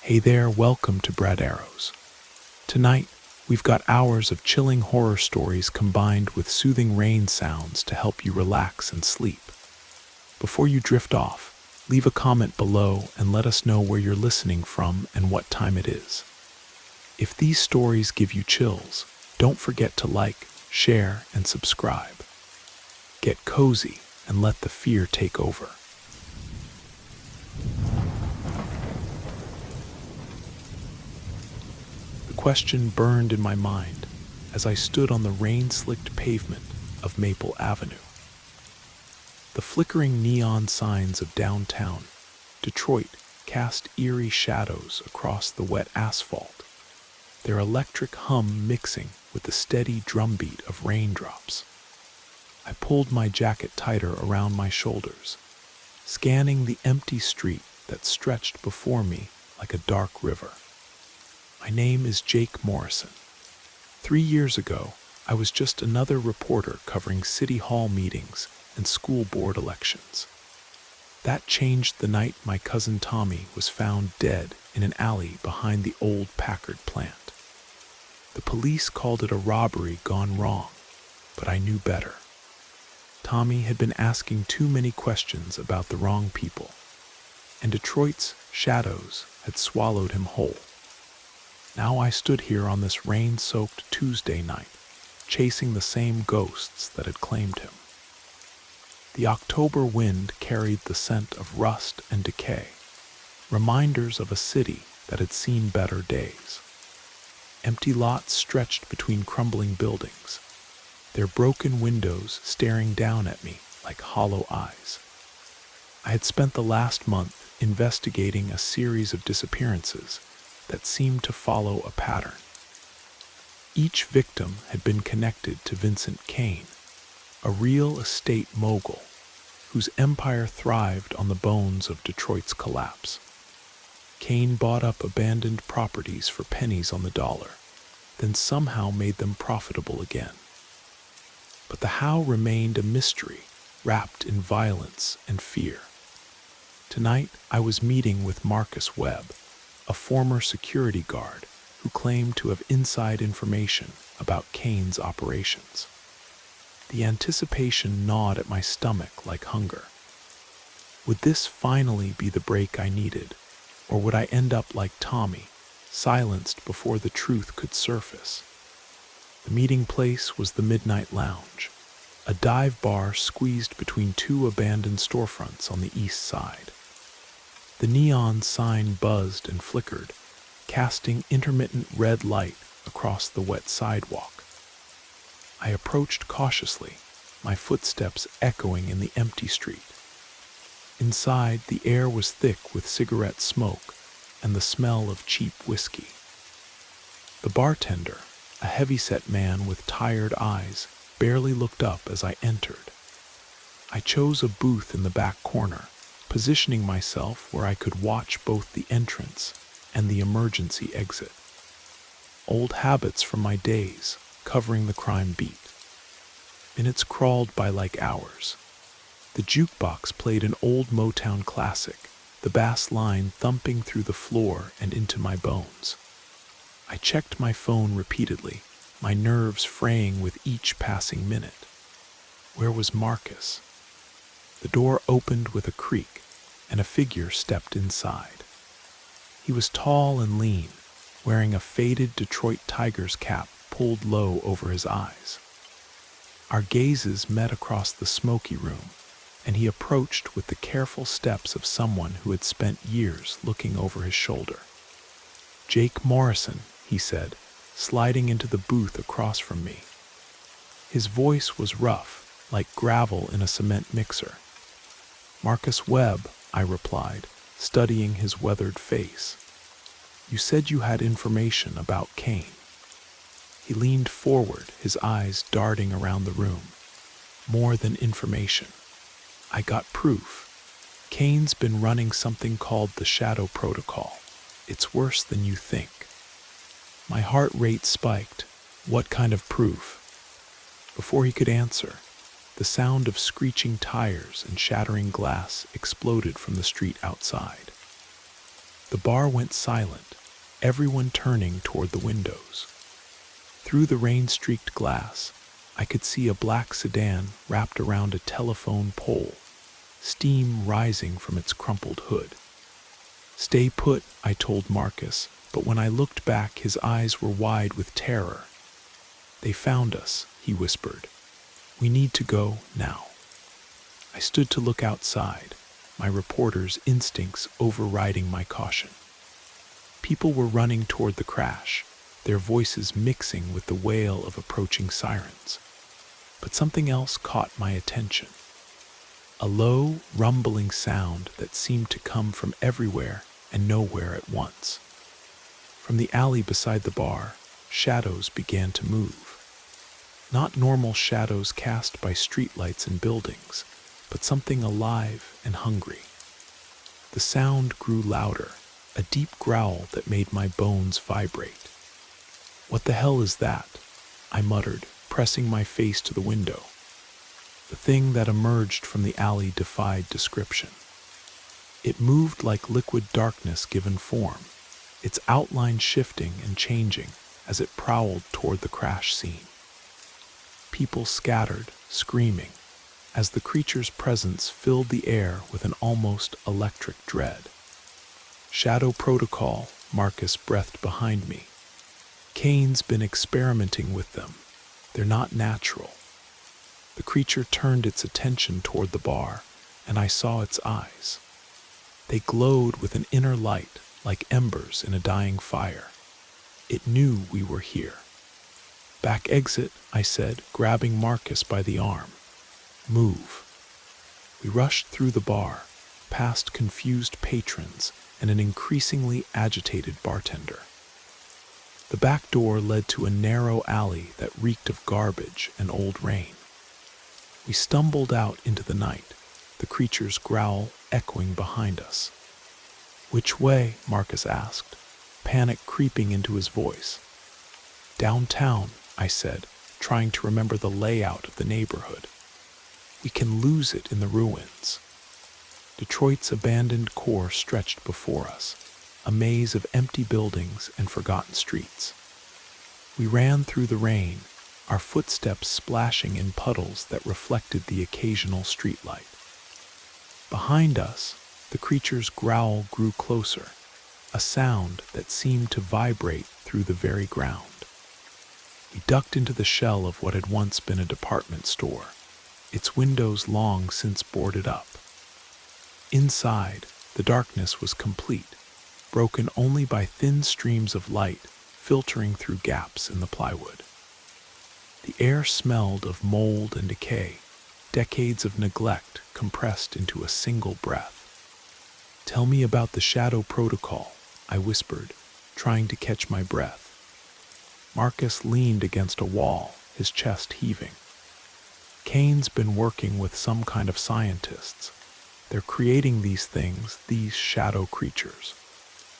Hey there, welcome to Bread Arrows. Tonight, we've got hours of chilling horror stories combined with soothing rain sounds to help you relax and sleep. Before you drift off, leave a comment below and let us know where you're listening from and what time it is. If these stories give you chills, don't forget to like, share, and subscribe. Get cozy and let the fear take over. The question burned in my mind as I stood on the rain-slicked pavement of Maple Avenue. The flickering neon signs of downtown Detroit cast eerie shadows across the wet asphalt, their electric hum mixing with the steady drumbeat of raindrops. I pulled my jacket tighter around my shoulders, scanning the empty street that stretched before me like a dark river. My name is Jake Morrison. 3 years ago, I was just another reporter covering city hall meetings and school board elections. That changed the night my cousin Tommy was found dead in an alley behind the old Packard plant. The police called it a robbery gone wrong, but I knew better. Tommy had been asking too many questions about the wrong people, and Detroit's shadows had swallowed him whole. Now I stood here on this rain-soaked Tuesday night, chasing the same ghosts that had claimed him. The October wind carried the scent of rust and decay, reminders of a city that had seen better days. Empty lots stretched between crumbling buildings, their broken windows staring down at me like hollow eyes. I had spent the last month investigating a series of disappearances that seemed to follow a pattern. Each victim had been connected to Vincent Kane, a real estate mogul whose empire thrived on the bones of Detroit's collapse. Kane bought up abandoned properties for pennies on the dollar, then somehow made them profitable again. But the how remained a mystery wrapped in violence and fear. Tonight, I was meeting with Marcus Webb, a former security guard who claimed to have inside information about Kane's operations. The anticipation gnawed at my stomach like hunger. Would this finally be the break I needed, or would I end up like Tommy, silenced before the truth could surface? The meeting place was the Midnight Lounge, a dive bar squeezed between two abandoned storefronts on the east side. The neon sign buzzed and flickered, casting intermittent red light across the wet sidewalk. I approached cautiously, my footsteps echoing in the empty street. Inside, the air was thick with cigarette smoke and the smell of cheap whiskey. The bartender, a heavy-set man with tired eyes, barely looked up as I entered. I chose a booth in the back corner, positioning myself where I could watch both the entrance and the emergency exit. Old habits from my days, covering the crime beat. Minutes crawled by like hours. The jukebox played an old Motown classic, the bass line thumping through the floor and into my bones. I checked my phone repeatedly, my nerves fraying with each passing minute. Where was Marcus? The door opened with a creak, and a figure stepped inside. He was tall and lean, wearing a faded Detroit Tigers cap pulled low over his eyes. Our gazes met across the smoky room, and he approached with the careful steps of someone who had spent years looking over his shoulder. "Jake Morrison," he said, sliding into the booth across from me. His voice was rough, like gravel in a cement mixer. "Marcus Webb," I replied, studying his weathered face. "You said you had information about Kane." He leaned forward, his eyes darting around the room. "More than information. I got proof. Kane's been running something called the Shadow Protocol. It's worse than you think." My heart rate spiked. What kind of proof? Before he could answer, the sound of screeching tires and shattering glass exploded from the street outside. The bar went silent, everyone turning toward the windows. Through the rain-streaked glass, I could see a black sedan wrapped around a telephone pole, steam rising from its crumpled hood. "Stay put," I told Marcus, but when I looked back, his eyes were wide with terror. "They found us," he whispered. "We need to go now." I stood to look outside, my reporter's instincts overriding my caution. People were running toward the crash, their voices mixing with the wail of approaching sirens. But something else caught my attention. A low, rumbling sound that seemed to come from everywhere and nowhere at once. From the alley beside the bar, shadows began to move. Not normal shadows cast by streetlights and buildings, but something alive and hungry. The sound grew louder, a deep growl that made my bones vibrate. "What the hell is that?" I muttered, pressing my face to the window. The thing that emerged from the alley defied description. It moved like liquid darkness given form, its outline shifting and changing as it prowled toward the crash scene. People scattered, screaming, as the creature's presence filled the air with an almost electric dread. "Shadow protocol," Marcus breathed behind me. "Kane's been experimenting with them. They're not natural." The creature turned its attention toward the bar, and I saw its eyes. They glowed with an inner light, like embers in a dying fire. It knew we were here. "Back exit," I said, grabbing Marcus by the arm. "Move." We rushed through the bar, past confused patrons and an increasingly agitated bartender. The back door led to a narrow alley that reeked of garbage and old rain. We stumbled out into the night, the creature's growl echoing behind us. "Which way?" Marcus asked, panic creeping into his voice. "Downtown," I said, trying to remember the layout of the neighborhood. "We can lose it in the ruins." Detroit's abandoned core stretched before us, a maze of empty buildings and forgotten streets. We ran through the rain, our footsteps splashing in puddles that reflected the occasional streetlight. Behind us, the creature's growl grew closer, a sound that seemed to vibrate through the very ground. We ducked into the shell of what had once been a department store, its windows long since boarded up. Inside, the darkness was complete, broken only by thin streams of light filtering through gaps in the plywood. The air smelled of mold and decay, decades of neglect compressed into a single breath. "Tell me about the shadow protocol," I whispered, trying to catch my breath. Marcus leaned against a wall, his chest heaving. "Kane's been working with some kind of scientists. They're creating these things, these shadow creatures.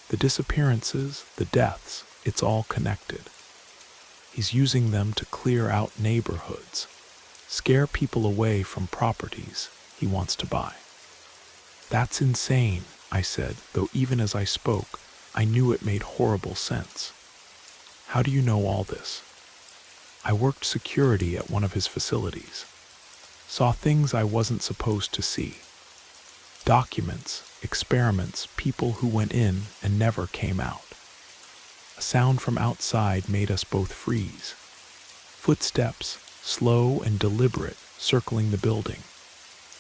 The disappearances, the deaths, it's all connected. He's using them to clear out neighborhoods, scare people away from properties he wants to buy." "That's insane," I said, though even as I spoke, I knew it made horrible sense. "How do you know all this?" "I worked security at one of his facilities. Saw things I wasn't supposed to see. Documents, experiments, people who went in and never came out." A sound from outside made us both freeze. Footsteps, slow and deliberate, circling the building.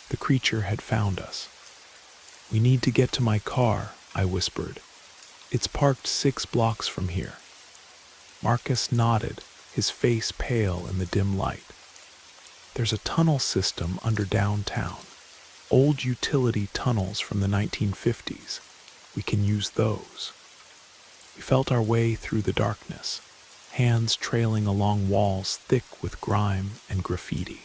The creature had found us. "We need to get to my car," I whispered. "It's parked 6 blocks from here." Marcus nodded, his face pale in the dim light. "There's a tunnel system under downtown. Old utility tunnels from the 1950s. We can use those." We felt our way through the darkness, hands trailing along walls thick with grime and graffiti.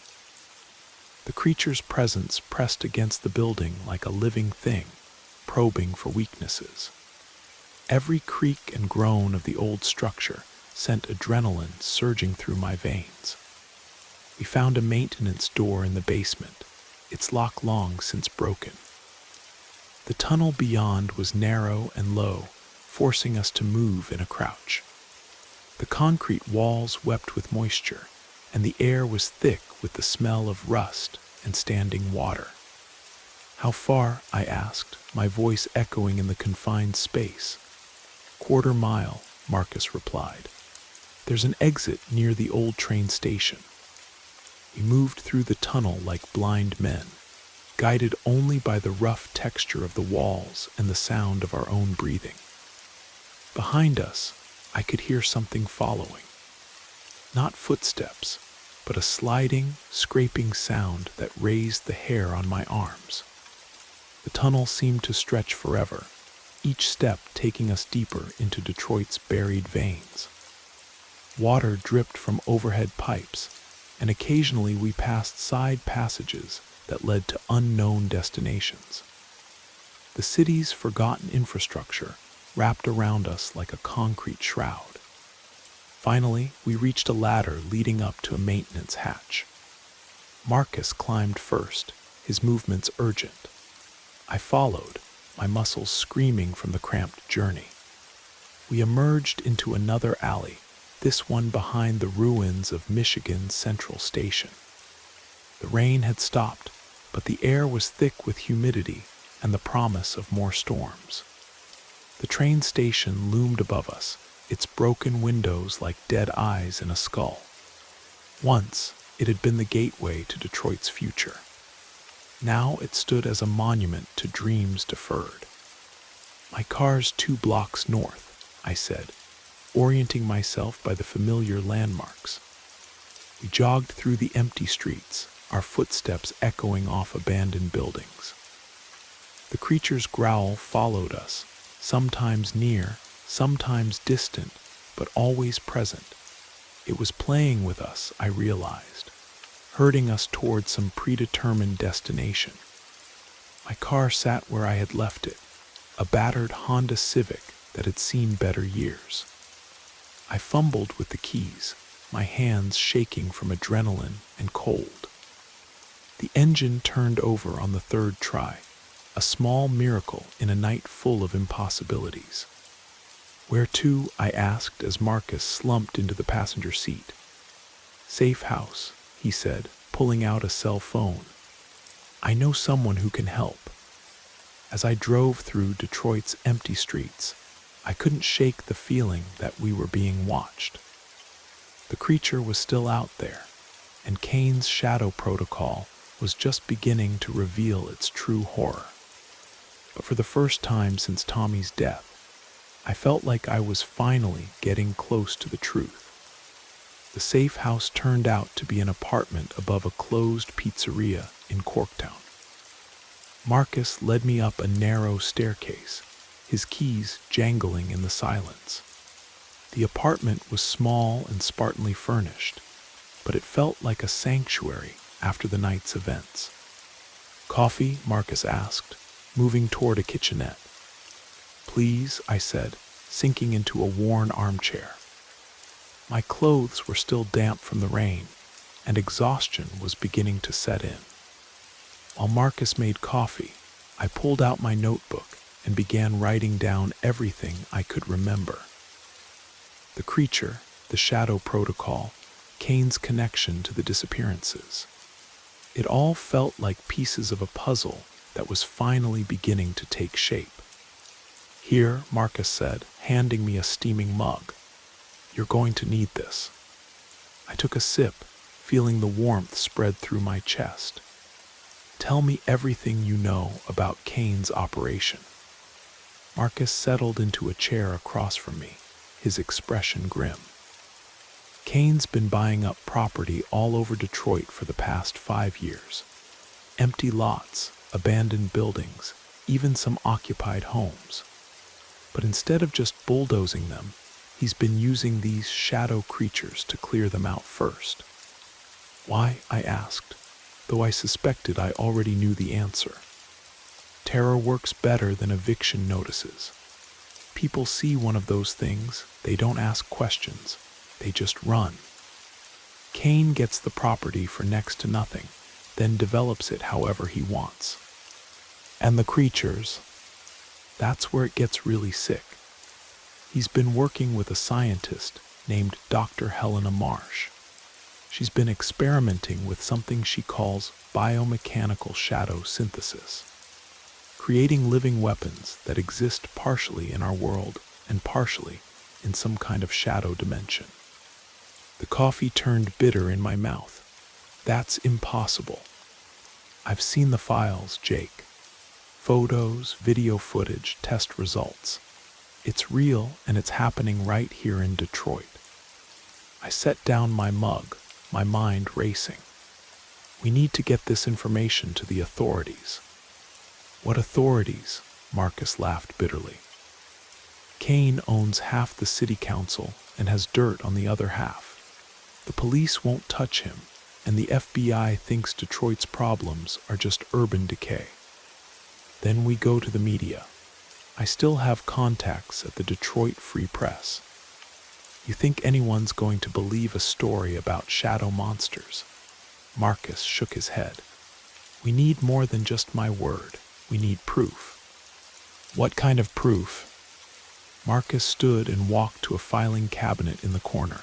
The creature's presence pressed against the building like a living thing, probing for weaknesses. Every creak and groan of the old structure sent adrenaline surging through my veins. We found a maintenance door in the basement, its lock long since broken. The tunnel beyond was narrow and low, forcing us to move in a crouch. The concrete walls wept with moisture, and the air was thick with the smell of rust and standing water. "How far?" I asked, my voice echoing in the confined space. "Quarter mile," Marcus replied. "There's an exit near the old train station." We moved through the tunnel like blind men, guided only by the rough texture of the walls and the sound of our own breathing. Behind us, I could hear something following. Not footsteps, but a sliding, scraping sound that raised the hair on my arms. The tunnel seemed to stretch forever, each step taking us deeper into Detroit's buried veins. Water dripped from overhead pipes, and occasionally we passed side passages that led to unknown destinations. The city's forgotten infrastructure wrapped around us like a concrete shroud. Finally, we reached a ladder leading up to a maintenance hatch. Marcus climbed first, his movements urgent. I followed, my muscles screaming from the cramped journey. We emerged into another alley, this one behind the ruins of Michigan's Central Station. The rain had stopped, but the air was thick with humidity and the promise of more storms. The train station loomed above us, its broken windows like dead eyes in a skull. Once, it had been the gateway to Detroit's future. Now it stood as a monument to dreams deferred. "My car's 2 blocks north," I said, orienting myself by the familiar landmarks. We jogged through the empty streets, our footsteps echoing off abandoned buildings. The creature's growl followed us, sometimes near, sometimes distant, but always present. It was playing with us, I realized, herding us toward some predetermined destination. My car sat where I had left it, a battered Honda Civic that had seen better years. I fumbled with the keys, my hands shaking from adrenaline and cold. The engine turned over on the 3rd try, a small miracle in a night full of impossibilities. "Where to?" I asked as Marcus slumped into the passenger seat. "Safe house," he said, pulling out a cell phone. "I know someone who can help." As I drove through Detroit's empty streets, I couldn't shake the feeling that we were being watched. The creature was still out there, and Kane's shadow protocol was just beginning to reveal its true horror. But for the first time since Tommy's death, I felt like I was finally getting close to the truth. The safe house turned out to be an apartment above a closed pizzeria in Corktown. Marcus led me up a narrow staircase, his keys jangling in the silence. The apartment was small and spartanly furnished, but it felt like a sanctuary after the night's events. "Coffee?" Marcus asked, moving toward a kitchenette. "Please," I said, sinking into a worn armchair. My clothes were still damp from the rain, and exhaustion was beginning to set in. While Marcus made coffee, I pulled out my notebook and began writing down everything I could remember. The creature, the shadow protocol, Kane's connection to the disappearances. It all felt like pieces of a puzzle that was finally beginning to take shape. "Here," Marcus said, handing me a steaming mug. "You're going to need this." I took a sip, feeling the warmth spread through my chest. "Tell me everything you know about Kane's operation." Marcus settled into a chair across from me, his expression grim. "Kane's been buying up property all over Detroit for the past 5 years. Empty lots, abandoned buildings, even some occupied homes. But instead of just bulldozing them, he's been using these shadow creatures to clear them out first." "Why?" I asked, though I suspected I already knew the answer. "Terror works better than eviction notices. People see one of those things, they don't ask questions, they just run. Kane gets the property for next to nothing, then develops it however he wants. And the creatures, That's where it gets really sick. He's been working with a scientist named Dr. Helena Marsh. She's been experimenting with something she calls biomechanical shadow synthesis, creating living weapons that exist partially in our world and partially in some kind of shadow dimension. The coffee turned bitter in my mouth. That's impossible. I've seen the files, Jake. Photos, video footage, test results. It's real, and it's happening right here in Detroit. I set down my mug, my mind racing. We need to get this information to the authorities. What authorities? Marcus laughed bitterly. Kane owns half the city council and has dirt on the other half. The police won't touch him, and the FBI thinks Detroit's problems are just urban decay. Then we go to the media. I still have contacts at the Detroit Free Press. You think anyone's going to believe a story about shadow monsters? Marcus shook his head. We need more than just my word. We need proof. What kind of proof? Marcus stood and walked to a filing cabinet in the corner.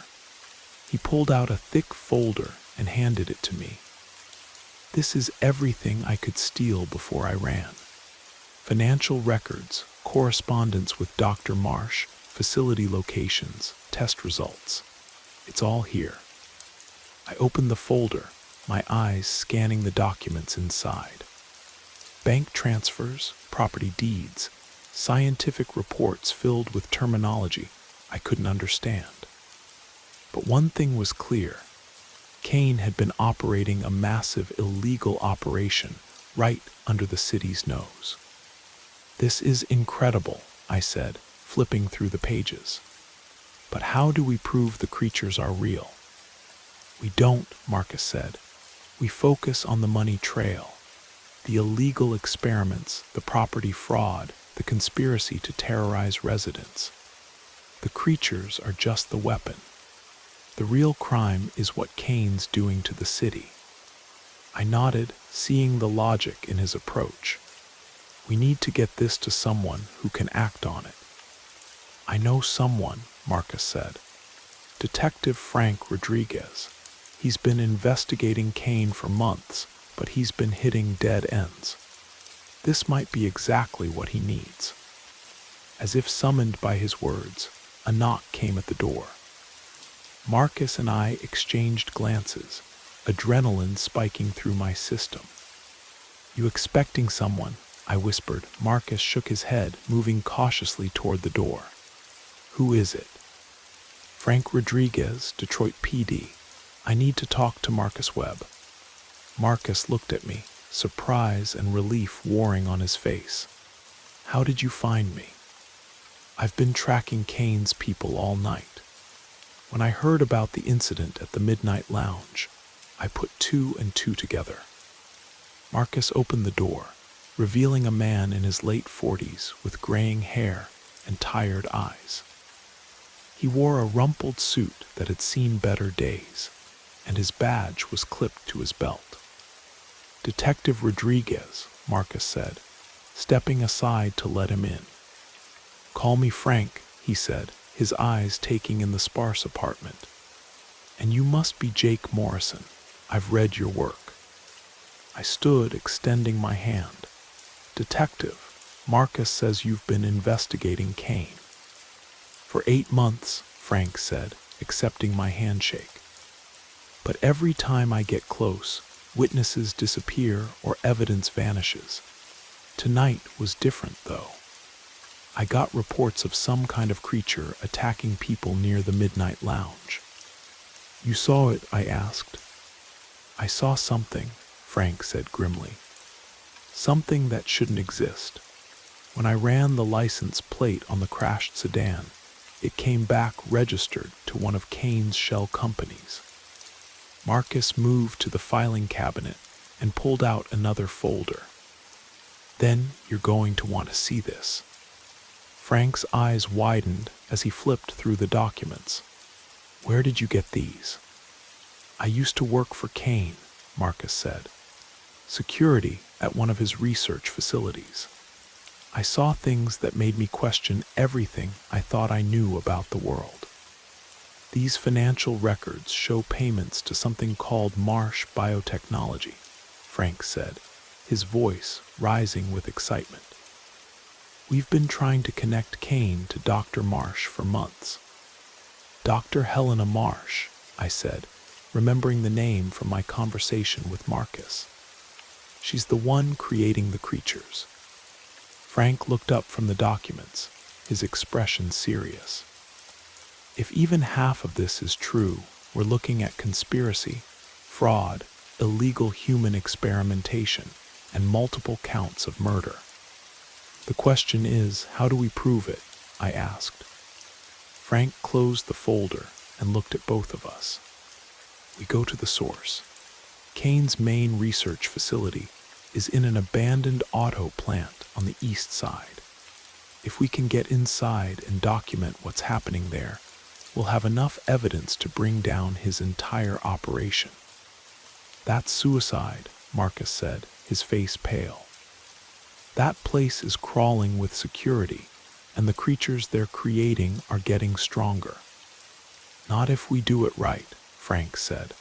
He pulled out a thick folder and handed it to me. This is everything I could steal before I ran. Financial records, correspondence with Dr. Marsh, facility locations, test results. It's all here. I opened the folder, my eyes scanning the documents inside. Bank transfers, property deeds, scientific reports filled with terminology I couldn't understand. But one thing was clear. Kane had been operating a massive illegal operation right under the city's nose. This is incredible, I said, flipping through the pages. But how do we prove the creatures are real? We don't, Marcus said. We focus on the money trail, the illegal experiments, the property fraud, the conspiracy to terrorize residents. The creatures are just the weapon. The real crime is what Kane's doing to the city. I nodded, seeing the logic in his approach. We need to get this to someone who can act on it. I know someone, Marcus said. Detective Frank Rodriguez. He's been investigating Kane for months, but he's been hitting dead ends. This might be exactly what he needs. As if summoned by his words, a knock came at the door. Marcus and I exchanged glances, adrenaline spiking through my system. You expecting someone? I whispered. Marcus shook his head, moving cautiously toward the door. Who is it? Frank Rodriguez, Detroit PD. I need to talk to Marcus Webb. Marcus looked at me, surprise and relief warring on his face. How did you find me? I've been tracking Kane's people all night. When I heard about the incident at the Midnight Lounge, I put two and two together. Marcus opened the door, revealing a man in his late 40s with graying hair and tired eyes. He wore a rumpled suit that had seen better days, and his badge was clipped to his belt. Detective Rodriguez, Marcus said, stepping aside to let him in. Call me Frank, he said, his eyes taking in the sparse apartment. And you must be Jake Morrison. I've read your work. I stood, extending my hand. Detective, Marcus says you've been investigating Kane. For 8 months, Frank said, accepting my handshake. But every time I get close, witnesses disappear or evidence vanishes. Tonight was different, though. I got reports of some kind of creature attacking people near the Midnight Lounge. You saw it, I asked. I saw something, Frank said grimly. Something that shouldn't exist. When I ran the license plate on the crashed sedan, it came back registered to one of Kane's shell companies. Marcus moved to the filing cabinet and pulled out another folder. Then you're going to want to see this. Frank's eyes widened as he flipped through the documents. Where did you get these? I used to work for Kane, Marcus said. Security at one of his research facilities. I saw things that made me question everything I thought I knew about the world. These financial records show payments to something called Marsh Biotechnology, Frank said, his voice rising with excitement. We've been trying to connect Kane to Dr. Marsh for months. Dr. Helena Marsh, I said, remembering the name from my conversation with Marcus. She's the one creating the creatures. Frank looked up from the documents, his expression serious. If even half of this is true, we're looking at conspiracy, fraud, illegal human experimentation, and multiple counts of murder. The question is, how do we prove it? I asked. Frank closed the folder and looked at both of us. We go to the source. Kane's main research facility is in an abandoned auto plant on the east side. If we can get inside and document what's happening there, we'll have enough evidence to bring down his entire operation. That's suicide, Marcus said, his face pale. That place is crawling with security, and the creatures they're creating are getting stronger. Not if we do it right, Frank said.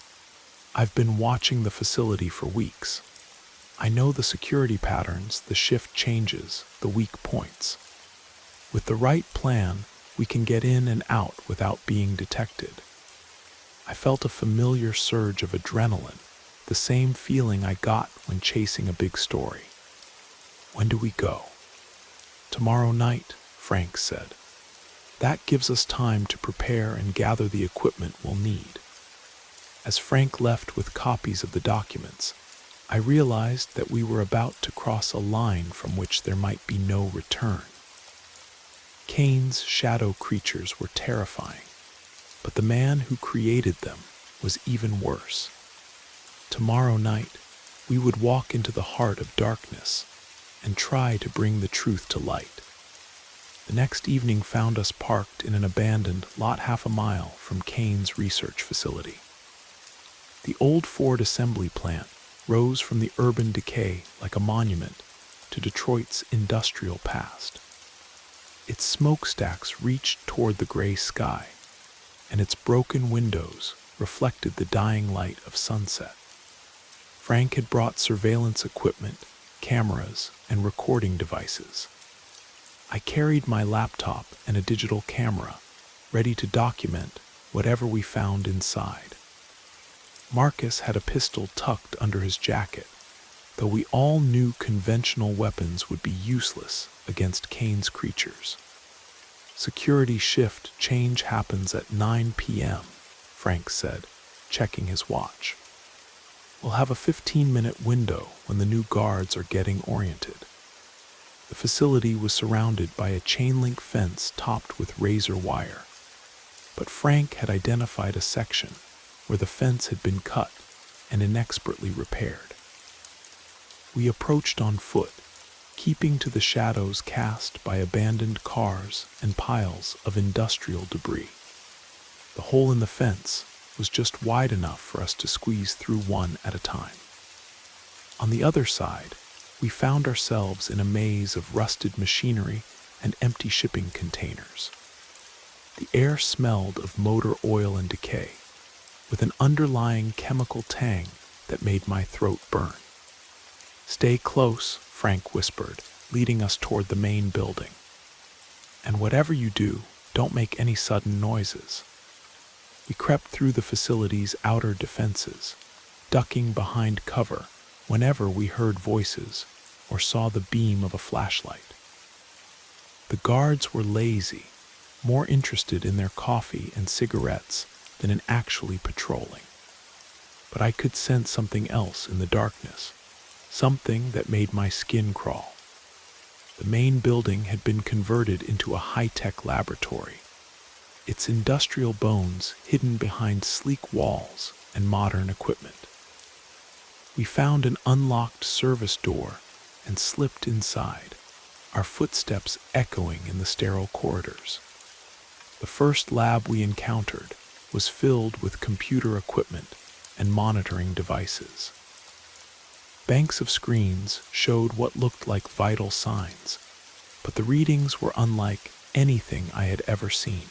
I've been watching the facility for weeks. I know the security patterns, the shift changes, the weak points. With the right plan, we can get in and out without being detected. I felt a familiar surge of adrenaline, the same feeling I got when chasing a big story. When do we go? Tomorrow night, Frank said. That gives us time to prepare and gather the equipment we'll need. As Frank left with copies of the documents, I realized that we were about to cross a line from which there might be no return. Kane's shadow creatures were terrifying, but the man who created them was even worse. Tomorrow night, we would walk into the heart of darkness and try to bring the truth to light. The next evening found us parked in an abandoned lot half a mile from Kane's research facility. The old Ford assembly plant rose from the urban decay like a monument to Detroit's industrial past. Its smokestacks reached toward the gray sky, and its broken windows reflected the dying light of sunset. Frank had brought surveillance equipment, cameras, and recording devices. I carried my laptop and a digital camera, ready to document whatever we found inside. Marcus had a pistol tucked under his jacket, though we all knew conventional weapons would be useless against Kane's creatures. Security shift change happens at 9 p.m., Frank said, checking his watch. We'll have a 15-minute window when the new guards are getting oriented. The facility was surrounded by a chain-link fence topped with razor wire, but Frank had identified a section where the fence had been cut and inexpertly repaired. We approached on foot, keeping to the shadows cast by abandoned cars and piles of industrial debris. The hole in the fence was just wide enough for us to squeeze through one at a time. On the other side, we found ourselves in a maze of rusted machinery and empty shipping containers. The air smelled of motor oil and decay, with an underlying chemical tang that made my throat burn. "Stay close," Frank whispered, leading us toward the main building. "And whatever you do, don't make any sudden noises." We crept through the facility's outer defenses, ducking behind cover whenever we heard voices or saw the beam of a flashlight. The guards were lazy, more interested in their coffee and cigarettes than in actually patrolling. But I could sense something else in the darkness, something that made my skin crawl. The main building had been converted into a high-tech laboratory, its industrial bones hidden behind sleek walls and modern equipment. We found an unlocked service door and slipped inside, our footsteps echoing in the sterile corridors. The first lab we encountered was filled with computer equipment and monitoring devices. Banks of screens showed what looked like vital signs, but the readings were unlike anything I had ever seen.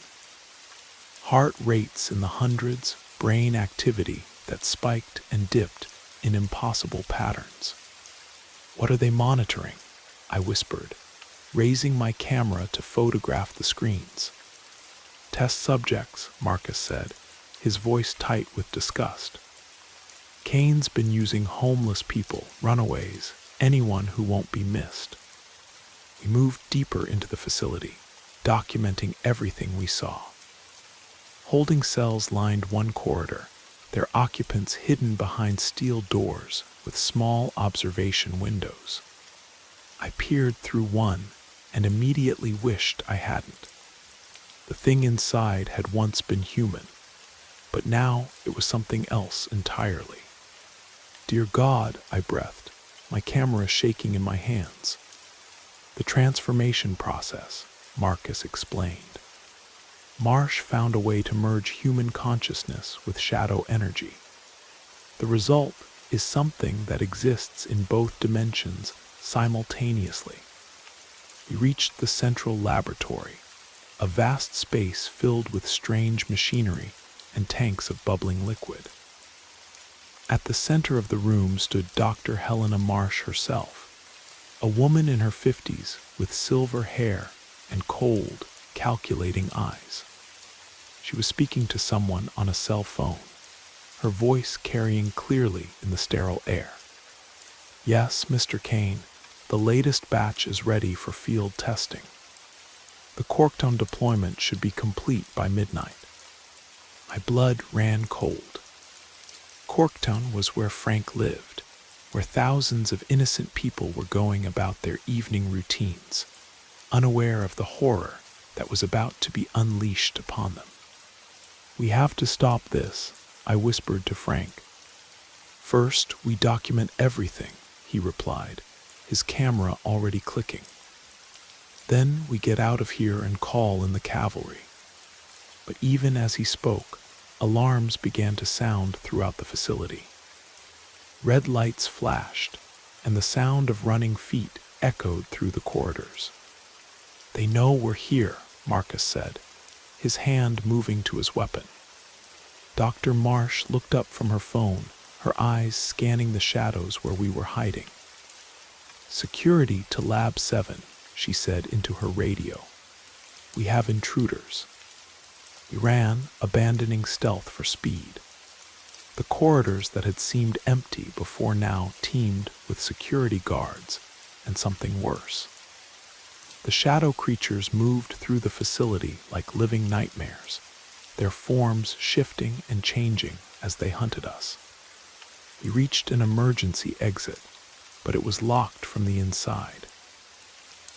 Heart rates in the hundreds, brain activity that spiked and dipped in impossible patterns. "What are they monitoring?" I whispered, raising my camera to photograph the screens. "Test subjects," Marcus said, his voice tight with disgust. "Kane's been using homeless people, runaways, anyone who won't be missed." We moved deeper into the facility, documenting everything we saw. Holding cells lined one corridor, their occupants hidden behind steel doors with small observation windows. I peered through one and immediately wished I hadn't. The thing inside had once been human, but now it was something else entirely. "Dear God," I breathed, my camera shaking in my hands. "The transformation process," Marcus explained. "Marsh found a way to merge human consciousness with shadow energy. The result is something that exists in both dimensions simultaneously." We reached the central laboratory, a vast space filled with strange machinery and tanks of bubbling liquid. At the center of the room stood Dr. Helena Marsh herself, a woman in her 50s with silver hair and cold, calculating eyes. She was speaking to someone on a cell phone, her voice carrying clearly in the sterile air. "Yes, Mr. Kane, the latest batch is ready for field testing. The Corktown deployment should be complete by midnight." My blood ran cold. Corktown was where Frank lived, where thousands of innocent people were going about their evening routines, unaware of the horror that was about to be unleashed upon them. "We have to stop this," I whispered to Frank. "First, we document everything," he replied, his camera already clicking. "Then we get out of here and call in the cavalry." But even as he spoke, alarms began to sound throughout the facility. Red lights flashed, and the sound of running feet echoed through the corridors. "They know we're here," Marcus said, his hand moving to his weapon. Dr. Marsh looked up from her phone, her eyes scanning the shadows where we were hiding. "Security to Lab 7, she said into her radio. "We have intruders." We ran, abandoning stealth for speed. The corridors that had seemed empty before now teemed with security guards and something worse. The shadow creatures moved through the facility like living nightmares, their forms shifting and changing as they hunted us. We reached an emergency exit, but it was locked from the inside.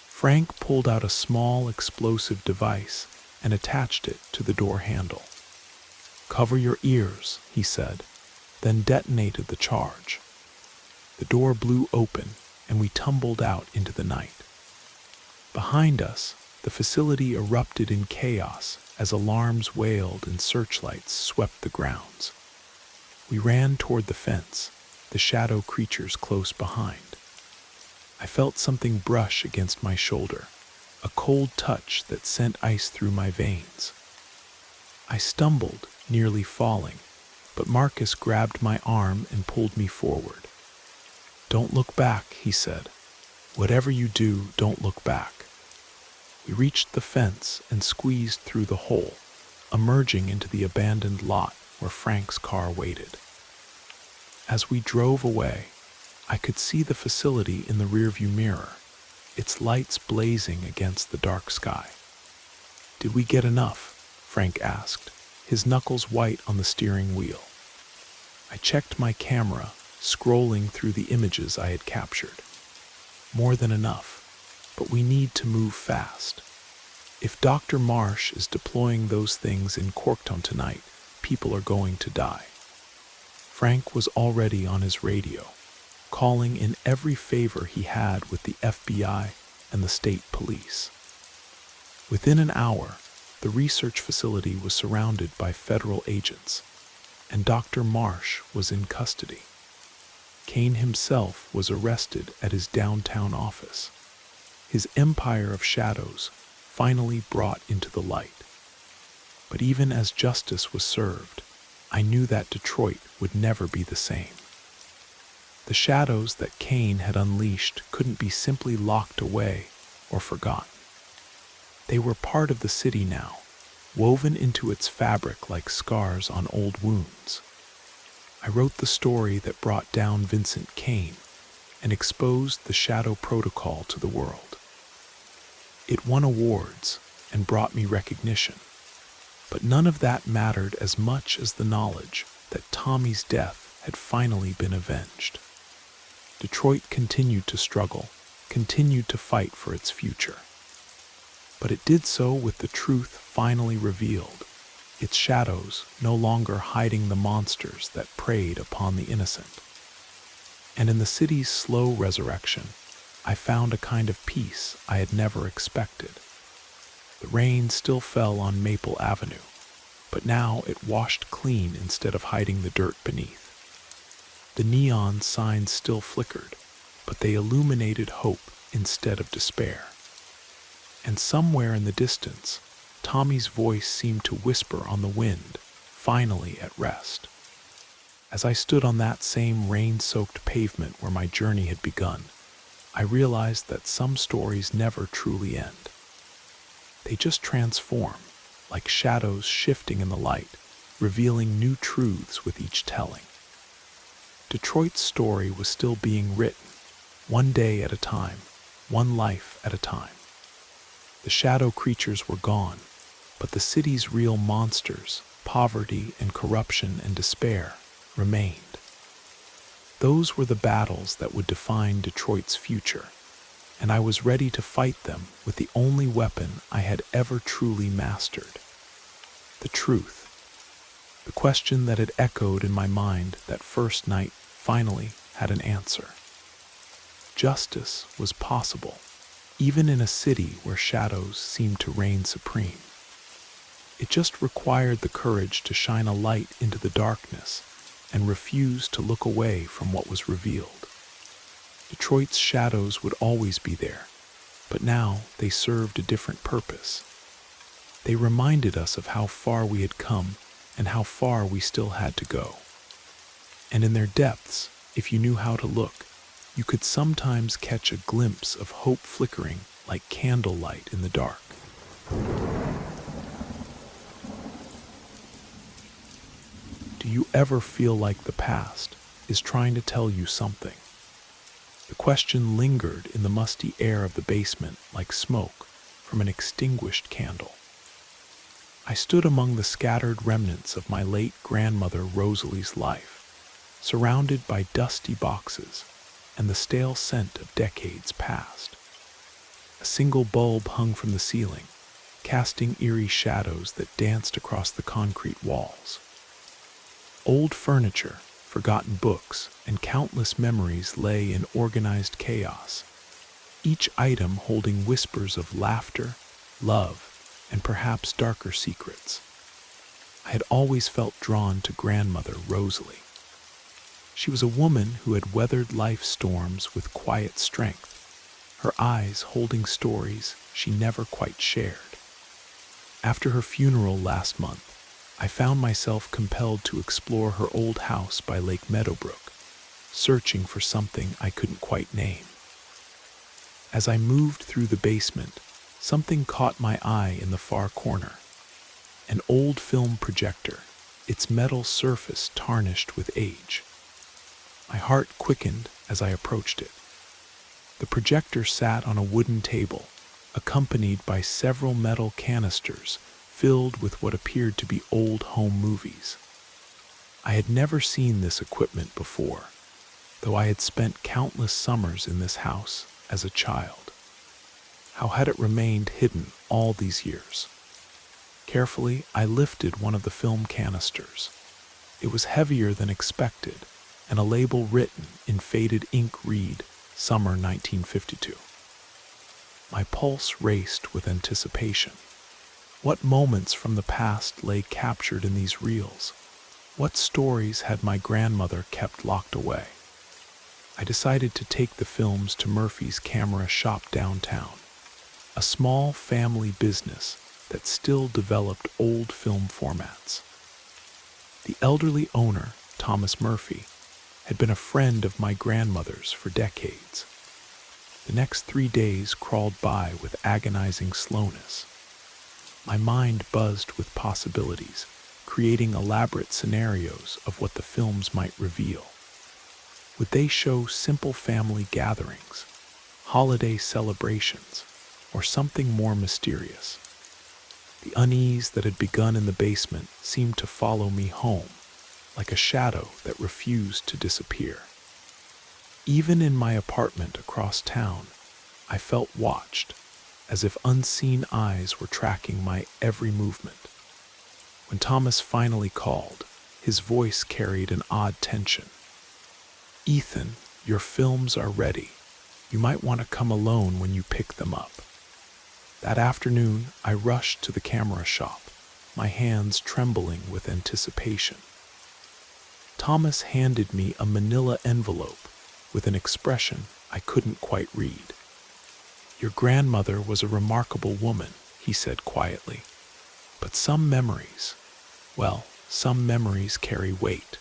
Frank pulled out a small explosive device and attached it to the door handle. "Cover your ears," he said, then detonated the charge. The door blew open, and we tumbled out into the night. Behind us, the facility erupted in chaos as alarms wailed and searchlights swept the grounds. We ran toward the fence, the shadow creatures close behind. I felt something brush against my shoulder, a cold touch that sent ice through my veins. I stumbled, nearly falling, but Marcus grabbed my arm and pulled me forward. "Don't look back," he said. "Whatever you do, don't look back." We reached the fence and squeezed through the hole, emerging into the abandoned lot where Frank's car waited. As we drove away, I could see the facility in the rearview mirror, its lights blazing against the dark sky. "Did we get enough?" Frank asked, his knuckles white on the steering wheel. I checked my camera, scrolling through the images I had captured. "More than enough, but we need to move fast. If Dr. Marsh is deploying those things in Corktown tonight, people are going to die." Frank was already on his radio, calling in every favor he had with the FBI and the state police. Within an hour, the research facility was surrounded by federal agents, and Dr. Marsh was in custody. Kane himself was arrested at his downtown office. his empire of shadows finally brought into the light. But even as justice was served, I knew that Detroit would never be the same. The shadows that Cain had unleashed couldn't be simply locked away or forgotten. They were part of the city now, woven into its fabric like scars on old wounds. I wrote the story that brought down Vincent Cain and exposed the Shadow Protocol to the world. It won awards and brought me recognition, but none of that mattered as much as the knowledge that Tommy's death had finally been avenged. Detroit continued to struggle, continued to fight for its future. But it did so with the truth finally revealed, its shadows no longer hiding the monsters that preyed upon the innocent. And in the city's slow resurrection, I found a kind of peace I had never expected. The rain still fell on Maple Avenue, but now it washed clean instead of hiding the dirt beneath. The neon signs still flickered, but they illuminated hope instead of despair. And somewhere in the distance, Tommy's voice seemed to whisper on the wind, finally at rest. As I stood on that same rain-soaked pavement where my journey had begun, I realized that some stories never truly end. They just transform, like shadows shifting in the light, revealing new truths with each telling. Detroit's story was still being written, one day at a time, one life at a time. The shadow creatures were gone, but the city's real monsters, poverty and corruption and despair, remained. Those were the battles that would define Detroit's future, and I was ready to fight them with the only weapon I had ever truly mastered: the truth. The question that had echoed in my mind that first night finally had an answer. Justice was possible, even in a city where shadows seemed to reign supreme. It just required the courage to shine a light into the darkness and refuse to look away from what was revealed. Detroit's shadows would always be there, but now they served a different purpose. They reminded us of how far we had come and how far we still had to go. And in their depths, if you knew how to look, you could sometimes catch a glimpse of hope flickering like candlelight in the dark. Do you ever feel like the past is trying to tell you something? The question lingered in the musty air of the basement like smoke from an extinguished candle. I stood among the scattered remnants of my late grandmother Rosalie's life, surrounded by dusty boxes and the stale scent of decades past. A single bulb hung from the ceiling, casting eerie shadows that danced across the concrete walls. Old furniture, forgotten books, and countless memories lay in organized chaos, each item holding whispers of laughter, love, and perhaps darker secrets. I had always felt drawn to grandmother Rosalie. She was a woman who had weathered life's storms with quiet strength, her eyes holding stories she never quite shared. After her funeral last month, I found myself compelled to explore her old house by Lake Meadowbrook, searching for something I couldn't quite name. As I moved through the basement, something caught my eye in the far corner. An old film projector, its metal surface tarnished with age. My heart quickened as I approached it. The projector sat on a wooden table, accompanied by several metal canisters filled with what appeared to be old home movies. I had never seen this equipment before, though I had spent countless summers in this house as a child. How had it remained hidden all these years? Carefully, I lifted one of the film canisters. It was heavier than expected, and a label written in faded ink read, Summer 1952. My pulse raced with anticipation. What moments from the past lay captured in these reels? What stories had my grandmother kept locked away? I decided to take the films to Murphy's camera shop downtown, a small family business that still developed old film formats. The elderly owner, Thomas Murphy, had been a friend of my grandmother's for decades. The next 3 days crawled by with agonizing slowness. My mind buzzed with possibilities, creating elaborate scenarios of what the films might reveal. Would they show simple family gatherings, holiday celebrations, or something more mysterious? The unease that had begun in the basement seemed to follow me home, like a shadow that refused to disappear. Even in my apartment across town, I felt watched, as if unseen eyes were tracking my every movement. When Thomas finally called, his voice carried an odd tension. "Ethan, your films are ready. You might want to come alone when you pick them up." That afternoon, I rushed to the camera shop, my hands trembling with anticipation. Thomas handed me a manila envelope with an expression I couldn't quite read. "Your grandmother was a remarkable woman," he said quietly. "But some memories carry weight."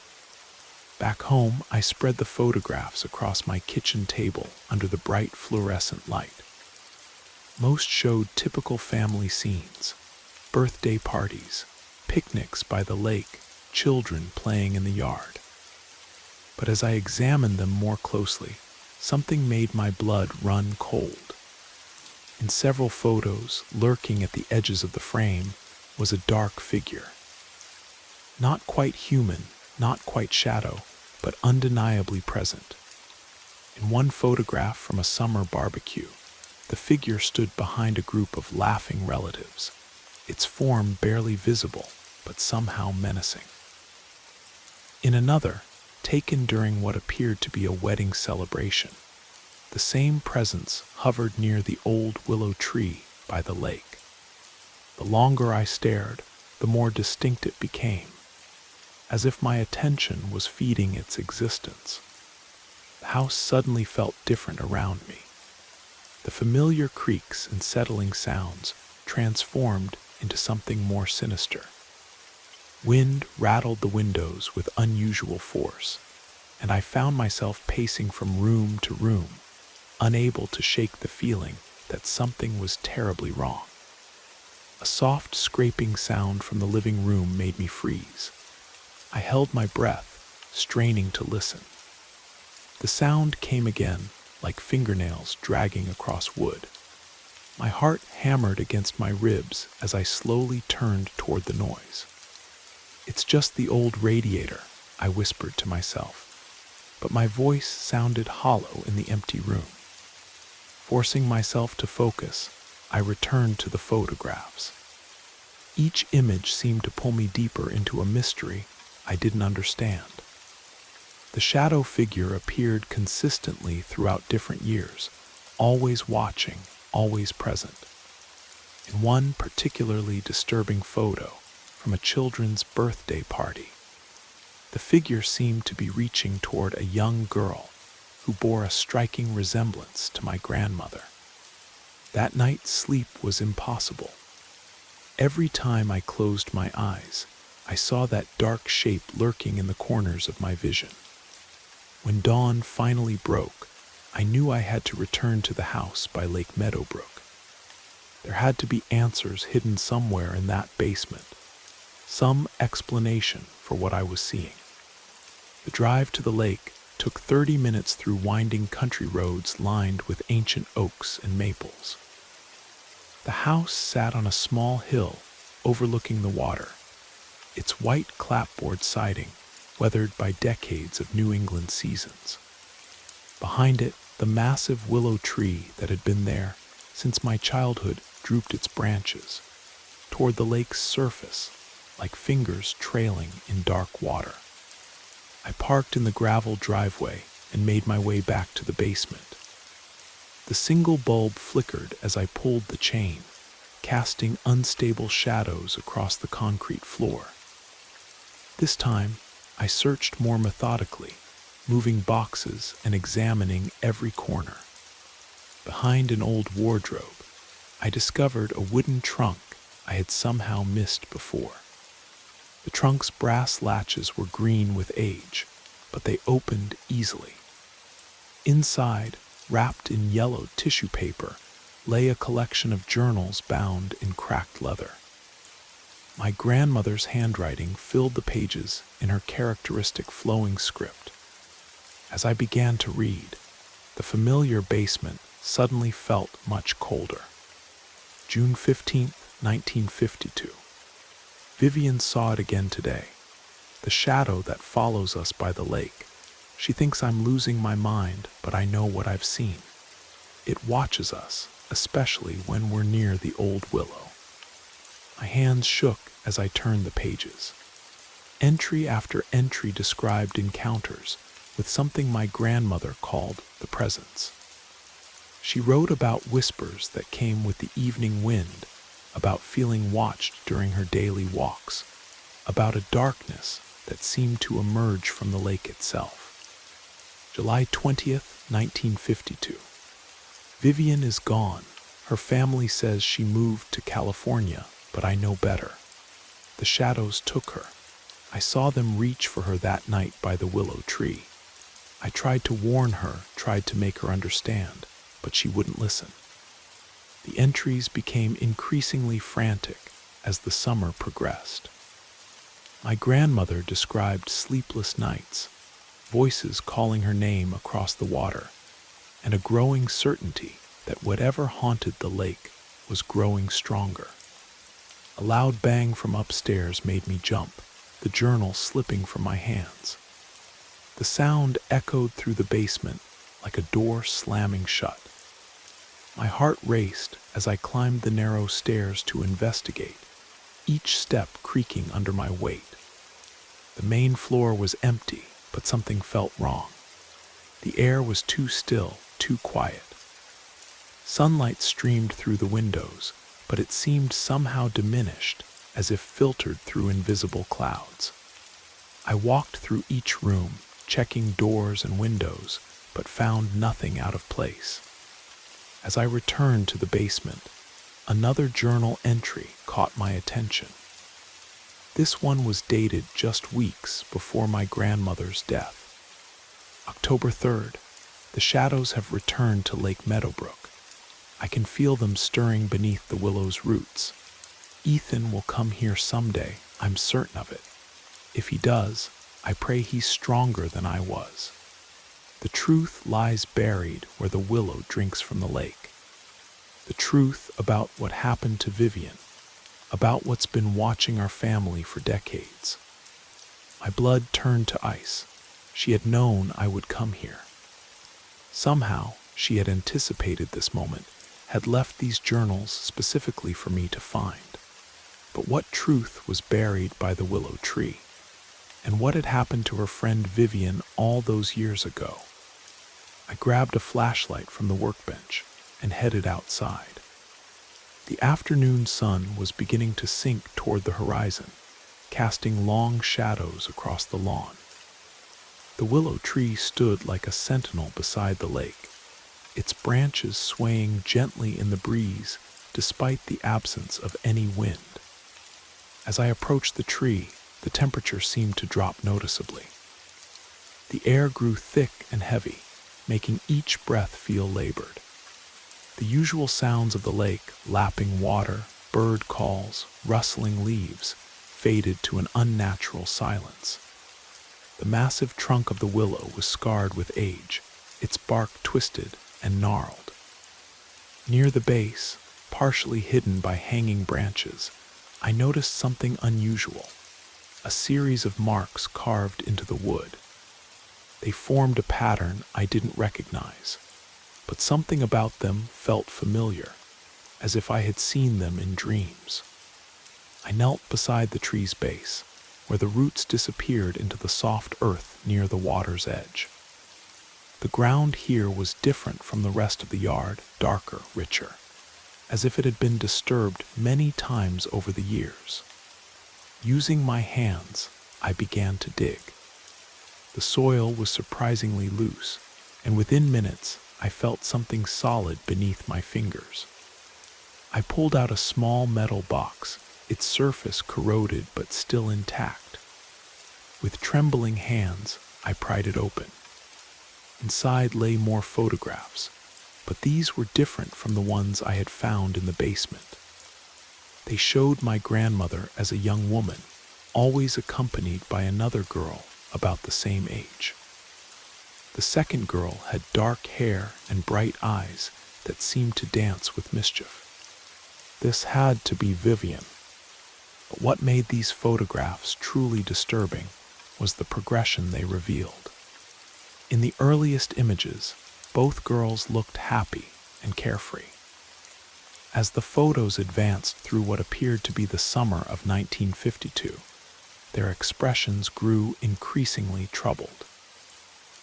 Back home, I spread the photographs across my kitchen table under the bright fluorescent light. Most showed typical family scenes: birthday parties, picnics by the lake, children playing in the yard. But as I examined them more closely, something made my blood run cold. In several photos, lurking at the edges of the frame, was a dark figure. Not quite human, not quite shadow, but undeniably present. In one photograph from a summer barbecue, the figure stood behind a group of laughing relatives, its form barely visible, but somehow menacing. In another, taken during what appeared to be a wedding celebration, the same presence hovered near the old willow tree by the lake. The longer I stared, the more distinct it became, as if my attention was feeding its existence. The house suddenly felt different around me. The familiar creaks and settling sounds transformed into something more sinister. Wind rattled the windows with unusual force, and I found myself pacing from room to room, unable to shake the feeling that something was terribly wrong. A soft scraping sound from the living room made me freeze. I held my breath, straining to listen. The sound came again, like fingernails dragging across wood. My heart hammered against my ribs as I slowly turned toward the noise. "It's just the old radiator," I whispered to myself, but my voice sounded hollow in the empty room. Forcing myself to focus, I returned to the photographs. Each image seemed to pull me deeper into a mystery I didn't understand. The shadow figure appeared consistently throughout different years, always watching, always present. In one particularly disturbing photo, from a children's birthday party, the figure seemed to be reaching toward a young girl who bore a striking resemblance to my grandmother. That night, sleep was impossible. Every time I closed my eyes, I saw that dark shape lurking in the corners of my vision. When dawn finally broke, I knew I had to return to the house by Lake Meadowbrook. There had to be answers hidden somewhere in that basement, some explanation for what I was seeing. The drive to the lake took 30 minutes through winding country roads lined with ancient oaks and maples. The house sat on a small hill overlooking the water, its white clapboard siding weathered by decades of New England seasons. Behind it, the massive willow tree that had been there since my childhood drooped its branches toward the lake's surface like fingers trailing in dark water. I parked in the gravel driveway and made my way back to the basement. The single bulb flickered as I pulled the chain, casting unstable shadows across the concrete floor. This time, I searched more methodically, moving boxes and examining every corner. Behind an old wardrobe, I discovered a wooden trunk I had somehow missed before. The trunk's brass latches were green with age, but they opened easily. Inside, wrapped in yellow tissue paper, lay a collection of journals bound in cracked leather. My grandmother's handwriting filled the pages in her characteristic flowing script. As I began to read, the familiar basement suddenly felt much colder. June 15th, 1952. Vivian saw it again today. The shadow that follows us by the lake. She thinks I'm losing my mind, but I know what I've seen. It watches us, especially when we're near the old willow. My hands shook as I turned the pages. Entry after entry described encounters with something my grandmother called the presence. She wrote about whispers that came with the evening wind, about feeling watched during her daily walks, about a darkness that seemed to emerge from the lake itself. July 20th, 1952. Vivian is gone. Her family says she moved to California, but I know better. The shadows took her. I saw them reach for her that night by the willow tree. I tried to warn her, tried to make her understand, but she wouldn't listen. The entries became increasingly frantic as the summer progressed. My grandmother described sleepless nights, voices calling her name across the water, and a growing certainty that whatever haunted the lake was growing stronger. A loud bang from upstairs made me jump, the journal slipping from my hands. The sound echoed through the basement like a door slamming shut. My heart raced as I climbed the narrow stairs to investigate, each step creaking under my weight. The main floor was empty, but something felt wrong. The air was too still, too quiet. Sunlight streamed through the windows, but it seemed somehow diminished, as if filtered through invisible clouds. I walked through each room, checking doors and windows, but found nothing out of place. As I returned to the basement, another journal entry caught my attention. This one was dated just weeks before my grandmother's death. October 3rd, the shadows have returned to Lake Meadowbrook. I can feel them stirring beneath the willow's roots. Ethan will come here someday, I'm certain of it. If he does, I pray he's stronger than I was. The truth lies buried where the willow drinks from the lake. The truth about what happened to Vivian, about what's been watching our family for decades. My blood turned to ice. She had known I would come here. Somehow, she had anticipated this moment, had left these journals specifically for me to find. But what truth was buried by the willow tree? And what had happened to her friend Vivian all those years ago? I grabbed a flashlight from the workbench and headed outside. The afternoon sun was beginning to sink toward the horizon, casting long shadows across the lawn. The willow tree stood like a sentinel beside the lake, its branches swaying gently in the breeze despite the absence of any wind. As I approached the tree, the temperature seemed to drop noticeably. The air grew thick and heavy, making each breath feel labored. The usual sounds of the lake, lapping water, bird calls, rustling leaves, faded to an unnatural silence. The massive trunk of the willow was scarred with age, its bark twisted and gnarled. Near the base, partially hidden by hanging branches, I noticed something unusual, a series of marks carved into the wood. They formed a pattern I didn't recognize, but something about them felt familiar, as if I had seen them in dreams. I knelt beside the tree's base, where the roots disappeared into the soft earth near the water's edge. The ground here was different from the rest of the yard, darker, richer, as if it had been disturbed many times over the years. Using my hands, I began to dig. The soil was surprisingly loose, and within minutes I felt something solid beneath my fingers. I pulled out a small metal box, its surface corroded but still intact. With trembling hands, I pried it open. Inside lay more photographs, but these were different from the ones I had found in the basement. They showed my grandmother as a young woman, always accompanied by another girl about the same age. The second girl had dark hair and bright eyes that seemed to dance with mischief. This had to be Vivian. But what made these photographs truly disturbing was the progression they revealed. In the earliest images, both girls looked happy and carefree. As the photos advanced through what appeared to be the summer of 1952, their expressions grew increasingly troubled.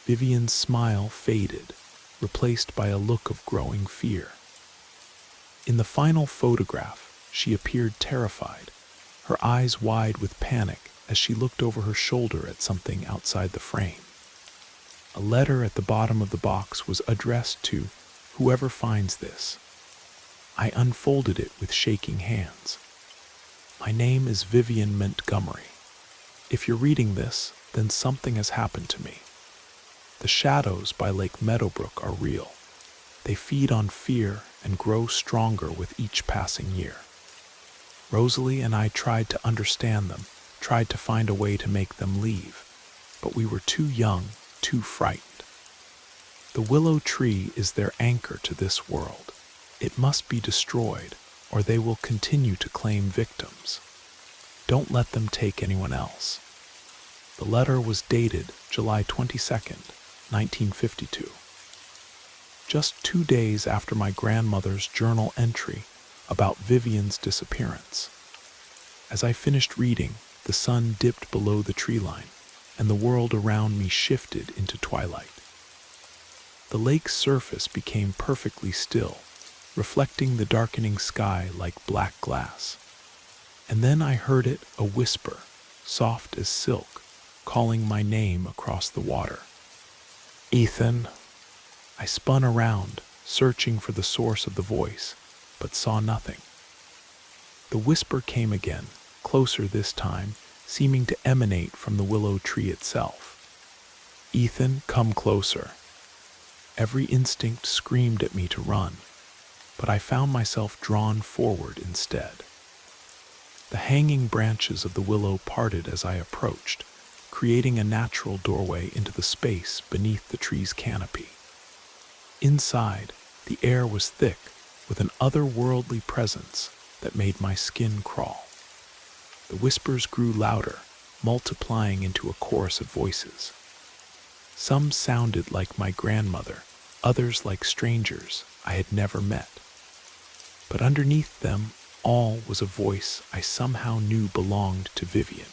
Vivian's smile faded, replaced by a look of growing fear. In the final photograph, she appeared terrified, her eyes wide with panic as she looked over her shoulder at something outside the frame. A letter at the bottom of the box was addressed to whoever finds this. I unfolded it with shaking hands. My name is Vivian Montgomery. If you're reading this, then something has happened to me. The shadows by Lake Meadowbrook are real. They feed on fear and grow stronger with each passing year. Rosalie and I tried to understand them, tried to find a way to make them leave, but we were too young, too frightened. The willow tree is their anchor to this world. It must be destroyed, or they will continue to claim victims. Don't let them take anyone else. The letter was dated July 22nd, 1952. Just 2 days after my grandmother's journal entry about Vivian's disappearance. As I finished reading, the sun dipped below the tree line, and the world around me shifted into twilight. The lake's surface became perfectly still, reflecting the darkening sky like black glass. And then I heard it, a whisper, soft as silk, calling my name across the water. Ethan. I spun around, searching for the source of the voice, but saw nothing. The whisper came again, closer this time, seeming to emanate from the willow tree itself. Ethan, come closer. Every instinct screamed at me to run, but I found myself drawn forward instead. The hanging branches of the willow parted as I approached, creating a natural doorway into the space beneath the tree's canopy. Inside, the air was thick with an otherworldly presence that made my skin crawl. The whispers grew louder, multiplying into a chorus of voices. Some sounded like my grandmother, others like strangers I had never met. But underneath them all was a voice I somehow knew belonged to Vivian.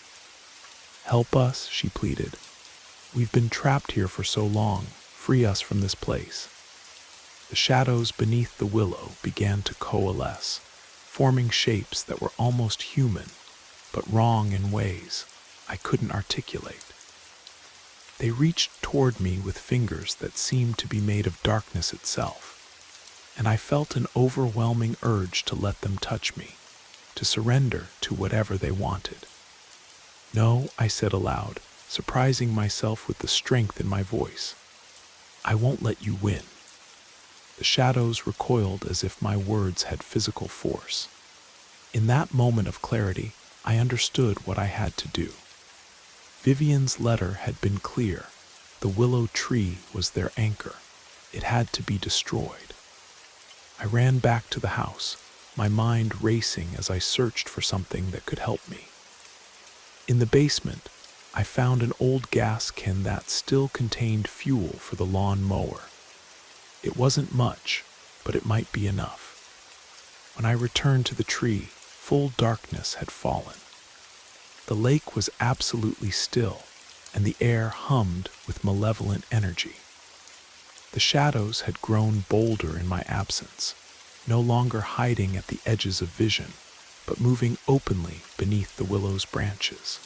Help us, she pleaded. We've been trapped here for so long. Free us from this place. The shadows beneath the willow began to coalesce, forming shapes that were almost human, but wrong in ways I couldn't articulate. They reached toward me with fingers that seemed to be made of darkness itself, and I felt an overwhelming urge to let them touch me, to surrender to whatever they wanted. No, I said aloud, surprising myself with the strength in my voice. I won't let you win. The shadows recoiled as if my words had physical force. In that moment of clarity, I understood what I had to do. Vivian's letter had been clear. The willow tree was their anchor. It had to be destroyed. I ran back to the house, my mind racing as I searched for something that could help me. In the basement, I found an old gas can that still contained fuel for the lawn mower. It wasn't much, but it might be enough. When I returned to the tree, full darkness had fallen. The lake was absolutely still, and the air hummed with malevolent energy. The shadows had grown bolder in my absence, no longer hiding at the edges of vision, but moving openly beneath the willow's branches.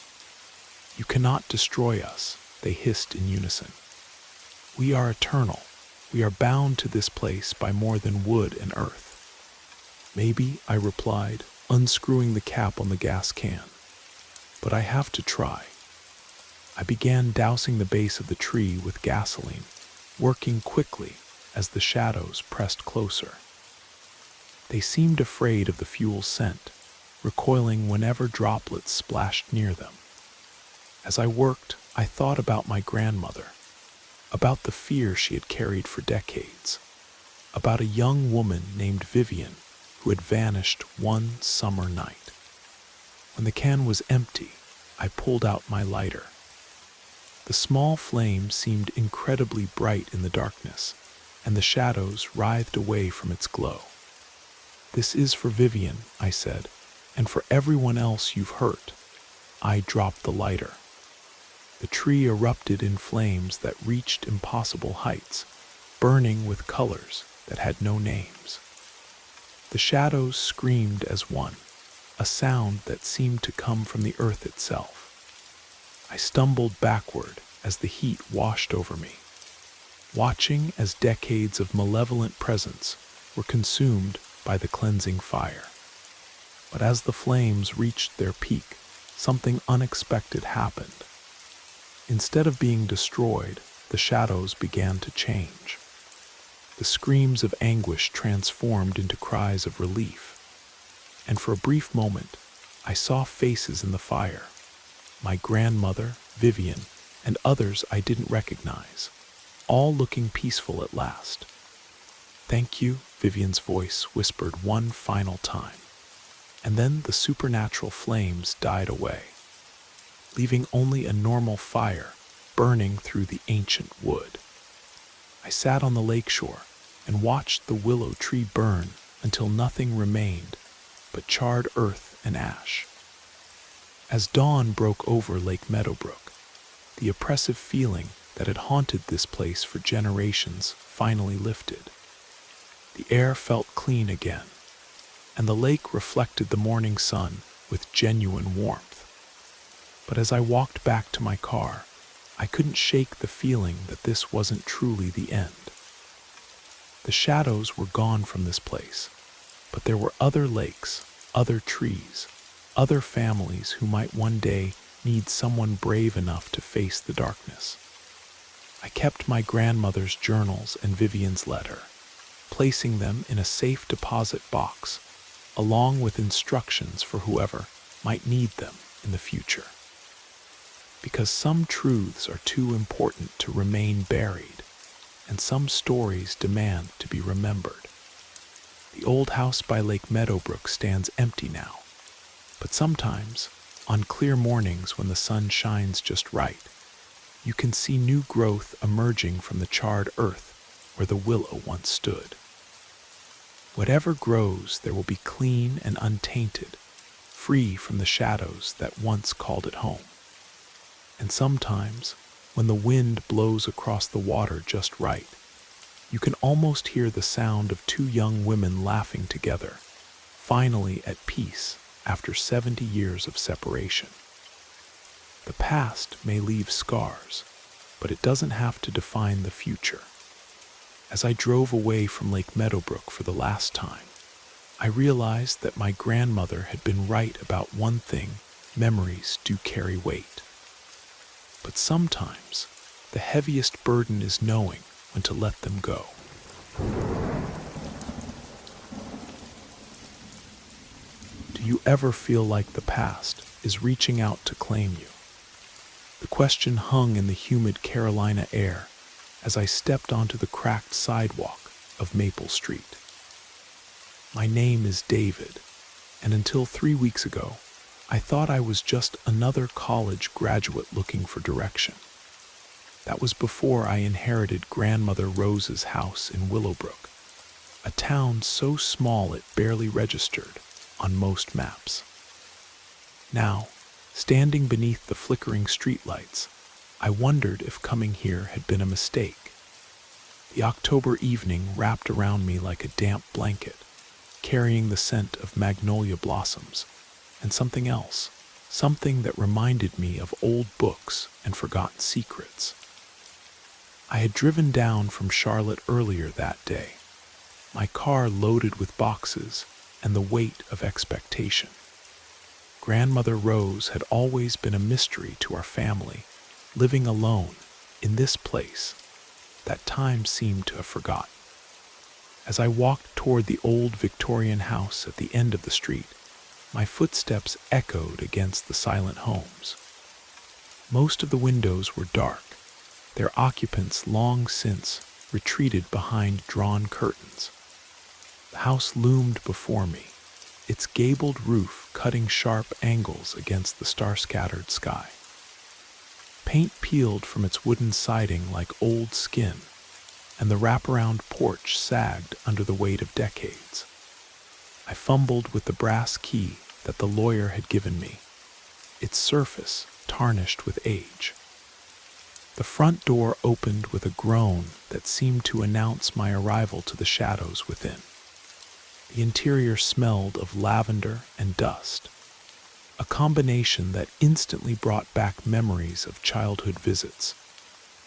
You cannot destroy us, they hissed in unison. We are eternal. We are bound to this place by more than wood and earth. Maybe, I replied, unscrewing the cap on the gas can. But I have to try. I began dousing the base of the tree with gasoline, working quickly as the shadows pressed closer. They seemed afraid of the fuel scent, recoiling whenever droplets splashed near them. As I worked, I thought about my grandmother, about the fear she had carried for decades, about a young woman named Vivian who had vanished one summer night. When the can was empty, I pulled out my lighter. The small flame seemed incredibly bright in the darkness, and the shadows writhed away from its glow. "This is for Vivian," I said, "and for everyone else you've hurt." I dropped the lighter. The tree erupted in flames that reached impossible heights, burning with colors that had no names. The shadows screamed as one, a sound that seemed to come from the earth itself. I stumbled backward as the heat washed over me, watching as decades of malevolent presence were consumed by the cleansing fire. But as the flames reached their peak, something unexpected happened. Instead of being destroyed, the shadows began to change. The screams of anguish transformed into cries of relief. And for a brief moment, I saw faces in the fire. My grandmother, Vivian, and others I didn't recognize, all looking peaceful at last. "Thank you," Vivian's voice whispered one final time. And then the supernatural flames died away, leaving only a normal fire burning through the ancient wood. I sat on the lakeshore and watched the willow tree burn until nothing remained but charred earth and ash. As dawn broke over Lake Meadowbrook, the oppressive feeling that had haunted this place for generations finally lifted. The air felt clean again, and the lake reflected the morning sun with genuine warmth. But as I walked back to my car, I couldn't shake the feeling that this wasn't truly the end. The shadows were gone from this place, but there were other lakes, other trees, other families who might one day need someone brave enough to face the darkness. I kept my grandmother's journals and Vivian's letter, placing them in a safe deposit box, along with instructions for whoever might need them in the future. Because some truths are too important to remain buried, and some stories demand to be remembered. The old house by Lake Meadowbrook stands empty now, but sometimes, on clear mornings when the sun shines just right, you can see new growth emerging from the charred earth where the willow once stood. Whatever grows, there will be clean and untainted, free from the shadows that once called it home. And sometimes, when the wind blows across the water just right, you can almost hear the sound of two young women laughing together, finally at peace after 70 years of separation. The past may leave scars, but it doesn't have to define the future. As I drove away from Lake Meadowbrook for the last time, I realized that my grandmother had been right about one thing: memories do carry weight. But sometimes, the heaviest burden is knowing when to let them go. Do you ever feel like the past is reaching out to claim you? The question hung in the humid Carolina air as I stepped onto the cracked sidewalk of Maple Street. My name is David, and until 3 weeks ago, I thought I was just another college graduate looking for direction. That was before I inherited Grandmother Rose's house in Willowbrook, a town so small it barely registered on most maps. Now, standing beneath the flickering streetlights, I wondered if coming here had been a mistake. The October evening wrapped around me like a damp blanket, carrying the scent of magnolia blossoms, and something else, something that reminded me of old books and forgotten secrets. I had driven down from Charlotte earlier that day, my car loaded with boxes, and the weight of expectation. Grandmother Rose had always been a mystery to our family, living alone in this place that time seemed to have forgotten. As I walked toward the old Victorian house at the end of the street, my footsteps echoed against the silent homes. Most of the windows were dark, their occupants long since retreated behind drawn curtains. The house loomed before me, its gabled roof cutting sharp angles against the star-scattered sky. Paint peeled from its wooden siding like old skin, and the wraparound porch sagged under the weight of decades. I fumbled with the brass key that the lawyer had given me, its surface tarnished with age. The front door opened with a groan that seemed to announce my arrival to the shadows within. The interior smelled of lavender and dust, a combination that instantly brought back memories of childhood visits,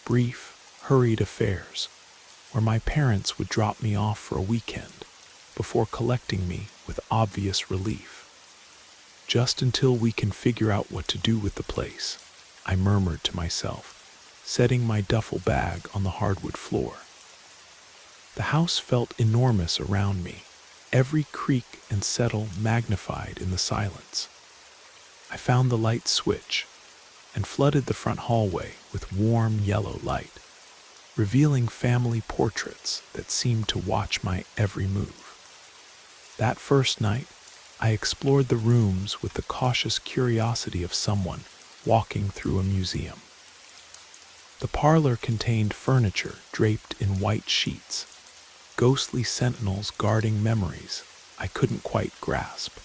brief, hurried affairs, where my parents would drop me off for a weekend before collecting me with obvious relief. "Just until we can figure out what to do with the place," I murmured to myself, setting my duffel bag on the hardwood floor. The house felt enormous around me, every creak and settle magnified in the silence. I found the light switch and flooded the front hallway with warm yellow light, revealing family portraits that seemed to watch my every move. That first night, I explored the rooms with the cautious curiosity of someone walking through a museum. The parlor contained furniture draped in white sheets, ghostly sentinels guarding memories I couldn't quite grasp.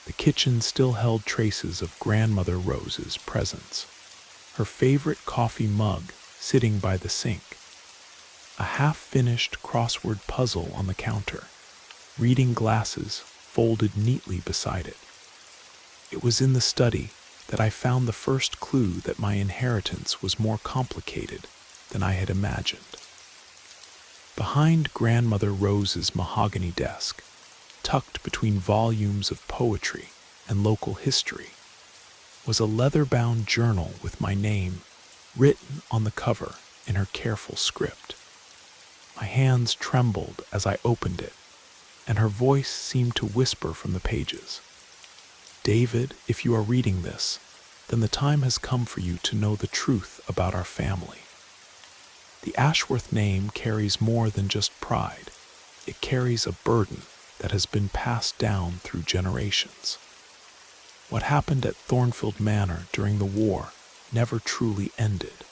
The kitchen still held traces of Grandmother Rose's presence, her favorite coffee mug sitting by the sink, a half-finished crossword puzzle on the counter, reading glasses folded neatly beside it. It was in the study that I found the first clue that my inheritance was more complicated than I had imagined. Behind Grandmother Rose's mahogany desk, tucked between volumes of poetry and local history, was a leather-bound journal with my name written on the cover in her careful script. My hands trembled as I opened it, and her voice seemed to whisper from the pages. "David, if you are reading this, then the time has come for you to know the truth about our family. The Ashworth name carries more than just pride. It carries a burden that has been passed down through generations. What happened at Thornfield Manor during the war never truly ended.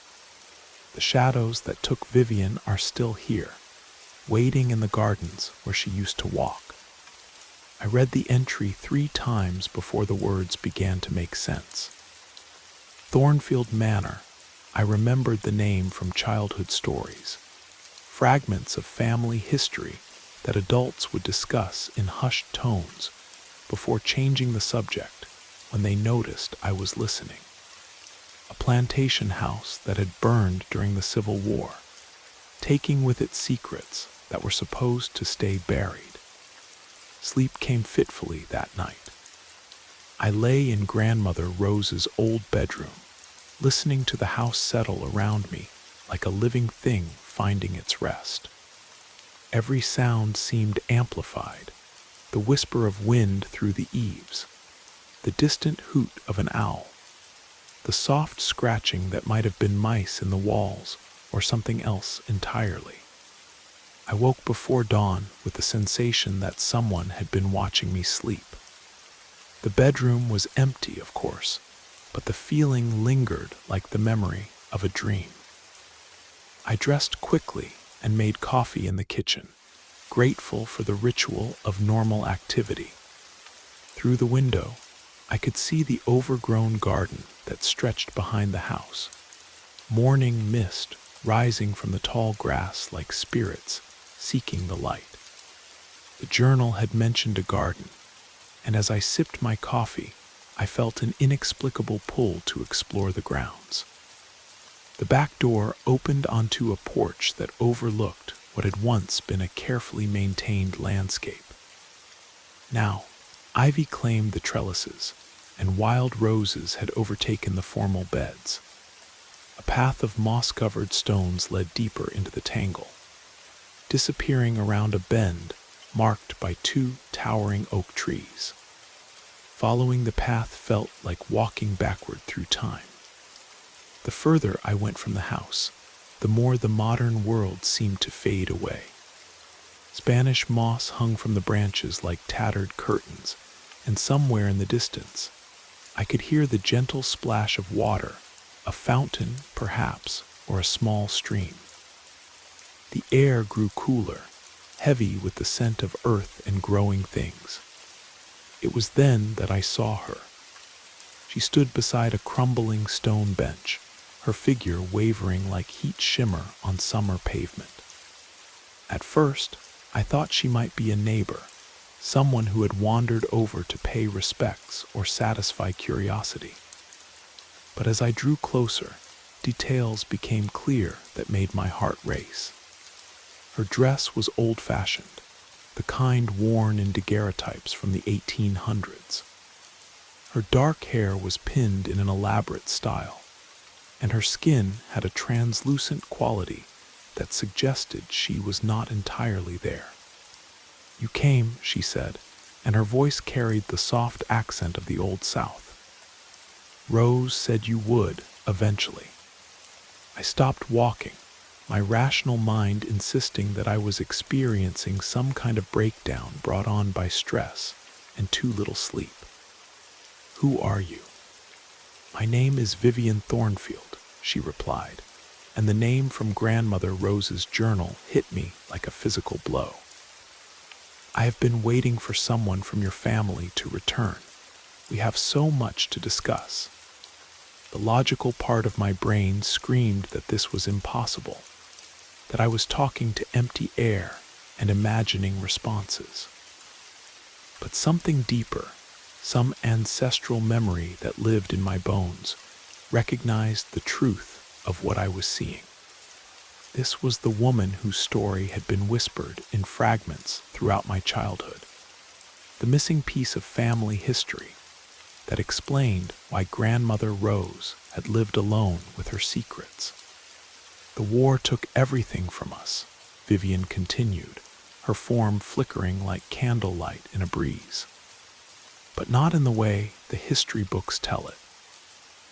The shadows that took Vivian are still here, waiting in the gardens where she used to walk." I read the entry 3 times before the words began to make sense. Thornfield Manor. I remembered the name from childhood stories, fragments of family history that adults would discuss in hushed tones before changing the subject when they noticed I was listening. A plantation house that had burned during the Civil War, taking with it secrets that were supposed to stay buried. Sleep came fitfully that night. I lay in Grandmother Rose's old bedroom, listening to the house settle around me like a living thing finding its rest. Every sound seemed amplified, the whisper of wind through the eaves, the distant hoot of an owl, the soft scratching that might have been mice in the walls or something else entirely. I woke before dawn with the sensation that someone had been watching me sleep. The bedroom was empty, of course, but the feeling lingered like the memory of a dream. I dressed quickly and made coffee in the kitchen, grateful for the ritual of normal activity. Through the window, I could see the overgrown garden that stretched behind the house, morning mist rising from the tall grass like spirits seeking the light. The journal had mentioned a garden, and as I sipped my coffee, I felt an inexplicable pull to explore the grounds. The back door opened onto a porch that overlooked what had once been a carefully maintained landscape. Now, ivy claimed the trellises, and wild roses had overtaken the formal beds. A path of moss-covered stones led deeper into the tangle, disappearing around a bend marked by two towering oak trees. Following the path felt like walking backward through time. The further I went from the house, the more the modern world seemed to fade away. Spanish moss hung from the branches like tattered curtains, and somewhere in the distance, I could hear the gentle splash of water, a fountain, perhaps, or a small stream. The air grew cooler, heavy with the scent of earth and growing things. It was then that I saw her. She stood beside a crumbling stone bench, her figure wavering like heat shimmer on summer pavement. At first, I thought she might be a neighbor, someone who had wandered over to pay respects or satisfy curiosity. But as I drew closer, details became clear that made my heart race. Her dress was old-fashioned, the kind worn in daguerreotypes from the 1800s. Her dark hair was pinned in an elaborate style, and her skin had a translucent quality that suggested she was not entirely there. "You came," she said, and her voice carried the soft accent of the Old South. "Rose said you would, eventually." I stopped walking, my rational mind insisting that I was experiencing some kind of breakdown brought on by stress and too little sleep. "Who are you?" "My name is Vivian Thornfield," she replied, and the name from Grandmother Rose's journal hit me like a physical blow. "I have been waiting for someone from your family to return. We have so much to discuss." The logical part of my brain screamed that this was impossible, that I was talking to empty air and imagining responses. But something deeper, some ancestral memory that lived in my bones, recognized the truth of what I was seeing. This was the woman whose story had been whispered in fragments throughout my childhood, the missing piece of family history that explained why Grandmother Rose had lived alone with her secrets. "The war took everything from us," Vivian continued, her form flickering like candlelight in a breeze. "But not in the way the history books tell it.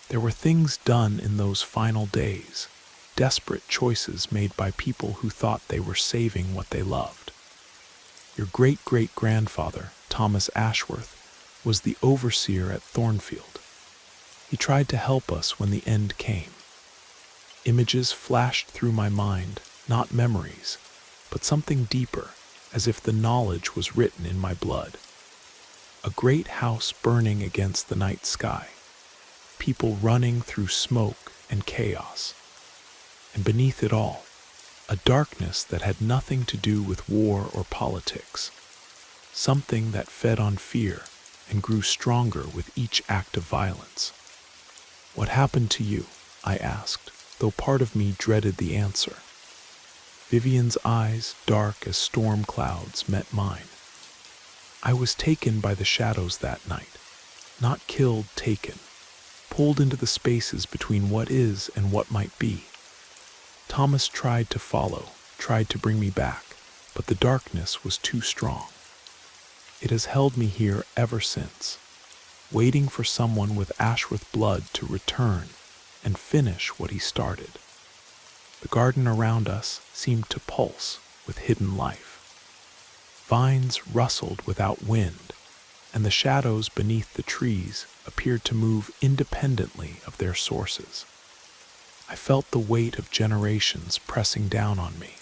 There were things done in those final days, desperate choices made by people who thought they were saving what they loved. Your great-great-grandfather, Thomas Ashworth, was the overseer at Thornfield. He tried to help us when the end came. Images flashed through my mind, not memories, but something deeper, as if the knowledge was written in my blood. A great house burning against the night sky, people running through smoke and chaos, and beneath it all, a darkness that had nothing to do with war or politics, something that fed on fear and grew stronger with each act of violence. "What happened to you?" I asked, though part of me dreaded the answer. Vivian's eyes, dark as storm clouds, met mine. "I was taken by the shadows that night. Not killed, taken. Pulled into the spaces between what is and what might be. Thomas tried to follow, tried to bring me back, but the darkness was too strong. It has held me here ever since, waiting for someone with Ashworth blood to return and finish what he started." The garden around us seemed to pulse with hidden life. Vines rustled without wind, and the shadows beneath the trees appeared to move independently of their sources. I felt the weight of generations pressing down on me.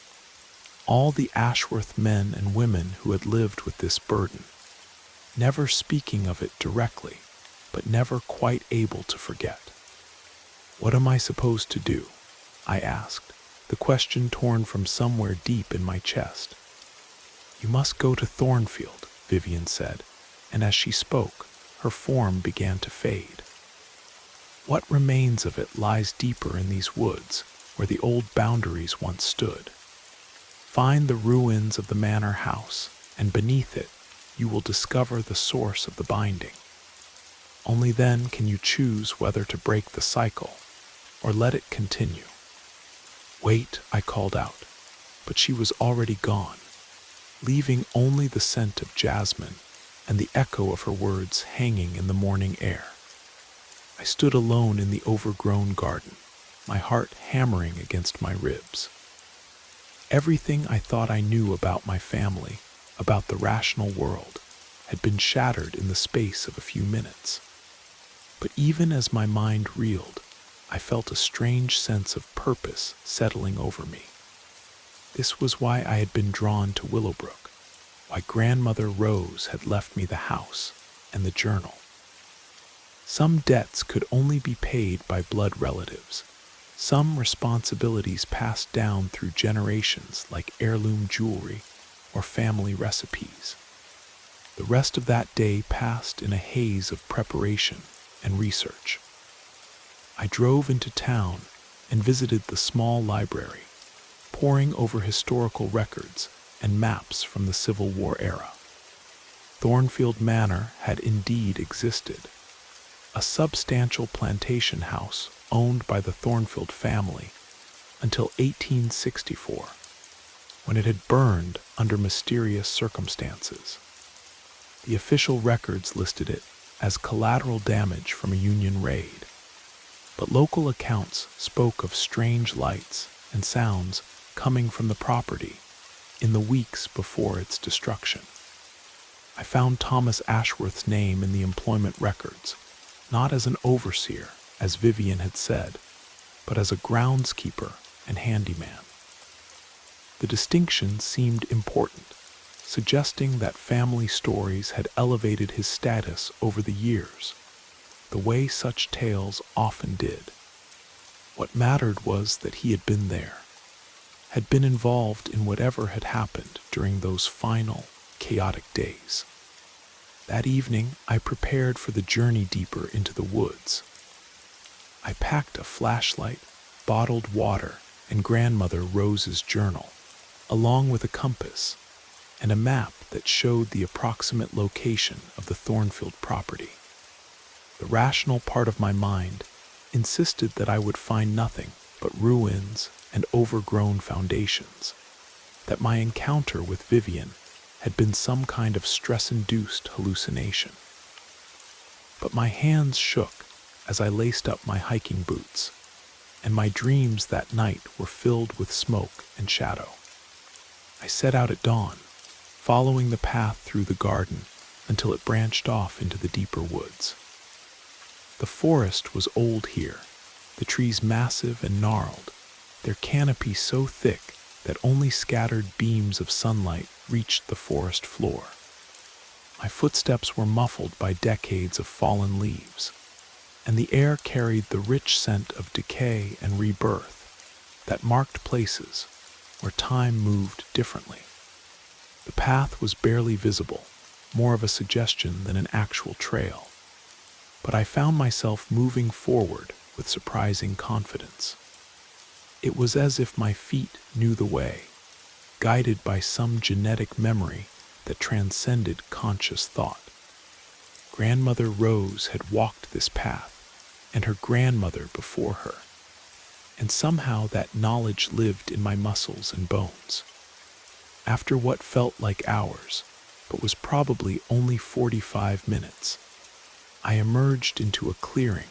All the Ashworth men and women who had lived with this burden, never speaking of it directly, but never quite able to forget. "What am I supposed to do?" I asked, the question torn from somewhere deep in my chest. "You must go to Thornfield," Vivian said, and as she spoke, her form began to fade. "What remains of it lies deeper in these woods, where the old boundaries once stood. Find the ruins of the manor house, and beneath it, you will discover the source of the binding. Only then can you choose whether to break the cycle or let it continue. "Wait," I called out, but she was already gone, leaving only the scent of jasmine and the echo of her words hanging in the morning air. I stood alone in the overgrown garden, my heart hammering against my ribs. Everything I thought I knew about my family, about the rational world, had been shattered in the space of a few minutes. But even as my mind reeled, I felt a strange sense of purpose settling over me. This was why I had been drawn to Willowbrook, why Grandmother Rose had left me the house and the journal. Some debts could only be paid by blood relatives, some responsibilities passed down through generations like heirloom jewelry or family recipes. The rest of that day passed in a haze of preparation and research. I drove into town and visited the small library, poring over historical records and maps from the Civil War era. Thornfield Manor had indeed existed, a substantial plantation house owned by the Thornfield family until 1864, when it had burned under mysterious circumstances. The official records listed it as collateral damage from a Union raid, but local accounts spoke of strange lights and sounds coming from the property in the weeks before its destruction. I found Thomas Ashworth's name in the employment records, not as an overseer, as Vivian had said, but as a groundskeeper and handyman. The distinction seemed important, suggesting that family stories had elevated his status over the years, the way such tales often did. What mattered was that he had been there, had been involved in whatever had happened during those final, chaotic days. That evening, I prepared for the journey deeper into the woods. I packed a flashlight, bottled water, and Grandmother Rose's journal, along with a compass and a map that showed the approximate location of the Thornfield property. The rational part of my mind insisted that I would find nothing but ruins and overgrown foundations, that my encounter with Vivian had been some kind of stress-induced hallucination. But my hands shook as I laced up my hiking boots, and my dreams that night were filled with smoke and shadow. I set out at dawn, following the path through the garden until it branched off into the deeper woods. The forest was old here, the trees massive and gnarled, their canopy so thick that only scattered beams of sunlight reached the forest floor. My footsteps were muffled by decades of fallen leaves, and the air carried the rich scent of decay and rebirth that marked places where time moved differently. The path was barely visible, more of a suggestion than an actual trail, but I found myself moving forward with surprising confidence. It was as if my feet knew the way, guided by some genetic memory that transcended conscious thought. Grandmother Rose had walked this path, and her grandmother before her, and somehow that knowledge lived in my muscles and bones. After what felt like hours, but was probably only 45 minutes, I emerged into a clearing,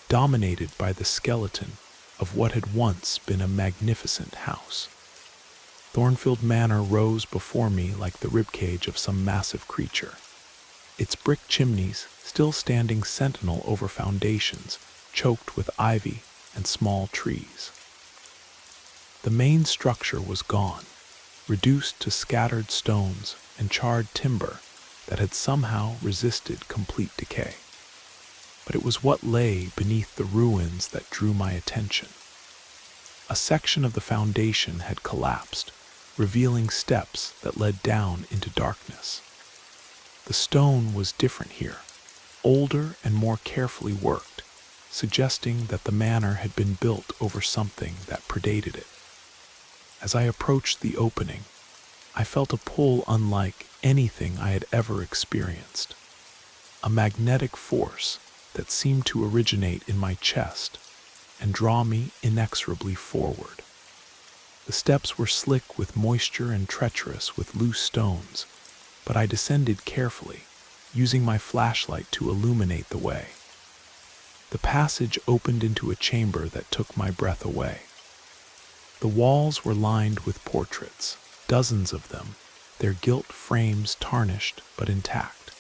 dominated by the skeleton of what had once been a magnificent house. Thornfield Manor rose before me like the ribcage of some massive creature, its brick chimneys still standing sentinel over foundations choked with ivy and small trees. The main structure was gone, reduced to scattered stones and charred timber that had somehow resisted complete decay. But it was what lay beneath the ruins that drew my attention. A section of the foundation had collapsed, revealing steps that led down into darkness. The stone was different here, older and more carefully worked, suggesting that the manor had been built over something that predated it. As I approached the opening, I felt a pull unlike anything I had ever experienced, a magnetic force that seemed to originate in my chest and draw me inexorably forward. The steps were slick with moisture and treacherous with loose stones, but I descended carefully, using my flashlight to illuminate the way. The passage opened into a chamber that took my breath away. The walls were lined with portraits, dozens of them, their gilt frames tarnished but intact.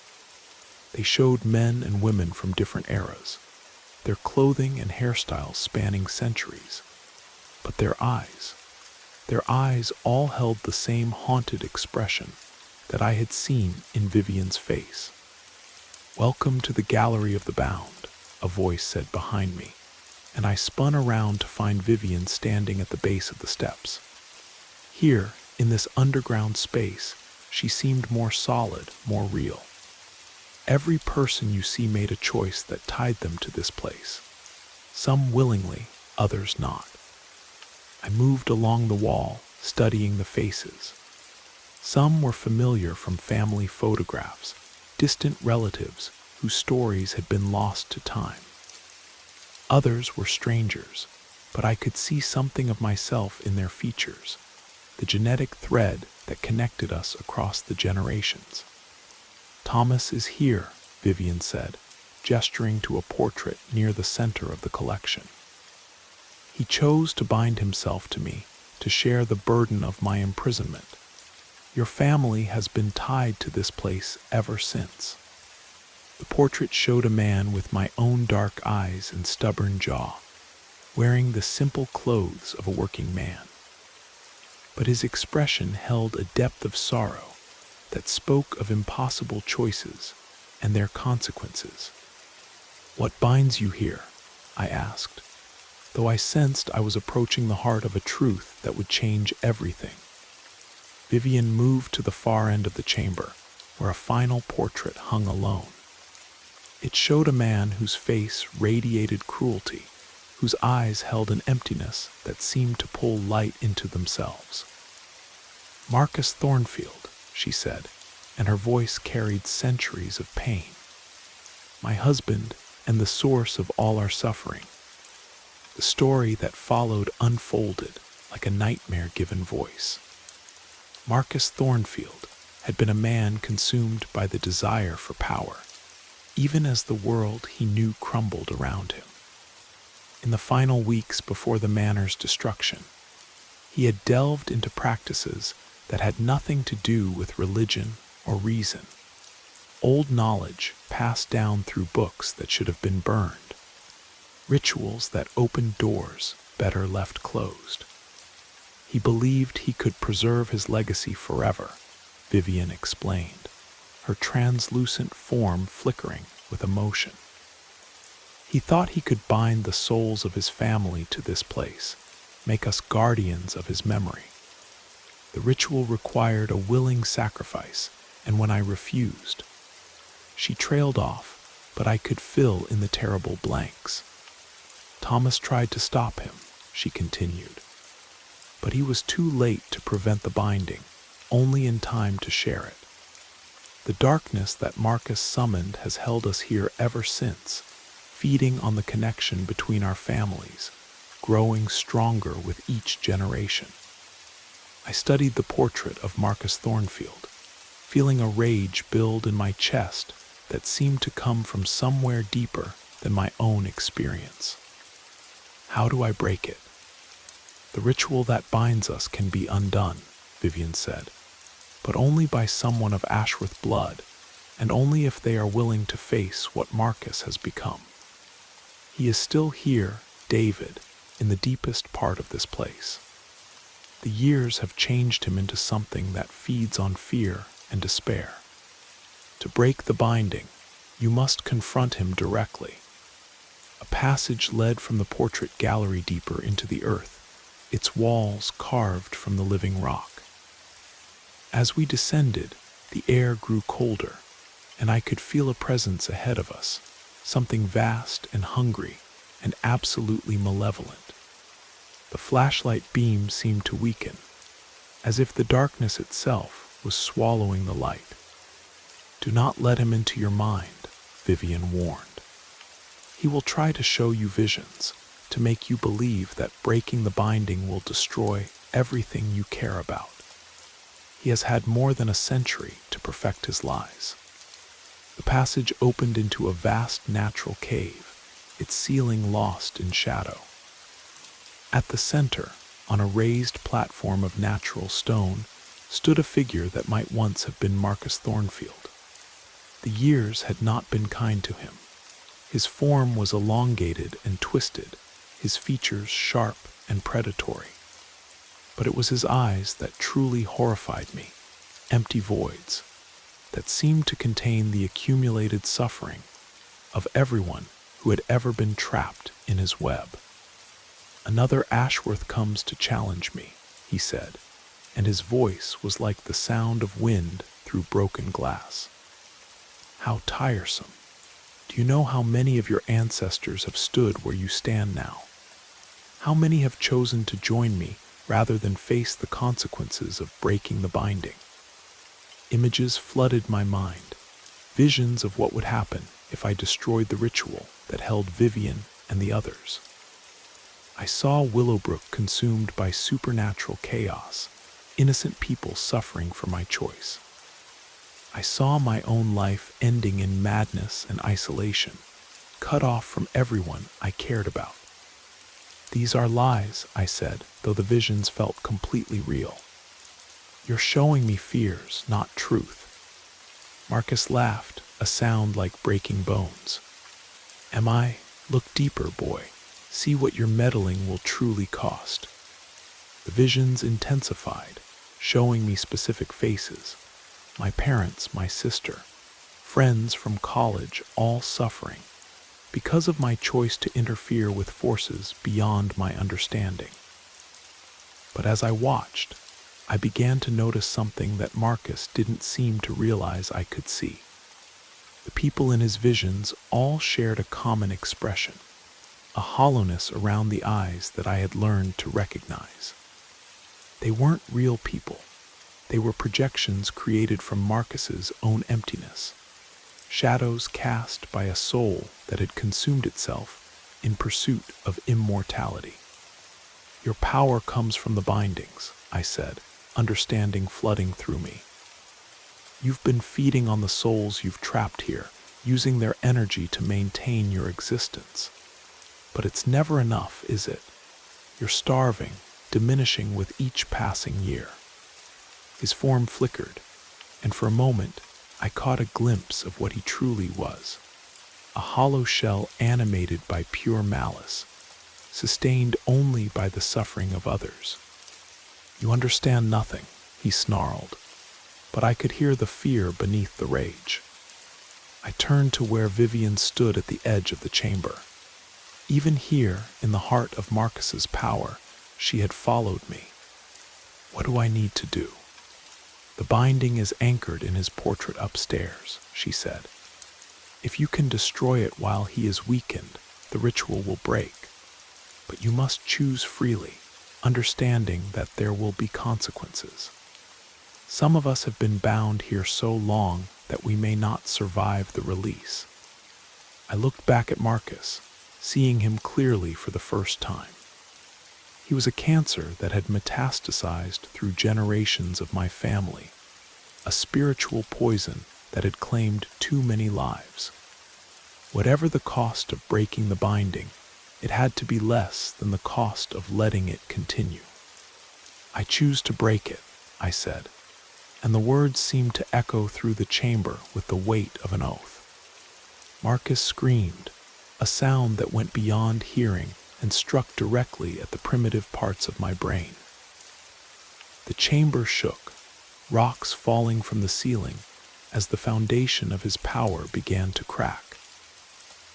They showed men and women from different eras, their clothing and hairstyles spanning centuries. But their eyes all held the same haunted expression that I had seen in Vivian's face. "Welcome to the Gallery of the Bound," a voice said behind me, and I spun around to find Vivian standing at the base of the steps. Here, in this underground space, she seemed more solid, more real. Every person you see made a choice that tied them to this place. Some willingly, others not. I moved along the wall, studying the faces. Some were familiar from family photographs, distant relatives whose stories had been lost to time. Others were strangers, but I could see something of myself in their features, the genetic thread that connected us across the generations. "Thomas is here," Vivian said, gesturing to a portrait near the center of the collection. "He chose to bind himself to me, to share the burden of my imprisonment. Your family has been tied to this place ever since." The portrait showed a man with my own dark eyes and stubborn jaw, wearing the simple clothes of a working man. But his expression held a depth of sorrow that spoke of impossible choices and their consequences. "What binds you here?" I asked, though I sensed I was approaching the heart of a truth that would change everything. Vivian moved to the far end of the chamber, where a final portrait hung alone. It showed a man whose face radiated cruelty, whose eyes held an emptiness that seemed to pull light into themselves. "Marcus Thornfield," she said, and her voice carried centuries of pain. "My husband and the source of all our suffering." The story that followed unfolded like a nightmare given voice. Marcus Thornfield had been a man consumed by the desire for power, even as the world he knew crumbled around him. In the final weeks before the manor's destruction, he had delved into practices that had nothing to do with religion or reason. Old knowledge passed down through books that should have been burned. Rituals that opened doors better left closed. He believed he could preserve his legacy forever, Vivian explained, her translucent form flickering with emotion. He thought he could bind the souls of his family to this place, make us guardians of his memory. The ritual required a willing sacrifice, and when I refused, she trailed off, but I could fill in the terrible blanks. "Thomas tried to stop him," she continued, "but he was too late to prevent the binding, only in time to share it. The darkness that Marcus summoned has held us here ever since, feeding on the connection between our families, growing stronger with each generation." I studied the portrait of Marcus Thornfield, feeling a rage build in my chest that seemed to come from somewhere deeper than my own experience. How do I break it? "The ritual that binds us can be undone," Vivian said, "but only by someone of Ashworth blood, and only if they are willing to face what Marcus has become. He is still here, David, in the deepest part of this place. The years have changed him into something that feeds on fear and despair. To break the binding, you must confront him directly." A passage led from the portrait gallery deeper into the earth, its walls carved from the living rock. As we descended, the air grew colder, and I could feel a presence ahead of us, something vast and hungry and absolutely malevolent. The flashlight beam seemed to weaken. as if the darkness itself was swallowing the light. "Do not let him into your mind," Vivian warned. "He will try to show you visions, to make you believe that breaking the binding will destroy everything you care about. He has had more than a century to perfect his lies." The passage opened into a vast natural cave, its ceiling lost in shadow. At the center, on a raised platform of natural stone, stood a figure that might once have been Marcus Thornfield. The years had not been kind to him. His form was elongated and twisted, his features sharp and predatory. But it was his eyes that truly horrified me, empty voids that seemed to contain the accumulated suffering of everyone who had ever been trapped in his web. "Another Ashworth comes to challenge me," he said, and his voice was like the sound of wind through broken glass. "How tiresome. Do you know how many of your ancestors have stood where you stand now? How many have chosen to join me rather than face the consequences of breaking the binding?" Images flooded my mind, visions of what would happen if I destroyed the ritual that held Vivian and the others. I saw Willowbrook consumed by supernatural chaos, innocent people suffering for my choice. I saw my own life ending in madness and isolation, cut off from everyone I cared about. "These are lies," I said, though the visions felt completely real. "You're showing me fears, not truth." Marcus laughed, a sound like breaking bones. "Am I? Look deeper, boy. See what your meddling will truly cost." The visions intensified, showing me specific faces. My parents, my sister, friends from college, all suffering because of my choice to interfere with forces beyond my understanding. But as I watched, I began to notice something that Marcus didn't seem to realize I could see. The people in his visions all shared a common expression, a hollowness around the eyes that I had learned to recognize. They weren't real people. They were projections created from Marcus's own emptiness, shadows cast by a soul that had consumed itself in pursuit of immortality. "Your power comes from the bindings," I said, understanding flooding through me. "You've been feeding on the souls you've trapped here, using their energy to maintain your existence. But it's never enough, is it? You're starving, diminishing with each passing year." His form flickered, and for a moment I caught a glimpse of what he truly was, a hollow shell animated by pure malice, sustained only by the suffering of others. "You understand nothing," he snarled, but I could hear the fear beneath the rage. I turned to where Vivian stood at the edge of the chamber. Even here, in the heart of Marcus's power, she had followed me. "What do I need to do?" "The binding is anchored in his portrait upstairs," she said. "If you can destroy it while he is weakened, the ritual will break. But you must choose freely, understanding that there will be consequences. Some of us have been bound here so long that we may not survive the release." I looked back at Marcus, seeing him clearly for the first time. He was a cancer that had metastasized through generations of my family, a spiritual poison that had claimed too many lives. Whatever the cost of breaking the binding, it had to be less than the cost of letting it continue. "I choose to break it," I said, and the words seemed to echo through the chamber with the weight of an oath. Marcus screamed, a sound that went beyond hearing and struck directly at the primitive parts of my brain. The chamber shook, rocks falling from the ceiling as the foundation of his power began to crack.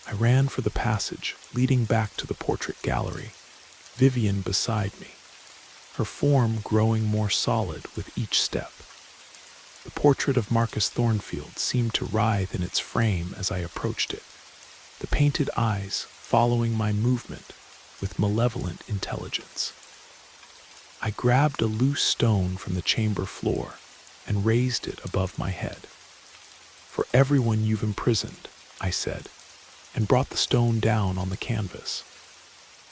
I ran for the passage leading back to the portrait gallery, Vivian beside me, her form growing more solid with each step. The portrait of Marcus Thornfield seemed to writhe in its frame as I approached it, the painted eyes following my movement with malevolent intelligence. I grabbed a loose stone from the chamber floor and raised it above my head. "For everyone you've imprisoned," I said, and brought the stone down on the canvas.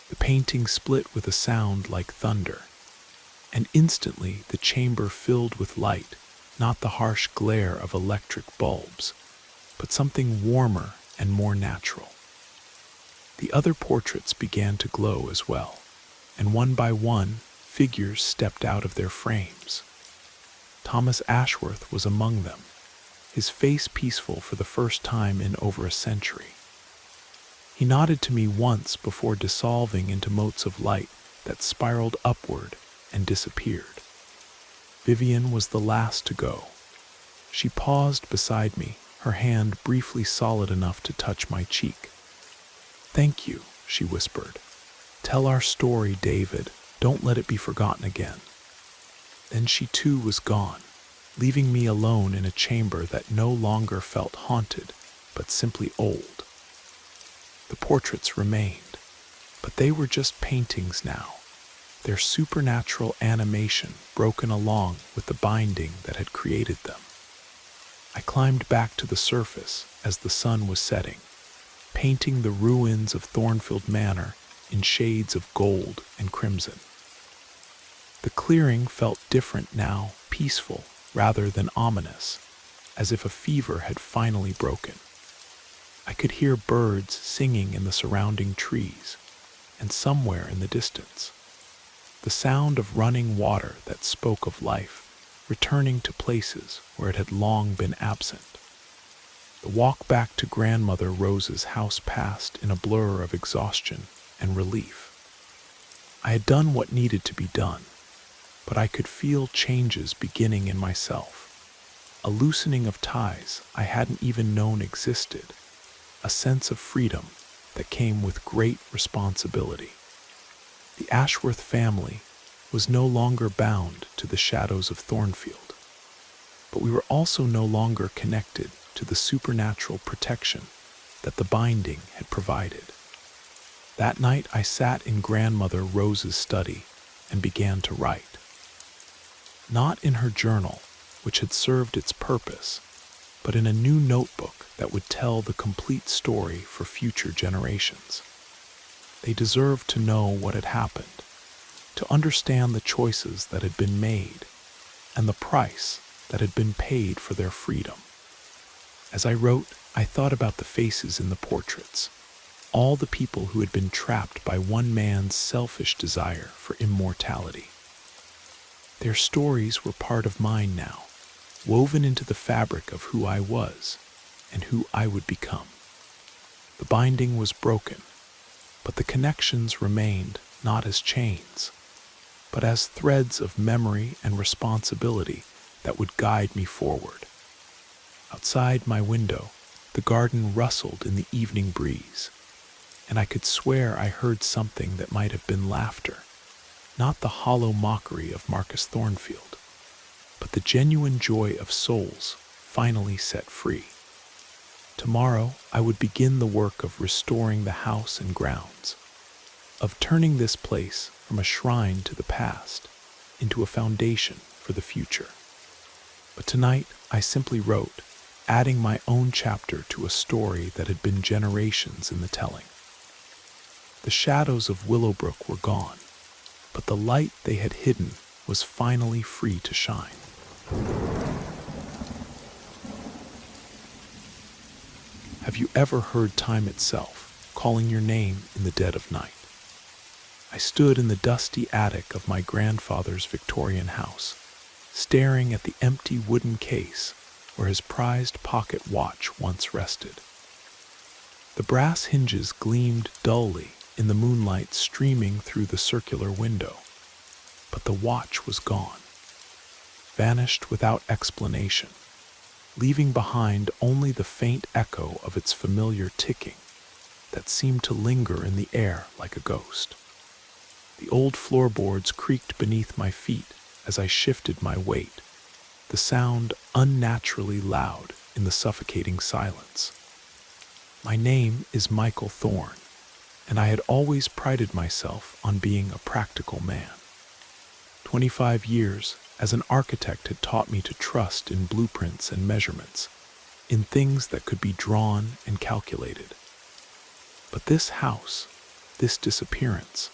The painting split with a sound like thunder, and instantly the chamber filled with light, not the harsh glare of electric bulbs, but something warmer and more natural. The other portraits began to glow as well, and one by one, figures stepped out of their frames. Thomas Ashworth was among them, his face peaceful for the first time in over a century. He nodded to me once before dissolving into motes of light that spiraled upward and disappeared. Vivian was the last to go. She paused beside me, her hand briefly solid enough to touch my cheek. "Thank you," she whispered. "Tell our story, David. Don't let it be forgotten again." Then she too was gone, leaving me alone in a chamber that no longer felt haunted, but simply old. The portraits remained, but they were just paintings now, their supernatural animation broken along with the binding that had created them. I climbed back to the surface as the sun was setting, painting the ruins of Thornfield Manor in shades of gold and crimson. The clearing felt different now, peaceful rather than ominous, as if a fever had finally broken. I could hear birds singing in the surrounding trees, and somewhere in the distance, the sound of running water that spoke of life, returning to places where it had long been absent. The walk back to Grandmother Rose's house passed in a blur of exhaustion and relief. I had done what needed to be done, but I could feel changes beginning in myself, a loosening of ties I hadn't even known existed, a sense of freedom that came with great responsibility. The Ashworth family was no longer bound to the shadows of Thornfield, but we were also no longer connected to the supernatural protection that the binding had provided. That night I sat in Grandmother Rose's study and began to write. Not in her journal, which had served its purpose, but in a new notebook that would tell the complete story for future generations. They deserved to know what had happened, to understand the choices that had been made, and the price that had been paid for their freedom. As I wrote, I thought about the faces in the portraits, all the people who had been trapped by one man's selfish desire for immortality. Their stories were part of mine now, woven into the fabric of who I was and who I would become. The binding was broken, but the connections remained not as chains, but as threads of memory and responsibility that would guide me forward. Outside my window, the garden rustled in the evening breeze, and I could swear I heard something that might have been laughter, not the hollow mockery of Marcus Thornfield, but the genuine joy of souls finally set free. Tomorrow I would begin the work of restoring the house and grounds, of turning this place from a shrine to the past into a foundation for the future. But tonight I simply wrote, adding my own chapter to a story that had been generations in the telling. The shadows of Willowbrook were gone, but the light they had hidden was finally free to shine. Have you ever heard time itself calling your name in the dead of night? I stood in the dusty attic of my grandfather's Victorian house, staring at the empty wooden case where his prized pocket watch once rested. The brass hinges gleamed dully in the moonlight streaming through the circular window, but the watch was gone, vanished without explanation, leaving behind only the faint echo of its familiar ticking that seemed to linger in the air like a ghost. The old floorboards creaked beneath my feet as I shifted my weight, the sound unnaturally loud in the suffocating silence. My name is Michael Thorne, and I had always prided myself on being a practical man. 25 years as an architect had taught me to trust in blueprints and measurements, in things that could be drawn and calculated. But this house, this disappearance,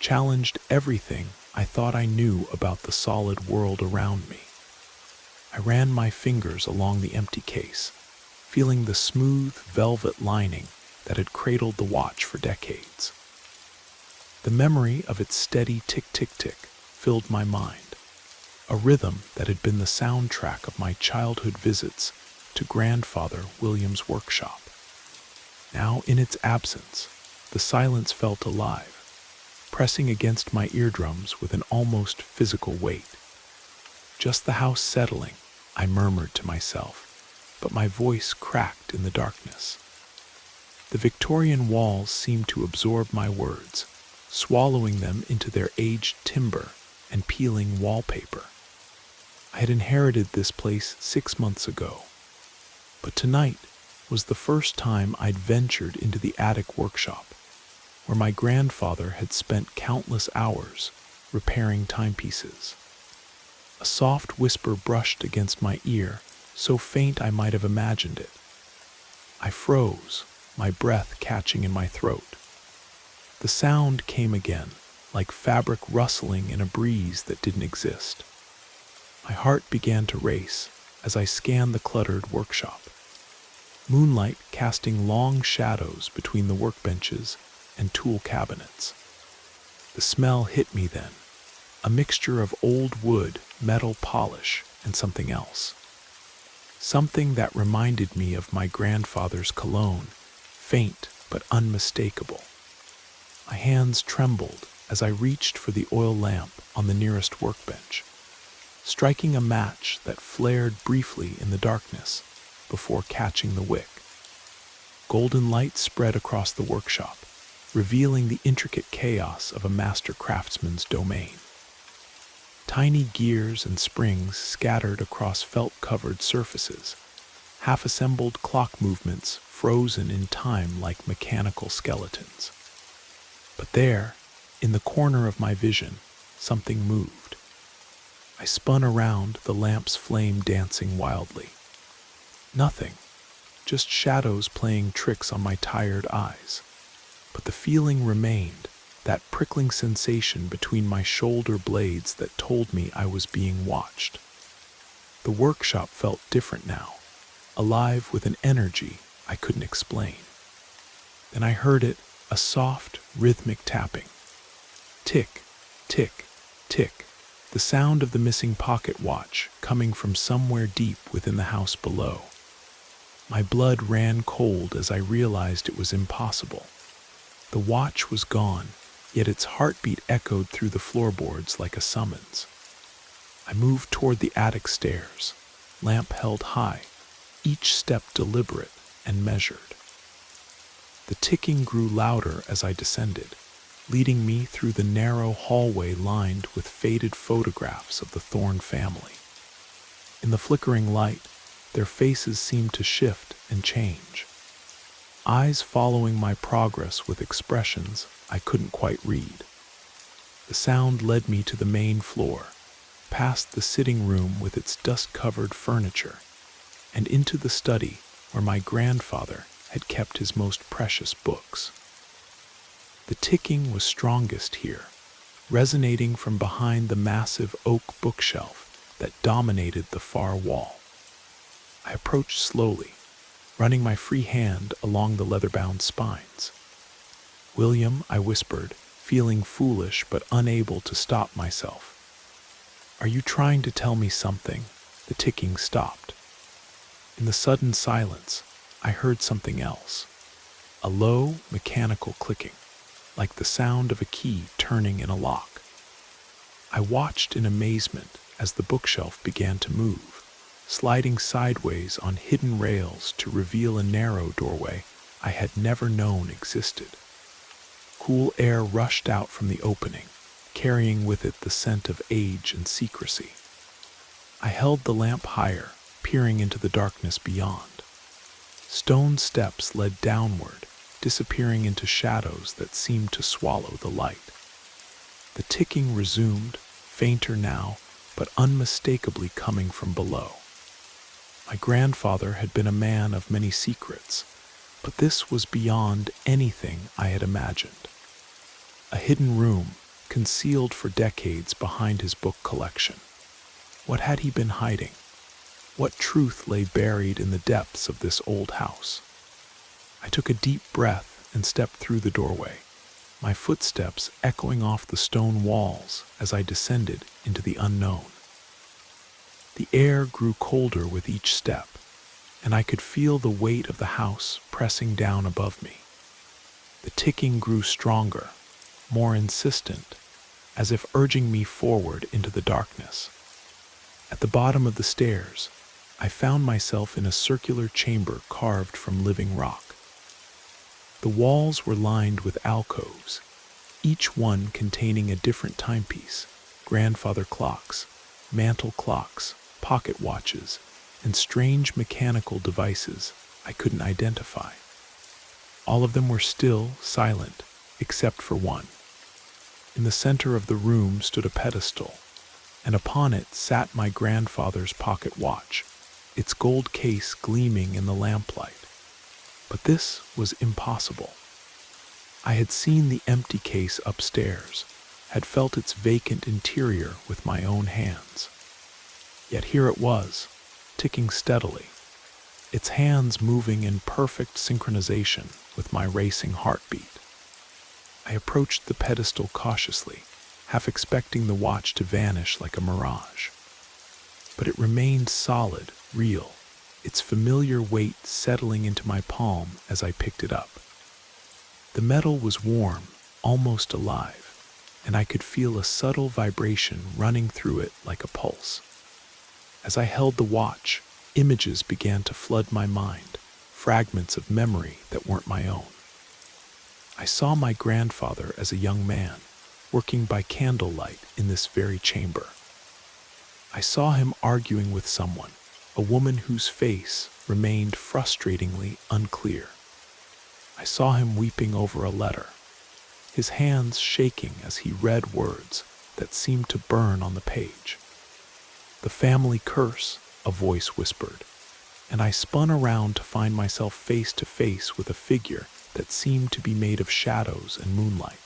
challenged everything I thought I knew about the solid world around me. I ran my fingers along the empty case, feeling the smooth velvet lining that had cradled the watch for decades. The memory of its steady tick-tick-tick filled my mind, a rhythm that had been the soundtrack of my childhood visits to Grandfather William's workshop. Now, in its absence, the silence felt alive, pressing against my eardrums with an almost physical weight. Just the house settling, I murmured to myself, but my voice cracked in the darkness. The Victorian walls seemed to absorb my words, swallowing them into their aged timber and peeling wallpaper. I had inherited this place 6 months ago, but tonight was the first time I'd ventured into the attic workshop, where my grandfather had spent countless hours repairing timepieces. A soft whisper brushed against my ear, so faint I might have imagined it. I froze, my breath catching in my throat. The sound came again, like fabric rustling in a breeze that didn't exist. My heart began to race as I scanned the cluttered workshop. Moonlight casting long shadows between the workbenches and tool cabinets. The smell hit me then, a mixture of old wood, metal polish, and something else. Something that reminded me of my grandfather's cologne, faint but unmistakable. My hands trembled as I reached for the oil lamp on the nearest workbench, striking a match that flared briefly in the darkness before catching the wick. Golden light spread across the workshop, revealing the intricate chaos of a master craftsman's domain. Tiny gears and springs scattered across felt-covered surfaces, half-assembled clock movements frozen in time like mechanical skeletons. But there, in the corner of my vision, something moved. I spun around, the lamp's flame dancing wildly. Nothing, just shadows playing tricks on my tired eyes. But the feeling remained, that prickling sensation between my shoulder blades that told me I was being watched. The workshop felt different now, alive with an energy I couldn't explain. Then I heard it, a soft, rhythmic tapping. Tick, tick, tick, the sound of the missing pocket watch coming from somewhere deep within the house below. My blood ran cold as I realized it was impossible. The watch was gone, yet its heartbeat echoed through the floorboards like a summons. I moved toward the attic stairs, lamp held high, each step deliberate and measured. The ticking grew louder as I descended, leading me through the narrow hallway lined with faded photographs of the Thorne family. In the flickering light, their faces seemed to shift and change, eyes following my progress with expressions I couldn't quite read. The sound led me to the main floor, past the sitting room with its dust-covered furniture, and into the study where my grandfather had kept his most precious books. The ticking was strongest here, resonating from behind the massive oak bookshelf that dominated the far wall. I approached slowly, running my free hand along the leather-bound spines. "William," I whispered, feeling foolish but unable to stop myself. "Are you trying to tell me something?" The ticking stopped. In the sudden silence, I heard something else, a low, mechanical clicking, like the sound of a key turning in a lock. I watched in amazement as the bookshelf began to move, sliding sideways on hidden rails to reveal a narrow doorway I had never known existed. Cool air rushed out from the opening, carrying with it the scent of age and secrecy. I held the lamp higher, peering into the darkness beyond. Stone steps led downward, disappearing into shadows that seemed to swallow the light. The ticking resumed, fainter now, but unmistakably coming from below. My grandfather had been a man of many secrets, but this was beyond anything I had imagined. A hidden room, concealed for decades behind his book collection. What had he been hiding? What truth lay buried in the depths of this old house? I took a deep breath and stepped through the doorway, my footsteps echoing off the stone walls as I descended into the unknown. The air grew colder with each step, and I could feel the weight of the house pressing down above me. The ticking grew stronger, more insistent, as if urging me forward into the darkness. At the bottom of the stairs, I found myself in a circular chamber carved from living rock. The walls were lined with alcoves, each one containing a different timepiece: grandfather clocks, mantel clocks, pocket watches, and strange mechanical devices I couldn't identify. All of them were still, silent, except for one. In the center of the room stood a pedestal, and upon it sat my grandfather's pocket watch, its gold case gleaming in the lamplight. But this was impossible. I had seen the empty case upstairs, had felt its vacant interior with my own hands. Yet here it was, ticking steadily, its hands moving in perfect synchronization with my racing heartbeat. I approached the pedestal cautiously, half expecting the watch to vanish like a mirage. But it remained solid, real, its familiar weight settling into my palm as I picked it up. The metal was warm, almost alive, and I could feel a subtle vibration running through it like a pulse. As I held the watch, images began to flood my mind, fragments of memory that weren't my own. I saw my grandfather as a young man, working by candlelight in this very chamber. I saw him arguing with someone, a woman whose face remained frustratingly unclear. I saw him weeping over a letter, his hands shaking as he read words that seemed to burn on the page. "The family curse," a voice whispered, and I spun around to find myself face to face with a figure that seemed to be made of shadows and moonlight.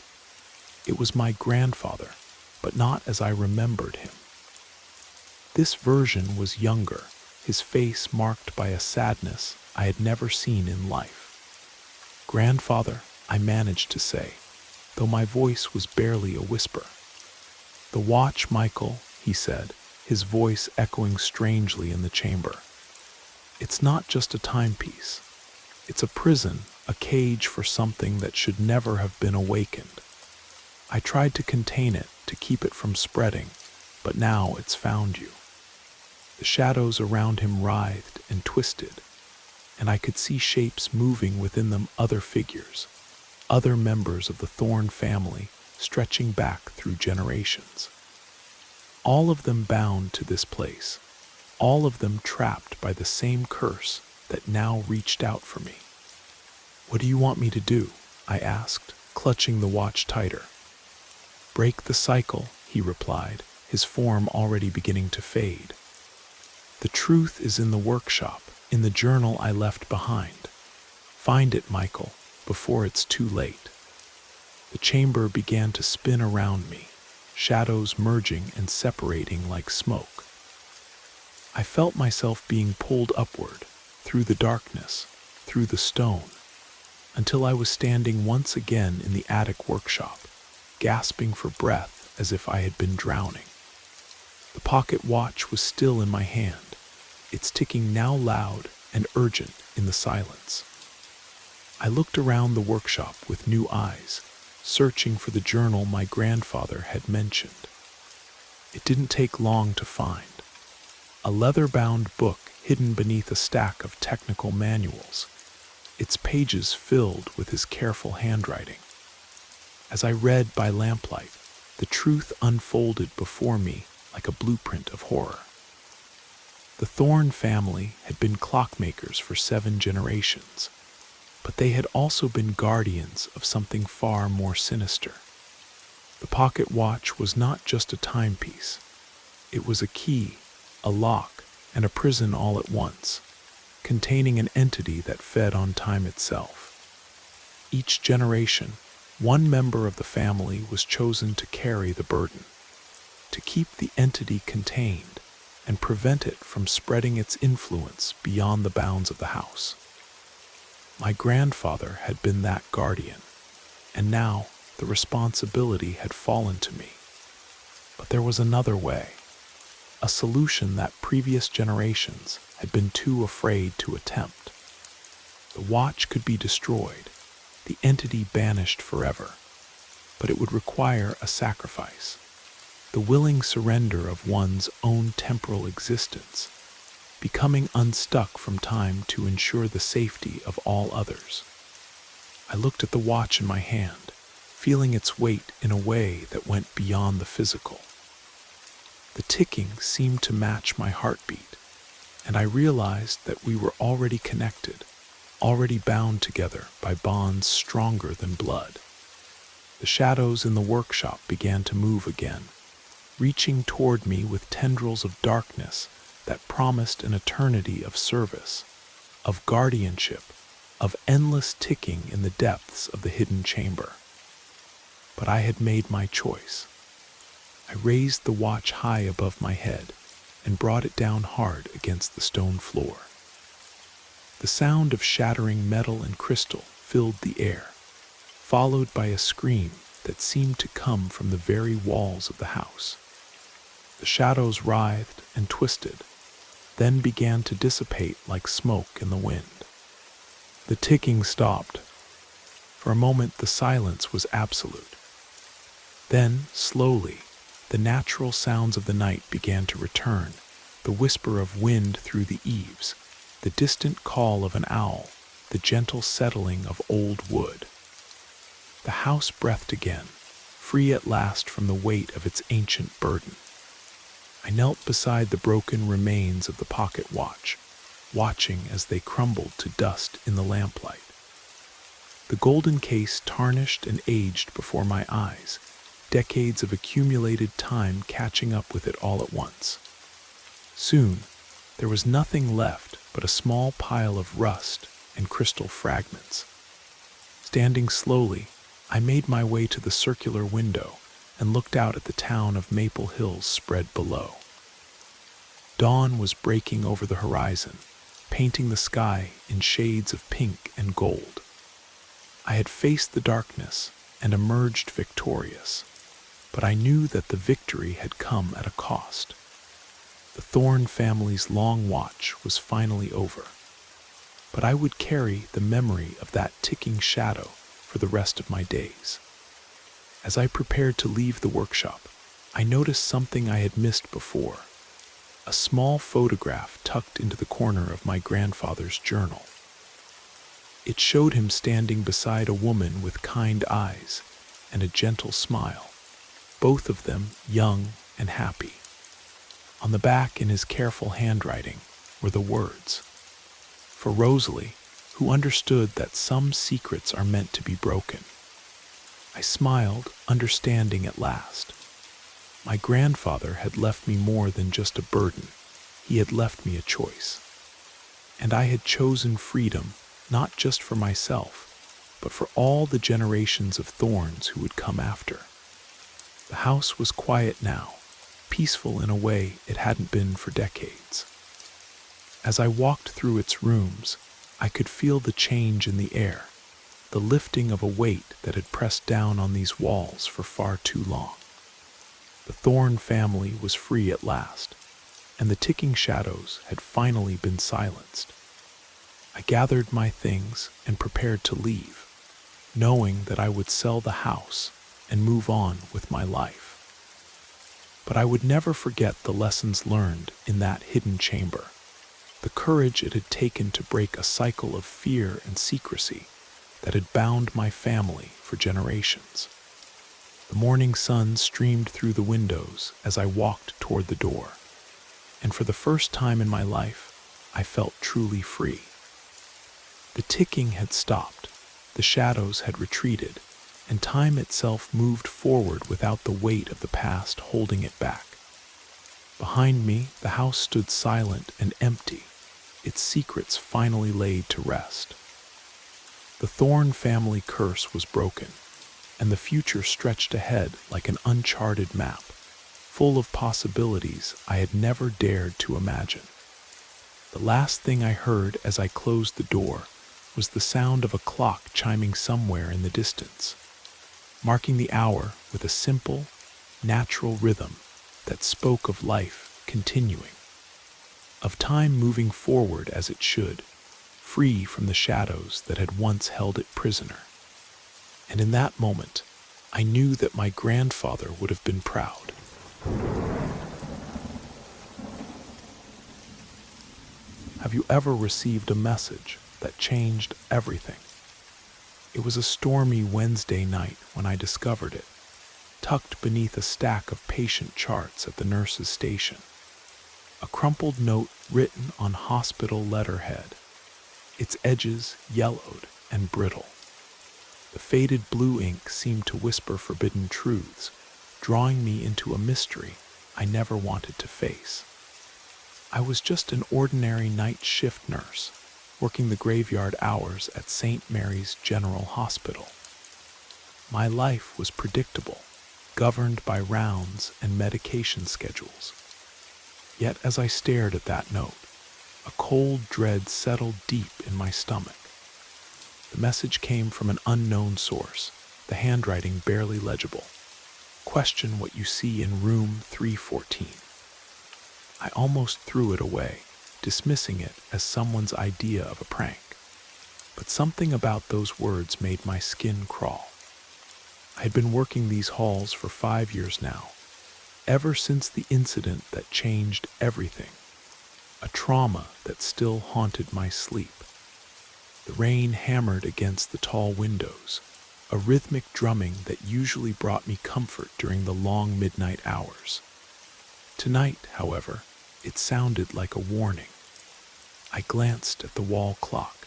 It was my grandfather, but not as I remembered him. This version was younger, his face marked by a sadness I had never seen in life. "Grandfather," I managed to say, though my voice was barely a whisper. "The watch, Michael," he said, his voice echoing strangely in the chamber. "It's not just a timepiece. It's a prison, a cage for something that should never have been awakened. I tried to contain it, to keep it from spreading, but now it's found you." The shadows around him writhed and twisted, and I could see shapes moving within them, other figures, other members of the Thorn family, stretching back through generations. All of them bound to this place, all of them trapped by the same curse that now reached out for me. "What do you want me to do?" I asked, clutching the watch tighter. "Break the cycle," he replied, his form already beginning to fade. "The truth is in the workshop, in the journal I left behind. Find it, Michael, before it's too late." The chamber began to spin around me, shadows merging and separating like smoke. I felt myself being pulled upward, through the darkness, through the stone, until I was standing once again in the attic workshop, gasping for breath as if I had been drowning. The pocket watch was still in my hand, its ticking now loud and urgent in the silence. I looked around the workshop with new eyes, searching for the journal my grandfather had mentioned. It didn't take long to find. A leather-bound book hidden beneath a stack of technical manuals, its pages filled with his careful handwriting. As I read by lamplight, the truth unfolded before me like a blueprint of horror. The Thorn family had been clockmakers for 7 generations, but they had also been guardians of something far more sinister. The pocket watch was not just a timepiece. It was a key, a lock, and a prison all at once, containing an entity that fed on time itself. Each generation, one member of the family was chosen to carry the burden, to keep the entity contained and prevent it from spreading its influence beyond the bounds of the house. My grandfather had been that guardian, and now the responsibility had fallen to me. But there was another way, a solution that previous generations had been too afraid to attempt. The watch could be destroyed, the entity banished forever, but it would require a sacrifice, the willing surrender of one's own temporal existence, becoming unstuck from time to ensure the safety of all others. I looked at the watch in my hand, feeling its weight in a way that went beyond the physical. The ticking seemed to match my heartbeat, and I realized that we were already connected, already bound together by bonds stronger than blood. The shadows in the workshop began to move again, reaching toward me with tendrils of darkness that promised an eternity of service, of guardianship, of endless ticking in the depths of the hidden chamber. But I had made my choice. I raised the watch high above my head and brought it down hard against the stone floor. The sound of shattering metal and crystal filled the air, followed by a scream that seemed to come from the very walls of the house. The shadows writhed and twisted, then began to dissipate like smoke in the wind. The ticking stopped. For a moment the silence was absolute. Then, slowly, the natural sounds of the night began to return, the whisper of wind through the eaves, the distant call of an owl, the gentle settling of old wood. The house breathed again, free at last from the weight of its ancient burden. I knelt beside the broken remains of the pocket watch, watching as they crumbled to dust in the lamplight. The golden case tarnished and aged before my eyes, decades of accumulated time catching up with it all at once. Soon, there was nothing left but a small pile of rust and crystal fragments. Standing slowly, I made my way to the circular window and looked out at the town of Maple Hills spread below. Dawn was breaking over the horizon, painting the sky in shades of pink and gold. I had faced the darkness and emerged victorious, but I knew that the victory had come at a cost. The Thorne family's long watch was finally over, but I would carry the memory of that ticking shadow for the rest of my days. As I prepared to leave the workshop, I noticed something I had missed before, a small photograph tucked into the corner of my grandfather's journal. It showed him standing beside a woman with kind eyes and a gentle smile, both of them young and happy. On the back, in his careful handwriting, were the words, "For Rosalie, who understood that some secrets are meant to be broken." I smiled, understanding at last. My grandfather had left me more than just a burden. He had left me a choice. And I had chosen freedom, not just for myself, but for all the generations of Thorns who would come after. The house was quiet now, peaceful in a way it hadn't been for decades. As I walked through its rooms, I could feel the change in the air, the lifting of a weight that had pressed down on these walls for far too long. The Thorne family was free at last, and the ticking shadows had finally been silenced. I gathered my things and prepared to leave, knowing that I would sell the house and move on with my life. But I would never forget the lessons learned in that hidden chamber, the courage it had taken to break a cycle of fear and secrecy that had bound my family for generations. The morning sun streamed through the windows as I walked toward the door, and for the first time in my life, I felt truly free. The ticking had stopped, the shadows had retreated, and time itself moved forward without the weight of the past holding it back. Behind me, the house stood silent and empty, its secrets finally laid to rest. The Thorne family curse was broken, and the future stretched ahead like an uncharted map, full of possibilities I had never dared to imagine. The last thing I heard as I closed the door was the sound of a clock chiming somewhere in the distance, marking the hour with a simple, natural rhythm that spoke of life continuing, of time moving forward as it should, free from the shadows that had once held it prisoner. And in that moment, I knew that my grandfather would have been proud. Have you ever received a message that changed everything? It was a stormy Wednesday night when I discovered it, tucked beneath a stack of patient charts at the nurse's station. A crumpled note written on hospital letterhead, its edges yellowed and brittle. The faded blue ink seemed to whisper forbidden truths, drawing me into a mystery I never wanted to face. I was just an ordinary night shift nurse, working the graveyard hours at St. Mary's General Hospital. My life was predictable, governed by rounds and medication schedules. Yet as I stared at that note, a cold dread settled deep in my stomach. The message came from an unknown source, the handwriting barely legible. Question what you see in room 314. I almost threw it away, dismissing it as someone's idea of a prank. But something about those words made my skin crawl. I had been working these halls for 5 years now, ever since the incident that changed everything, a trauma that still haunted my sleep. The rain hammered against the tall windows, a rhythmic drumming that usually brought me comfort during the long midnight hours. Tonight, however, it sounded like a warning. I glanced at the wall clock.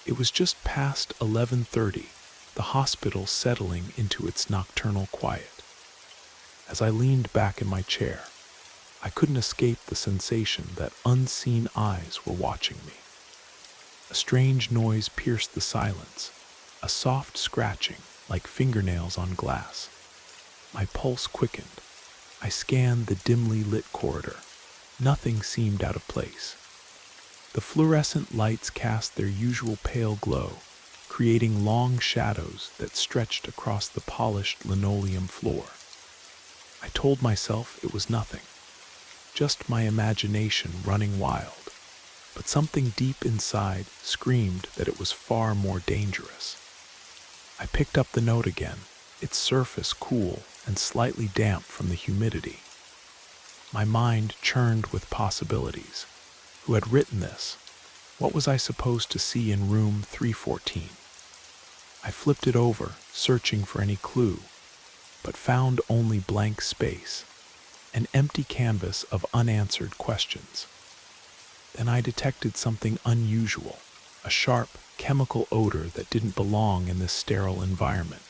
It was just past 11:30, the hospital settling into its nocturnal quiet. As I leaned back in my chair, I couldn't escape the sensation that unseen eyes were watching me. A strange noise pierced the silence, a soft scratching like fingernails on glass. My pulse quickened. I scanned the dimly lit corridor. Nothing seemed out of place. The fluorescent lights cast their usual pale glow, creating long shadows that stretched across the polished linoleum floor. I told myself it was nothing, just my imagination running wild, but something deep inside screamed that it was far more dangerous. I picked up the note again, its surface cool and slightly damp from the humidity. My mind churned with possibilities. Who had written this? What was I supposed to see in room 314? I flipped it over, searching for any clue, but found only blank space, an empty canvas of unanswered questions. Then I detected something unusual, a sharp, chemical odor that didn't belong in this sterile environment.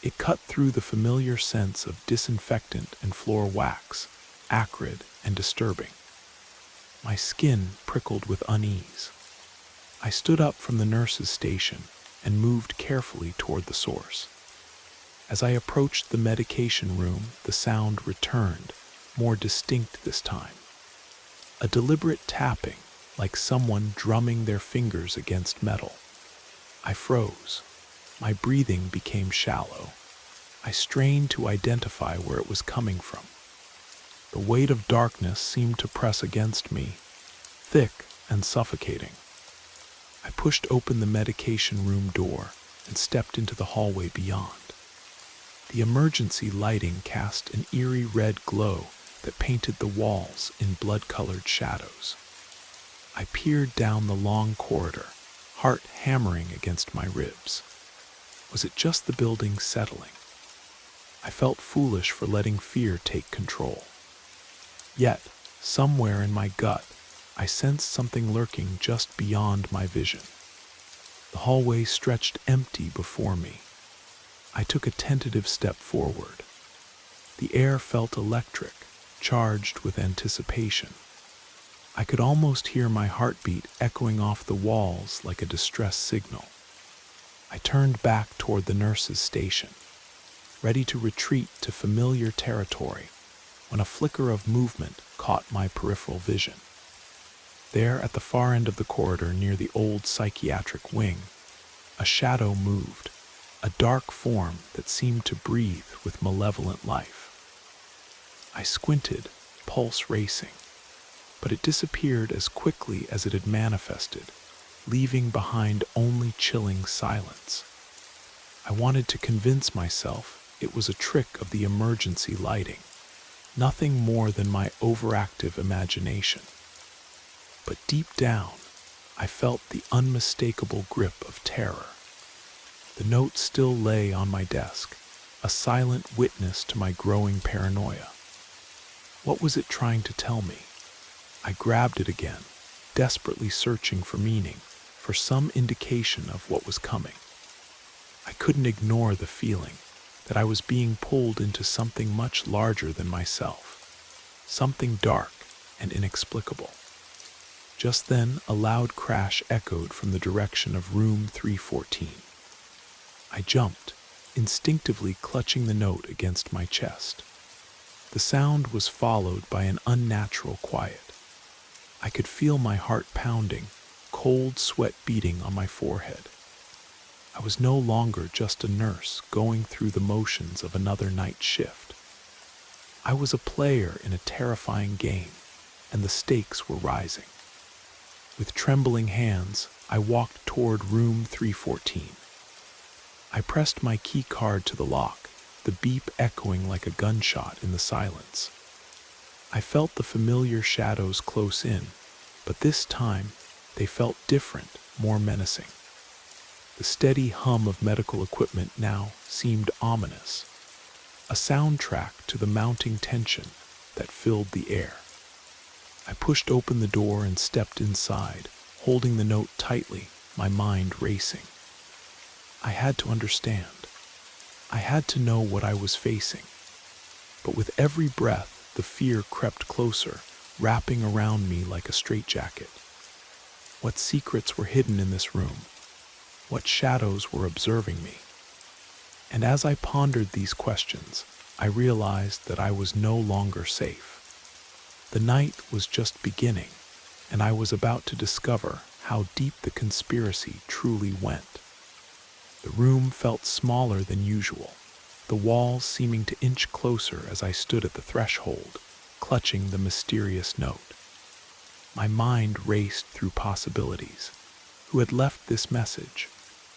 It cut through the familiar sense of disinfectant and floor wax, acrid and disturbing. My skin prickled with unease. I stood up from the nurse's station and moved carefully toward the source. As I approached the medication room, the sound returned, more distinct this time. A deliberate tapping, like someone drumming their fingers against metal. I froze. My breathing became shallow. I strained to identify where it was coming from. The weight of darkness seemed to press against me, thick and suffocating. I pushed open the medication room door and stepped into the hallway beyond. The emergency lighting cast an eerie red glow that painted the walls in blood-colored shadows. I peered down the long corridor, heart hammering against my ribs. Was it just the building settling? I felt foolish for letting fear take control. Yet, somewhere in my gut, I sensed something lurking just beyond my vision. The hallway stretched empty before me. I took a tentative step forward. The air felt electric, charged with anticipation. I could almost hear my heartbeat echoing off the walls like a distress signal. I turned back toward the nurse's station, ready to retreat to familiar territory, when a flicker of movement caught my peripheral vision. There, at the far end of the corridor near the old psychiatric wing, a shadow moved, a dark form that seemed to breathe with malevolent life. I squinted, pulse racing, but it disappeared as quickly as it had manifested, leaving behind only chilling silence. I wanted to convince myself it was a trick of the emergency lighting, nothing more than my overactive imagination. But deep down, I felt the unmistakable grip of terror. The note still lay on my desk, a silent witness to my growing paranoia. What was it trying to tell me? I grabbed it again, desperately searching for meaning, for some indication of what was coming. I couldn't ignore the feeling that I was being pulled into something much larger than myself, something dark and inexplicable. Just then, a loud crash echoed from the direction of room 314. I jumped, instinctively clutching the note against my chest. The sound was followed by an unnatural quiet. I could feel my heart pounding, cold sweat beating on my forehead. I was no longer just a nurse going through the motions of another night shift. I was a player in a terrifying game, and the stakes were rising. With trembling hands, I walked toward room 314. I pressed my key card to the lock, the beep echoing like a gunshot in the silence. I felt the familiar shadows close in, but this time they felt different, more menacing. The steady hum of medical equipment now seemed ominous, a soundtrack to the mounting tension that filled the air. I pushed open the door and stepped inside, holding the note tightly, my mind racing. I had to understand. I had to know what I was facing. But with every breath, the fear crept closer, wrapping around me like a straitjacket. What secrets were hidden in this room? What shadows were observing me? And as I pondered these questions, I realized that I was no longer safe. The night was just beginning, and I was about to discover how deep the conspiracy truly went. The room felt smaller than usual, the walls seeming to inch closer as I stood at the threshold, clutching the mysterious note. My mind raced through possibilities. Who had left this message?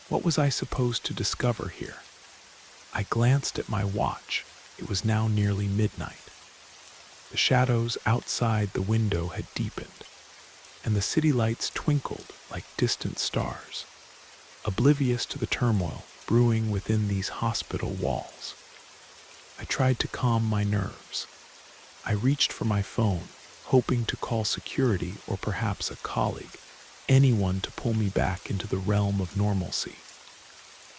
What was I supposed to discover here? I glanced at my watch. It was now nearly midnight. The shadows outside the window had deepened, and the city lights twinkled like distant stars, oblivious to the turmoil brewing within these hospital walls. I tried to calm my nerves. I reached for my phone, hoping to call security or perhaps a colleague, anyone to pull me back into the realm of normalcy.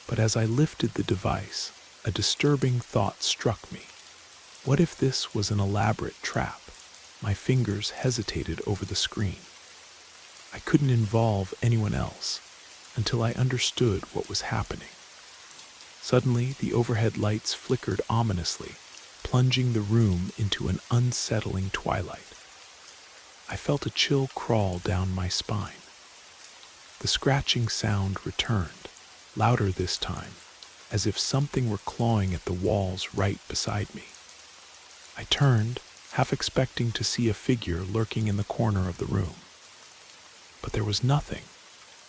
But as I lifted the device, a disturbing thought struck me. What if this was an elaborate trap? My fingers hesitated over the screen. I couldn't involve anyone else until I understood what was happening. Suddenly, the overhead lights flickered ominously, plunging the room into an unsettling twilight. I felt a chill crawl down my spine. The scratching sound returned, louder this time, as if something were clawing at the walls right beside me. I turned, half expecting to see a figure lurking in the corner of the room. But there was nothing,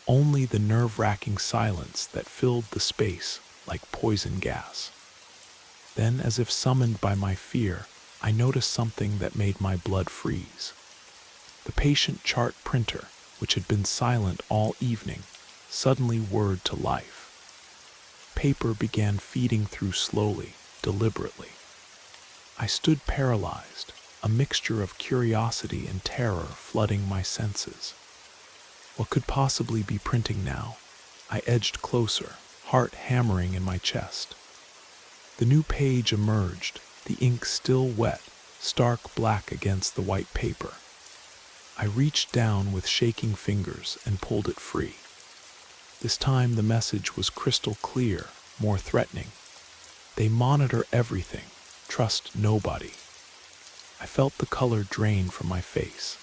only the nerve-wracking silence that filled the space like poison gas. Then, as if summoned by my fear, I noticed something that made my blood freeze. The patient chart printer, which had been silent all evening, suddenly whirred to life. Paper began feeding through slowly, deliberately. I stood paralyzed, a mixture of curiosity and terror flooding my senses. What could possibly be printing now? I edged closer, heart hammering in my chest. The new page emerged, the ink still wet, stark black against the white paper. I reached down with shaking fingers and pulled it free. This time the message was crystal clear, more threatening. They monitor everything. Trust nobody. I felt the color drain from my face.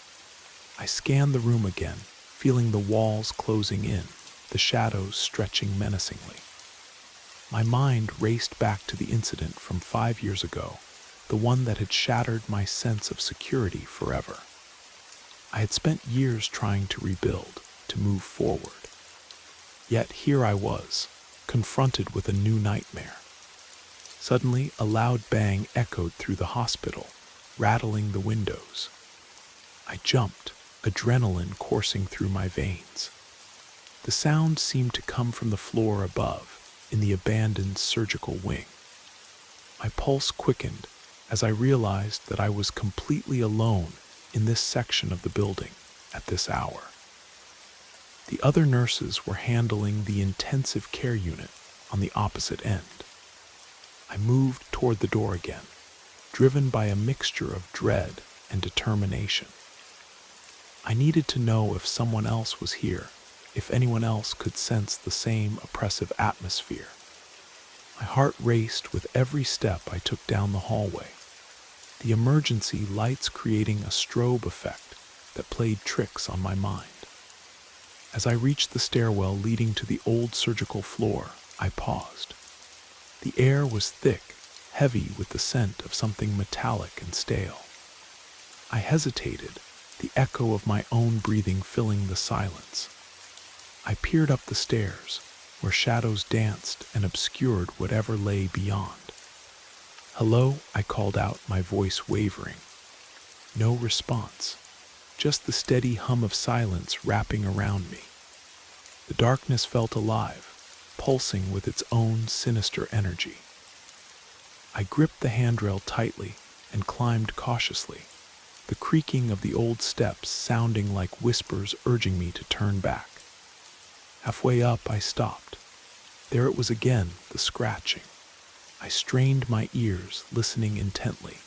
I scanned the room again, feeling the walls closing in, the shadows stretching menacingly. My mind raced back to the incident from 5 years ago, the one that had shattered my sense of security forever. I had spent years trying to rebuild, to move forward. Yet here I was, confronted with a new nightmare. Suddenly, a loud bang echoed through the hospital, rattling the windows. I jumped, adrenaline coursing through my veins. The sound seemed to come from the floor above, in the abandoned surgical wing. My pulse quickened as I realized that I was completely alone in this section of the building at this hour. The other nurses were handling the intensive care unit on the opposite end. I moved toward the door again, driven by a mixture of dread and determination. I needed to know if someone else was here, if anyone else could sense the same oppressive atmosphere. My heart raced with every step I took down the hallway, the emergency lights creating a strobe effect that played tricks on my mind. As I reached the stairwell leading to the old surgical floor, I paused. The air was thick, heavy with the scent of something metallic and stale. I hesitated, the echo of my own breathing filling the silence. I peered up the stairs, where shadows danced and obscured whatever lay beyond. "Hello," I called out, my voice wavering. No response, just the steady hum of silence wrapping around me. The darkness felt alive, pulsing with its own sinister energy. I gripped the handrail tightly and climbed cautiously, the creaking of the old steps sounding like whispers urging me to turn back. Halfway up, I stopped. There it was again, the scratching. I strained my ears, listening intently.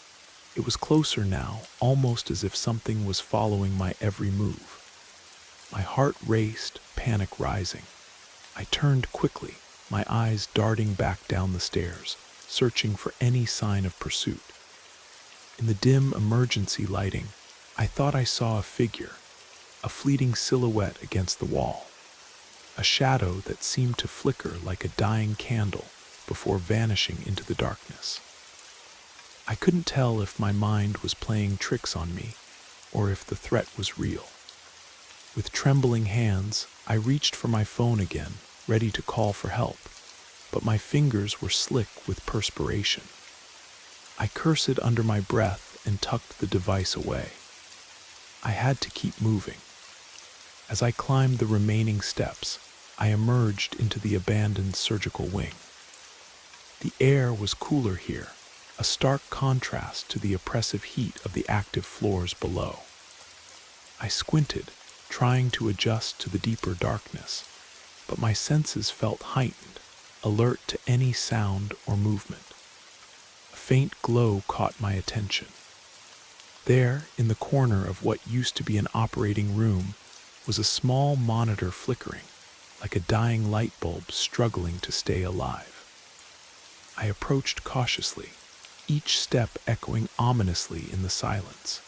It was closer now, almost as if something was following my every move. My heart raced, panic rising. I turned quickly, my eyes darting back down the stairs, searching for any sign of pursuit. In the dim emergency lighting, I thought I saw a figure, a fleeting silhouette against the wall. A shadow that seemed to flicker like a dying candle before vanishing into the darkness. I couldn't tell if my mind was playing tricks on me or if the threat was real. With trembling hands, I reached for my phone again, ready to call for help, but my fingers were slick with perspiration. I cursed under my breath and tucked the device away. I had to keep moving. As I climbed the remaining steps, I emerged into the abandoned surgical wing. The air was cooler here, a stark contrast to the oppressive heat of the active floors below. I squinted, trying to adjust to the deeper darkness, but my senses felt heightened, alert to any sound or movement. A faint glow caught my attention. There, in the corner of what used to be an operating room, was a small monitor flickering, like a dying light bulb struggling to stay alive. I approached cautiously, each step echoing ominously in the silence.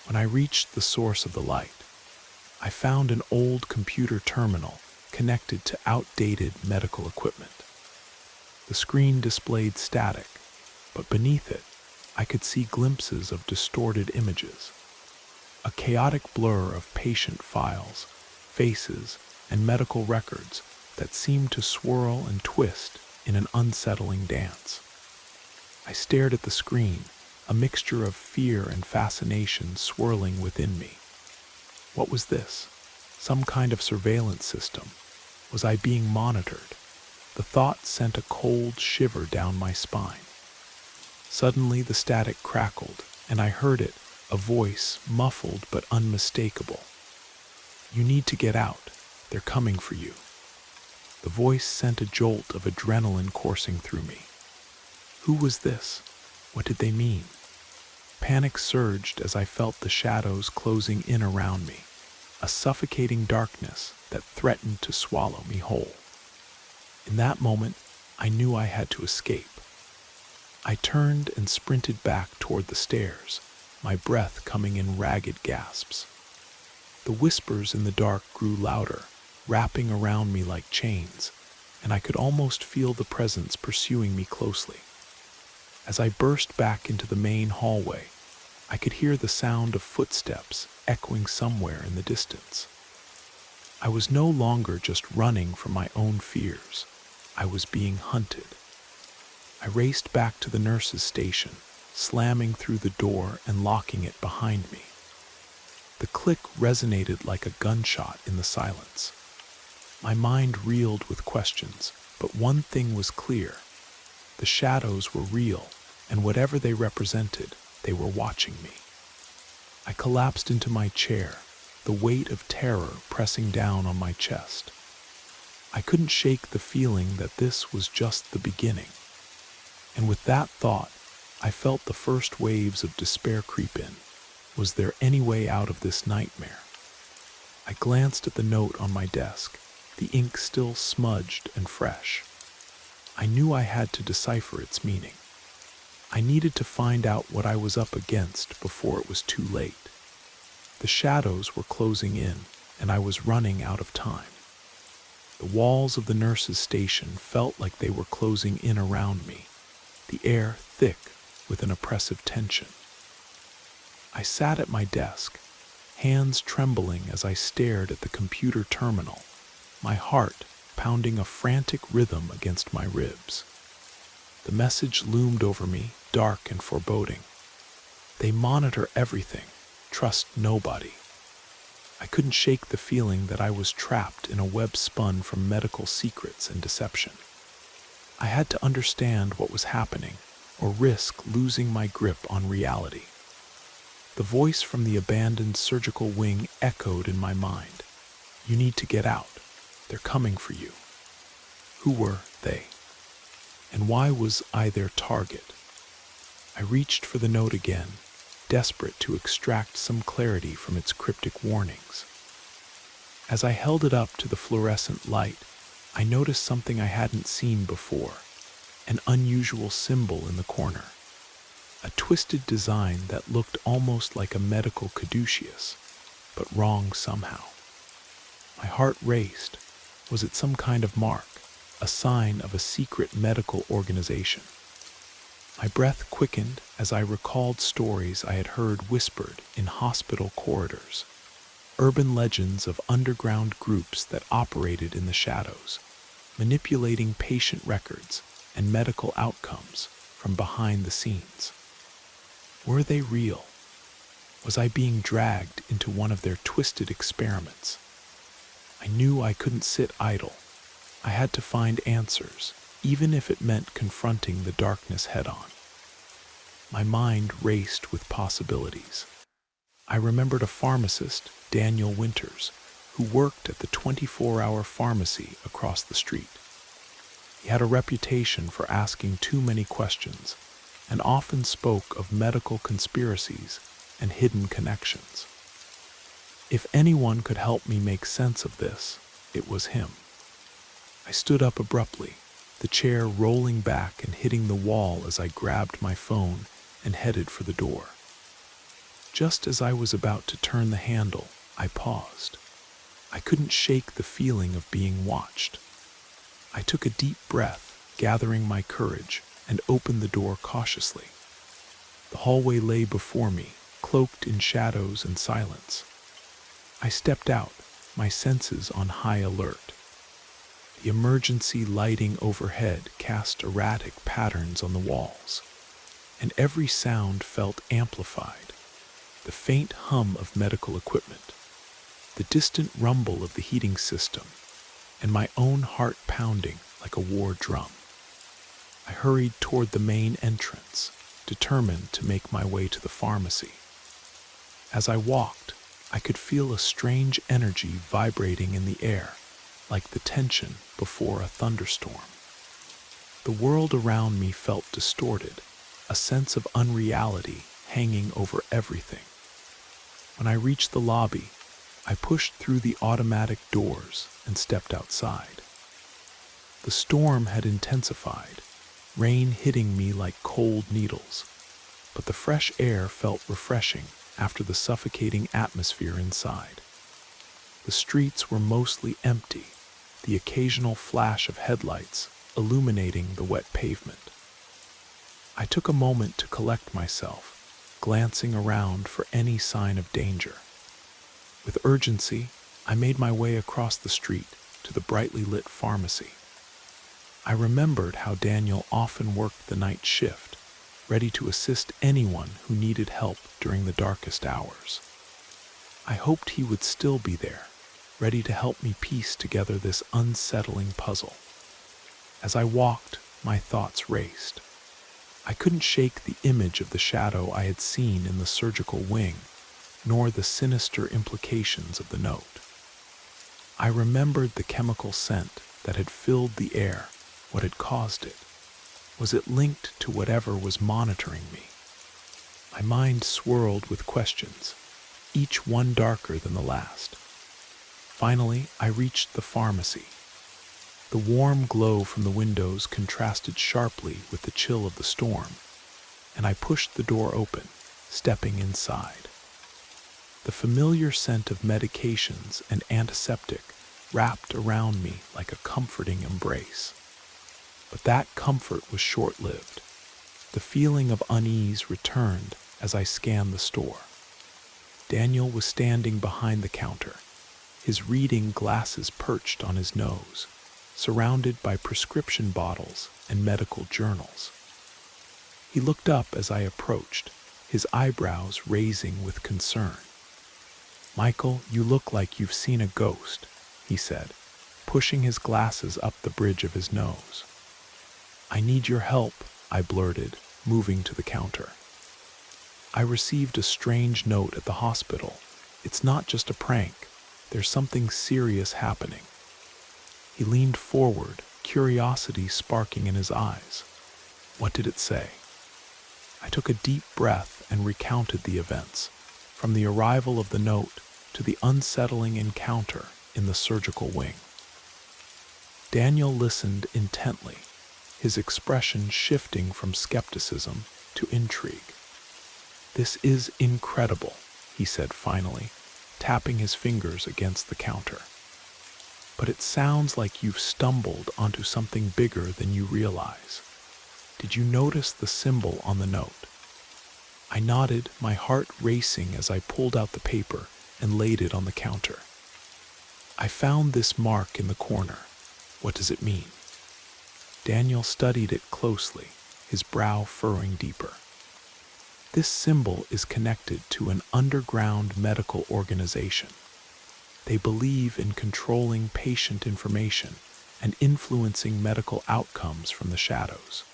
When I reached the source of the light, I found an old computer terminal connected to outdated medical equipment. The screen displayed static, but beneath it, I could see glimpses of distorted images. A chaotic blur of patient files, faces, and medical records that seemed to swirl and twist in an unsettling dance. I stared at the screen, a mixture of fear and fascination swirling within me. What was this? Some kind of surveillance system? Was I being monitored? The thought sent a cold shiver down my spine. Suddenly the static crackled, and I heard it, a voice muffled but unmistakable. "You need to get out. They're coming for you." The voice sent a jolt of adrenaline coursing through me. Who was this? What did they mean? Panic surged as I felt the shadows closing in around me, a suffocating darkness that threatened to swallow me whole. In that moment, I knew I had to escape. I turned and sprinted back toward the stairs, my breath coming in ragged gasps. The whispers in the dark grew louder, wrapping around me like chains, and I could almost feel the presence pursuing me closely. As I burst back into the main hallway, I could hear the sound of footsteps echoing somewhere in the distance. I was no longer just running from my own fears. I was being hunted. I raced back to the nurse's station, slamming through the door and locking it behind me. The click resonated like a gunshot in the silence. My mind reeled with questions, but one thing was clear. The shadows were real, and whatever they represented, they were watching me. I collapsed into my chair, the weight of terror pressing down on my chest. I couldn't shake the feeling that this was just the beginning. And with that thought, I felt the first waves of despair creep in. Was there any way out of this nightmare? I glanced at the note on my desk, the ink still smudged and fresh. I knew I had to decipher its meaning. I needed to find out what I was up against before it was too late. The shadows were closing in, and I was running out of time. The walls of the nurse's station felt like they were closing in around me, the air thick with an oppressive tension. I sat at my desk, hands trembling as I stared at the computer terminal, my heart pounding a frantic rhythm against my ribs. The message loomed over me, dark and foreboding. They monitor everything. Trust nobody. I couldn't shake the feeling that I was trapped in a web spun from medical secrets and deception. I had to understand what was happening, or risk losing my grip on reality. The voice from the abandoned surgical wing echoed in my mind. You need to get out. They're coming for you. Who were they? And why was I their target? I reached for the note again, desperate to extract some clarity from its cryptic warnings. As I held it up to the fluorescent light, I noticed something I hadn't seen before, an unusual symbol in the corner. A twisted design that looked almost like a medical caduceus, but wrong somehow. My heart raced. Was it some kind of mark, a sign of a secret medical organization? My breath quickened as I recalled stories I had heard whispered in hospital corridors, urban legends of underground groups that operated in the shadows, manipulating patient records and medical outcomes from behind the scenes. Were they real? Was I being dragged into one of their twisted experiments? I knew I couldn't sit idle. I had to find answers, even if it meant confronting the darkness head-on. My mind raced with possibilities. I remembered a pharmacist, Daniel Winters, who worked at the 24-hour pharmacy across the street. He had a reputation for asking too many questions and often spoke of medical conspiracies and hidden connections. If anyone could help me make sense of this, it was him. I stood up abruptly, the chair rolling back and hitting the wall as I grabbed my phone and headed for the door. Just as I was about to turn the handle, I paused. I couldn't shake the feeling of being watched. I took a deep breath, gathering my courage, and opened the door cautiously. The hallway lay before me, cloaked in shadows and silence. I stepped out, my senses on high alert. The emergency lighting overhead cast erratic patterns on the walls, and every sound felt amplified. The faint hum of medical equipment, the distant rumble of the heating system, and my own heart pounding like a war drum. I hurried toward the main entrance, determined to make my way to the pharmacy. As I walked, I could feel a strange energy vibrating in the air, like the tension before a thunderstorm. The world around me felt distorted, a sense of unreality hanging over everything. When I reached the lobby, I pushed through the automatic doors and stepped outside. The storm had intensified, rain hitting me like cold needles, but the fresh air felt refreshing after the suffocating atmosphere inside. The streets were mostly empty, the occasional flash of headlights illuminating the wet pavement. I took a moment to collect myself, glancing around for any sign of danger. With urgency, I made my way across the street to the brightly lit pharmacy. I remembered how Daniel often worked the night shift, ready to assist anyone who needed help during the darkest hours. I hoped he would still be there, ready to help me piece together this unsettling puzzle. As I walked, my thoughts raced. I couldn't shake the image of the shadow I had seen in the surgical wing, nor the sinister implications of the note. I remembered the chemical scent that had filled the air, what had caused it. Was it linked to whatever was monitoring me? My mind swirled with questions, each one darker than the last. Finally, I reached the pharmacy. The warm glow from the windows contrasted sharply with the chill of the storm, and I pushed the door open, stepping inside. The familiar scent of medications and antiseptic wrapped around me like a comforting embrace. But that comfort was short-lived. The feeling of unease returned as I scanned the store. Daniel was standing behind the counter, his reading glasses perched on his nose, surrounded by prescription bottles and medical journals. He looked up as I approached, his eyebrows raising with concern. "Michael, you look like you've seen a ghost," he said, pushing his glasses up the bridge of his nose. "I need your help," I blurted, moving to the counter. "I received a strange note at the hospital. It's not just a prank. There's something serious happening." He leaned forward, curiosity sparking in his eyes. What did it say? I took a deep breath and recounted the events, from the arrival of the note to the unsettling encounter in the surgical wing. Daniel listened intently, his expression shifting from skepticism to intrigue. "This is incredible," he said finally, tapping his fingers against the counter. "But it sounds like you've stumbled onto something bigger than you realize. Did you notice the symbol on the note?" I nodded, my heart racing as I pulled out the paper and laid it on the counter. "I found this mark in the corner. What does it mean?" Daniel studied it closely, his brow furrowing deeper. "This symbol is connected to an underground medical organization. They believe in controlling patient information and influencing medical outcomes from the shadows.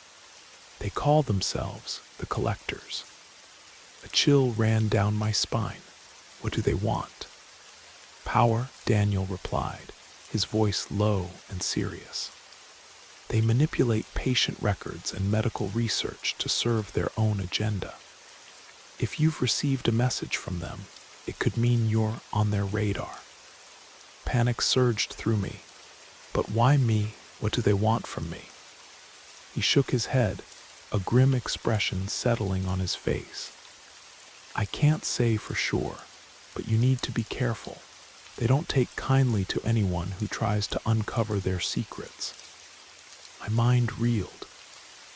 They call themselves the Collectors." A chill ran down my spine. "What do they want?" "Power," Daniel replied, his voice low and serious. "They manipulate patient records and medical research to serve their own agenda. If you've received a message from them, it could mean you're on their radar." Panic surged through me. "But why me? What do they want from me?" He shook his head, a grim expression settling on his face. "I can't say for sure, but you need to be careful. They don't take kindly to anyone who tries to uncover their secrets." My mind reeled.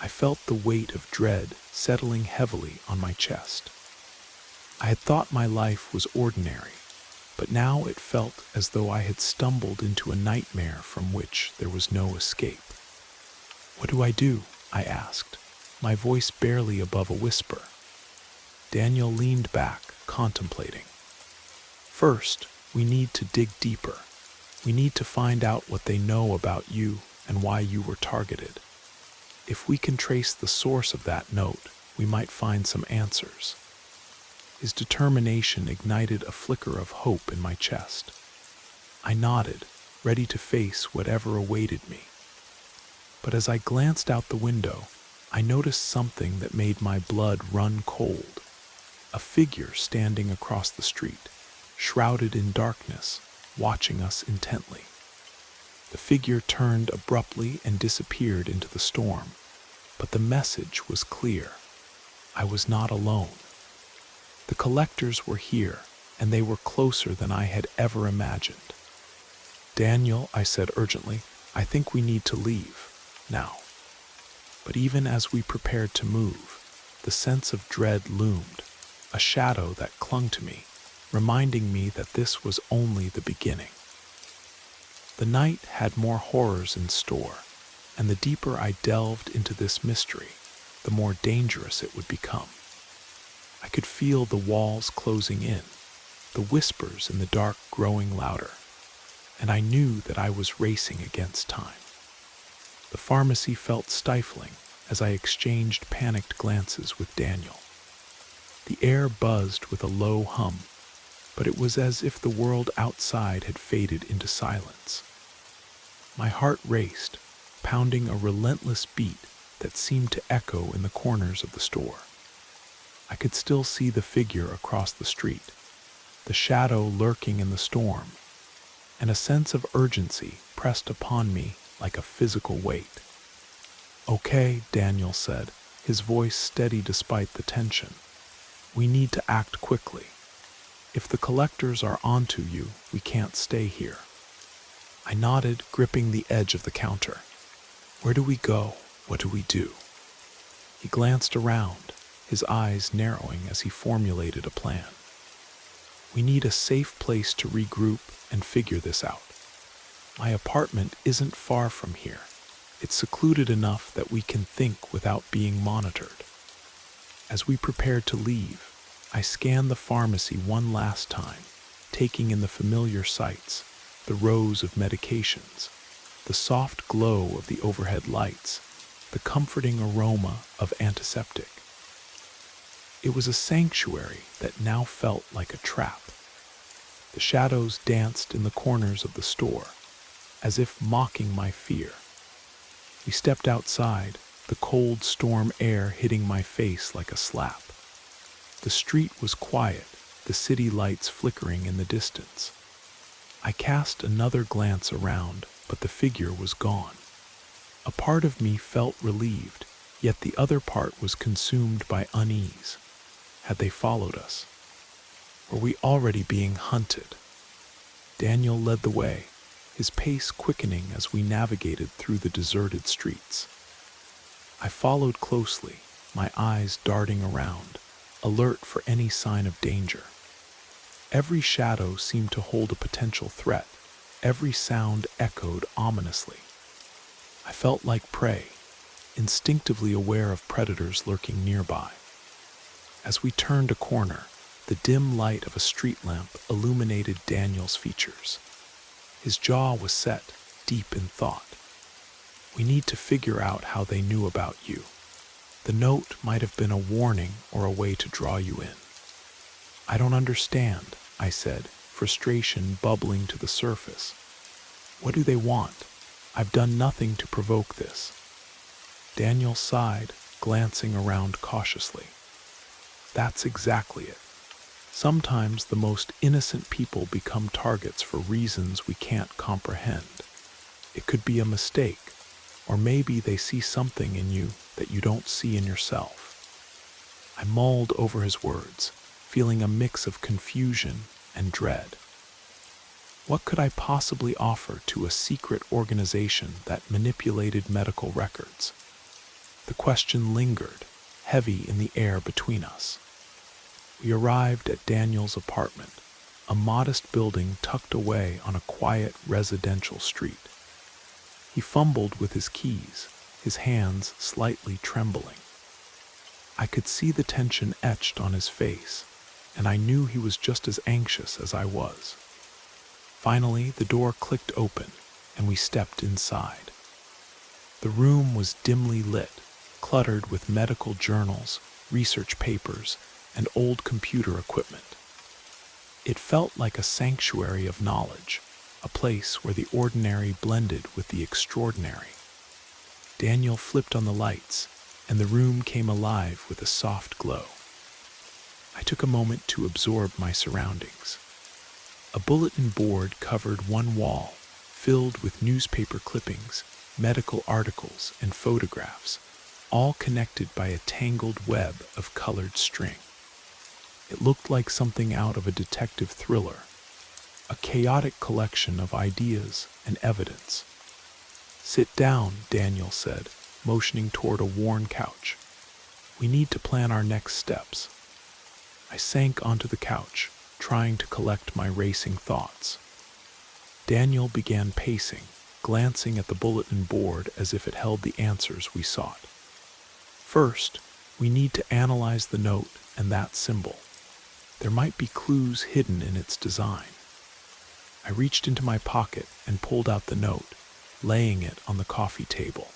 I felt the weight of dread settling heavily on my chest. I had thought my life was ordinary, but now it felt as though I had stumbled into a nightmare from which there was no escape. "What do I do?" I asked, my voice barely above a whisper. Daniel leaned back, contemplating. "First, we need to dig deeper. We need to find out what they know about you and why you were targeted. If we can trace the source of that note, we might find some answers." His determination ignited a flicker of hope in my chest. I nodded, ready to face whatever awaited me. But as I glanced out the window, I noticed something that made my blood run cold. A figure standing across the street, shrouded in darkness, watching us intently. The figure turned abruptly and disappeared into the storm, but the message was clear. I was not alone. The collectors were here, and they were closer than I had ever imagined. "Daniel," I said urgently, "I think we need to leave, now." But even as we prepared to move, the sense of dread loomed, a shadow that clung to me, reminding me that this was only the beginning. The night had more horrors in store, and the deeper I delved into this mystery, the more dangerous it would become. I could feel the walls closing in, the whispers in the dark growing louder, and I knew that I was racing against time. The pharmacy felt stifling as I exchanged panicked glances with Daniel. The air buzzed with a low hum, but it was as if the world outside had faded into silence. My heart raced, pounding a relentless beat that seemed to echo in the corners of the store. I could still see the figure across the street, the shadow lurking in the storm, and a sense of urgency pressed upon me like a physical weight. "Okay," Daniel said, his voice steady despite the tension. "We need to act quickly. If the collectors are onto you, we can't stay here." I nodded, gripping the edge of the counter. "Where do we go? What do we do?" He glanced around, his eyes narrowing as he formulated a plan. "We need a safe place to regroup and figure this out. My apartment isn't far from here. It's secluded enough that we can think without being monitored." As we prepared to leave, I scanned the pharmacy one last time, taking in the familiar sights, the rows of medications, the soft glow of the overhead lights, the comforting aroma of antiseptic. It was a sanctuary that now felt like a trap. The shadows danced in the corners of the store, as if mocking my fear. We stepped outside, the cold storm air hitting my face like a slap. The street was quiet, the city lights flickering in the distance. I cast another glance around, but the figure was gone. A part of me felt relieved, yet the other part was consumed by unease. Had they followed us? Were we already being hunted? Daniel led the way, his pace quickening as we navigated through the deserted streets. I followed closely, my eyes darting around, alert for any sign of danger. Every shadow seemed to hold a potential threat, every sound echoed ominously. I felt like prey, instinctively aware of predators lurking nearby. As we turned a corner, the dim light of a street lamp illuminated Daniel's features. His jaw was set, deep in thought. "We need to figure out how they knew about you. The note might have been a warning or a way to draw you in." "I don't understand," I said, frustration bubbling to the surface. "What do they want? I've done nothing to provoke this." Daniel sighed, glancing around cautiously. "That's exactly it. Sometimes the most innocent people become targets for reasons we can't comprehend. It could be a mistake, or maybe they see something in you that you don't see in yourself." I mulled over his words, feeling a mix of confusion and dread. What could I possibly offer to a secret organization that manipulated medical records? The question lingered, heavy in the air between us. We arrived at Daniel's apartment, a modest building tucked away on a quiet residential street. He fumbled with his keys, his hands slightly trembling. I could see the tension etched on his face, and I knew he was just as anxious as I was. Finally, the door clicked open, and we stepped inside. The room was dimly lit, cluttered with medical journals, research papers, and old computer equipment. It felt like a sanctuary of knowledge, a place where the ordinary blended with the extraordinary. Daniel flipped on the lights, and the room came alive with a soft glow. I took a moment to absorb my surroundings. A bulletin board covered one wall, filled with newspaper clippings, medical articles, and photographs, all connected by a tangled web of colored string. It looked like something out of a detective thriller, a chaotic collection of ideas and evidence. "Sit down," Daniel said, motioning toward a worn couch. "We need to plan our next steps." I sank onto the couch, trying to collect my racing thoughts. Daniel began pacing, glancing at the bulletin board as if it held the answers we sought. "First, we need to analyze the note and that symbol. There might be clues hidden in its design." I reached into my pocket and pulled out the note, laying it on the coffee table.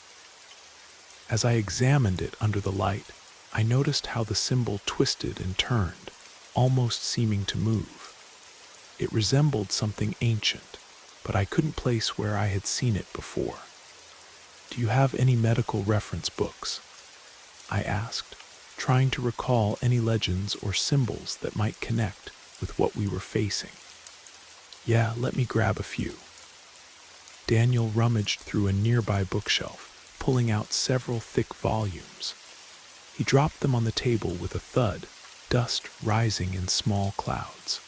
As I examined it under the light, I noticed how the symbol twisted and turned, almost seeming to move. It resembled something ancient, but I couldn't place where I had seen it before. "Do you have any medical reference books?" I asked, trying to recall any legends or symbols that might connect with what we were facing. "Yeah, let me grab a few." Daniel rummaged through a nearby bookshelf, pulling out several thick volumes. He dropped them on the table with a thud, dust rising in small clouds.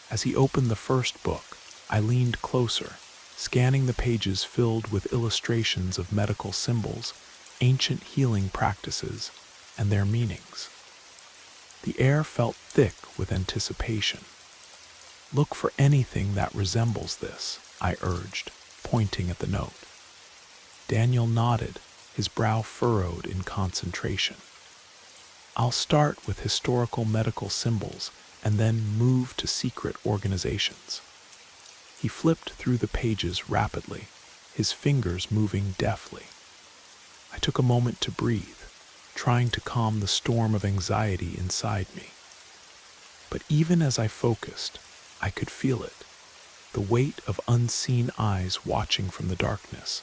As he opened the first book, I leaned closer, scanning the pages filled with illustrations of medical symbols, ancient healing practices, and their meanings. The air felt thick with anticipation. "Look for anything that resembles this," I urged, pointing at the note. Daniel nodded, his brow furrowed in concentration. "I'll start with historical medical symbols and then move to secret organizations." He flipped through the pages rapidly, his fingers moving deftly. I took a moment to breathe, trying to calm the storm of anxiety inside me. But even as I focused, I could feel it, the weight of unseen eyes watching from the darkness,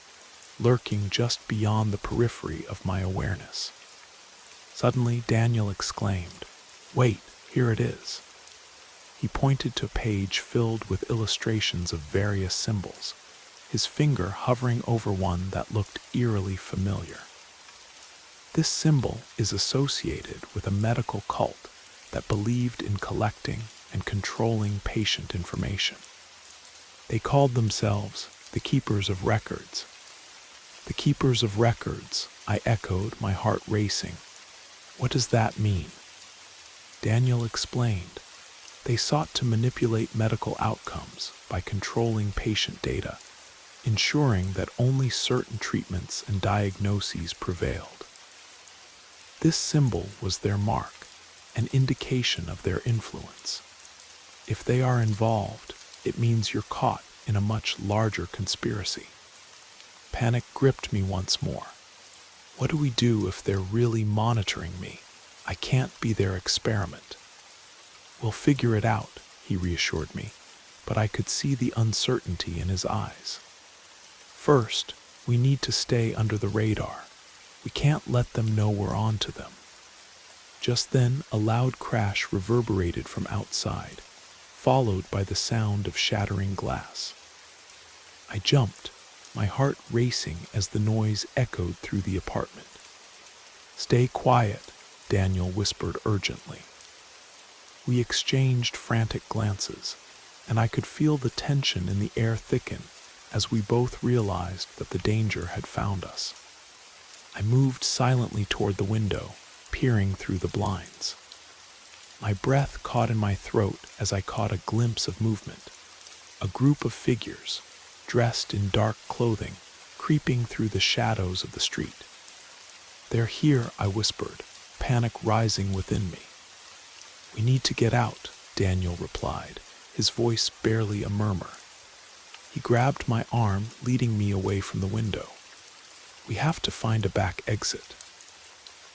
lurking just beyond the periphery of my awareness. Suddenly, Daniel exclaimed, "Wait, here it is." He pointed to a page filled with illustrations of various symbols, his finger hovering over one that looked eerily familiar. "This symbol is associated with a medical cult that believed in collecting and controlling patient information. They called themselves the Keepers of Records." "The Keepers of Records," I echoed, my heart racing. "What does that mean?" Daniel explained. "They sought to manipulate medical outcomes by controlling patient data, ensuring that only certain treatments and diagnoses prevailed. This symbol was their mark, an indication of their influence. If they are involved, it means you're caught in a much larger conspiracy." Panic gripped me once more. What do we do if they're really monitoring me? I can't be their experiment. "We'll figure it out," he reassured me, but I could see the uncertainty in his eyes. "First, we need to stay under the radar. We can't let them know we're on to them." Just then, a loud crash reverberated from outside, followed by the sound of shattering glass. I jumped, my heart racing as the noise echoed through the apartment. "Stay quiet," Daniel whispered urgently. We exchanged frantic glances, and I could feel the tension in the air thicken as we both realized that the danger had found us. I moved silently toward the window, peering through the blinds. My breath caught in my throat as I caught a glimpse of movement. A group of figures, dressed in dark clothing, creeping through the shadows of the street. "They're here," I whispered, panic rising within me. "We need to get out," Daniel replied, his voice barely a murmur. He grabbed my arm, leading me away from the window. "We have to find a back exit."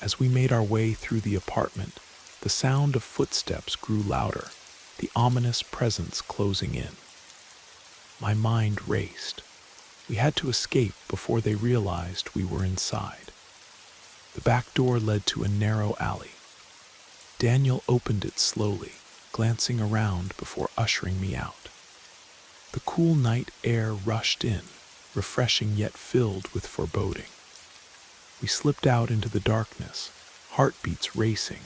As we made our way through the apartment, the sound of footsteps grew louder, the ominous presence closing in. My mind raced. We had to escape before they realized we were inside. The back door led to a narrow alley. Daniel opened it slowly, glancing around before ushering me out. The cool night air rushed in, refreshing yet filled with foreboding. We slipped out into the darkness, heartbeats racing,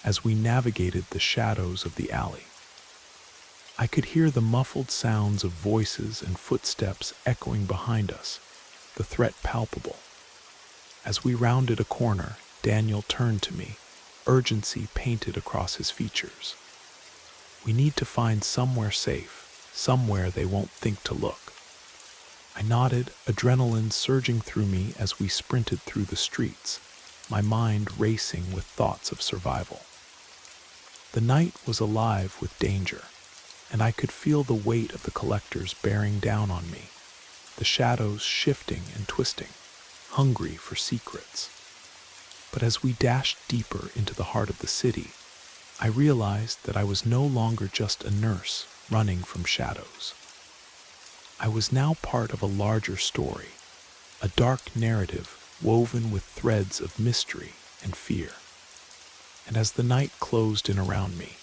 as we navigated the shadows of the alley. I could hear the muffled sounds of voices and footsteps echoing behind us, the threat palpable. As we rounded a corner, Daniel turned to me, urgency painted across his features. "We need to find somewhere safe, somewhere they won't think to look." I nodded, adrenaline surging through me as we sprinted through the streets, my mind racing with thoughts of survival. The night was alive with danger, and I could feel the weight of the collectors bearing down on me, the shadows shifting and twisting, hungry for secrets. But as we dashed deeper into the heart of the city, I realized that I was no longer just a nurse running from shadows. I was now part of a larger story, a dark narrative woven with threads of mystery and fear. And as the night closed in around me,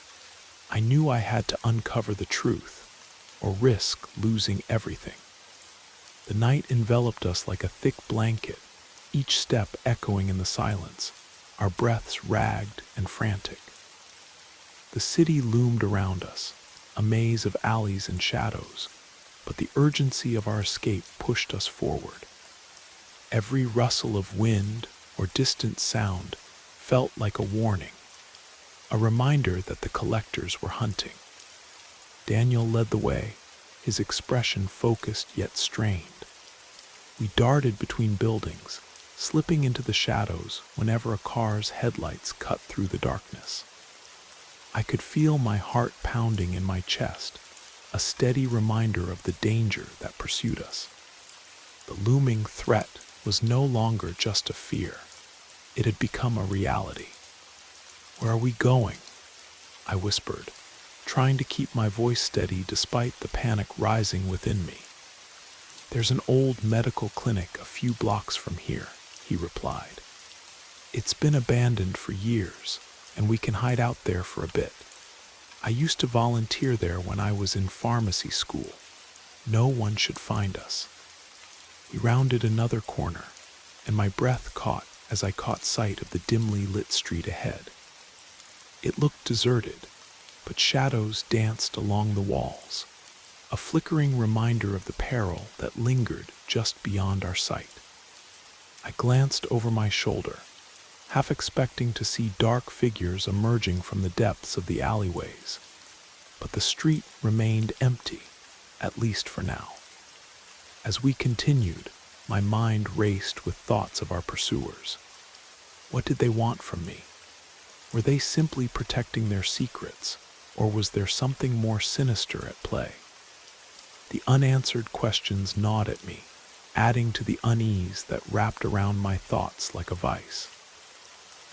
I knew I had to uncover the truth or risk losing everything. The night enveloped us like a thick blanket, each step echoing in the silence, our breaths ragged and frantic. The city loomed around us, a maze of alleys and shadows, but the urgency of our escape pushed us forward. Every rustle of wind or distant sound felt like a warning, a reminder that the collectors were hunting. Daniel led the way, his expression focused yet strained. We darted between buildings, slipping into the shadows whenever a car's headlights cut through the darkness. I could feel my heart pounding in my chest, a steady reminder of the danger that pursued us. The looming threat was no longer just a fear. It had become a reality. "Where are we going?" I whispered, trying to keep my voice steady despite the panic rising within me. "There's an old medical clinic a few blocks from here," he replied. "It's been abandoned for years, and we can hide out there for a bit. I used to volunteer there when I was in pharmacy school. No one should find us." We rounded another corner, and my breath caught as I caught sight of the dimly lit street ahead. It looked deserted, but shadows danced along the walls, a flickering reminder of the peril that lingered just beyond our sight. I glanced over my shoulder, half expecting to see dark figures emerging from the depths of the alleyways, but the street remained empty, at least for now. As we continued, my mind raced with thoughts of our pursuers. What did they want from me? Were they simply protecting their secrets, or was there something more sinister at play? The unanswered questions gnawed at me, adding to the unease that wrapped around my thoughts like a vice.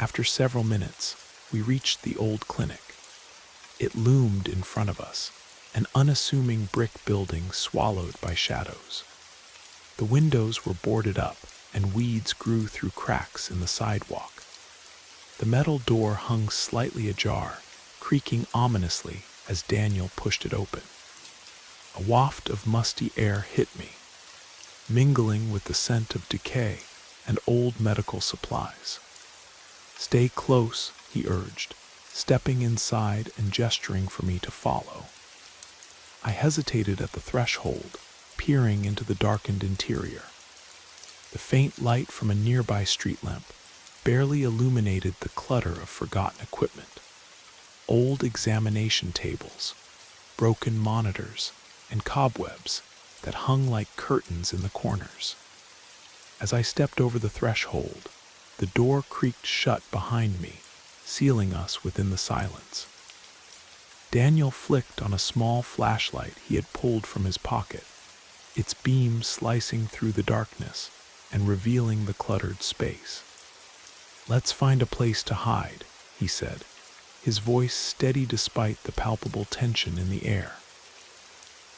After several minutes, we reached the old clinic. It loomed in front of us, an unassuming brick building swallowed by shadows. The windows were boarded up, and weeds grew through cracks in the sidewalk. The metal door hung slightly ajar, creaking ominously as Daniel pushed it open. A waft of musty air hit me, mingling with the scent of decay and old medical supplies. "Stay close," he urged, stepping inside and gesturing for me to follow. I hesitated at the threshold, peering into the darkened interior. The faint light from a nearby street lamp barely illuminated the clutter of forgotten equipment. Old examination tables, broken monitors, and cobwebs that hung like curtains in the corners. As I stepped over the threshold, the door creaked shut behind me, sealing us within the silence. Daniel flicked on a small flashlight he had pulled from his pocket, its beam slicing through the darkness and revealing the cluttered space. "Let's find a place to hide," he said, his voice steady despite the palpable tension in the air.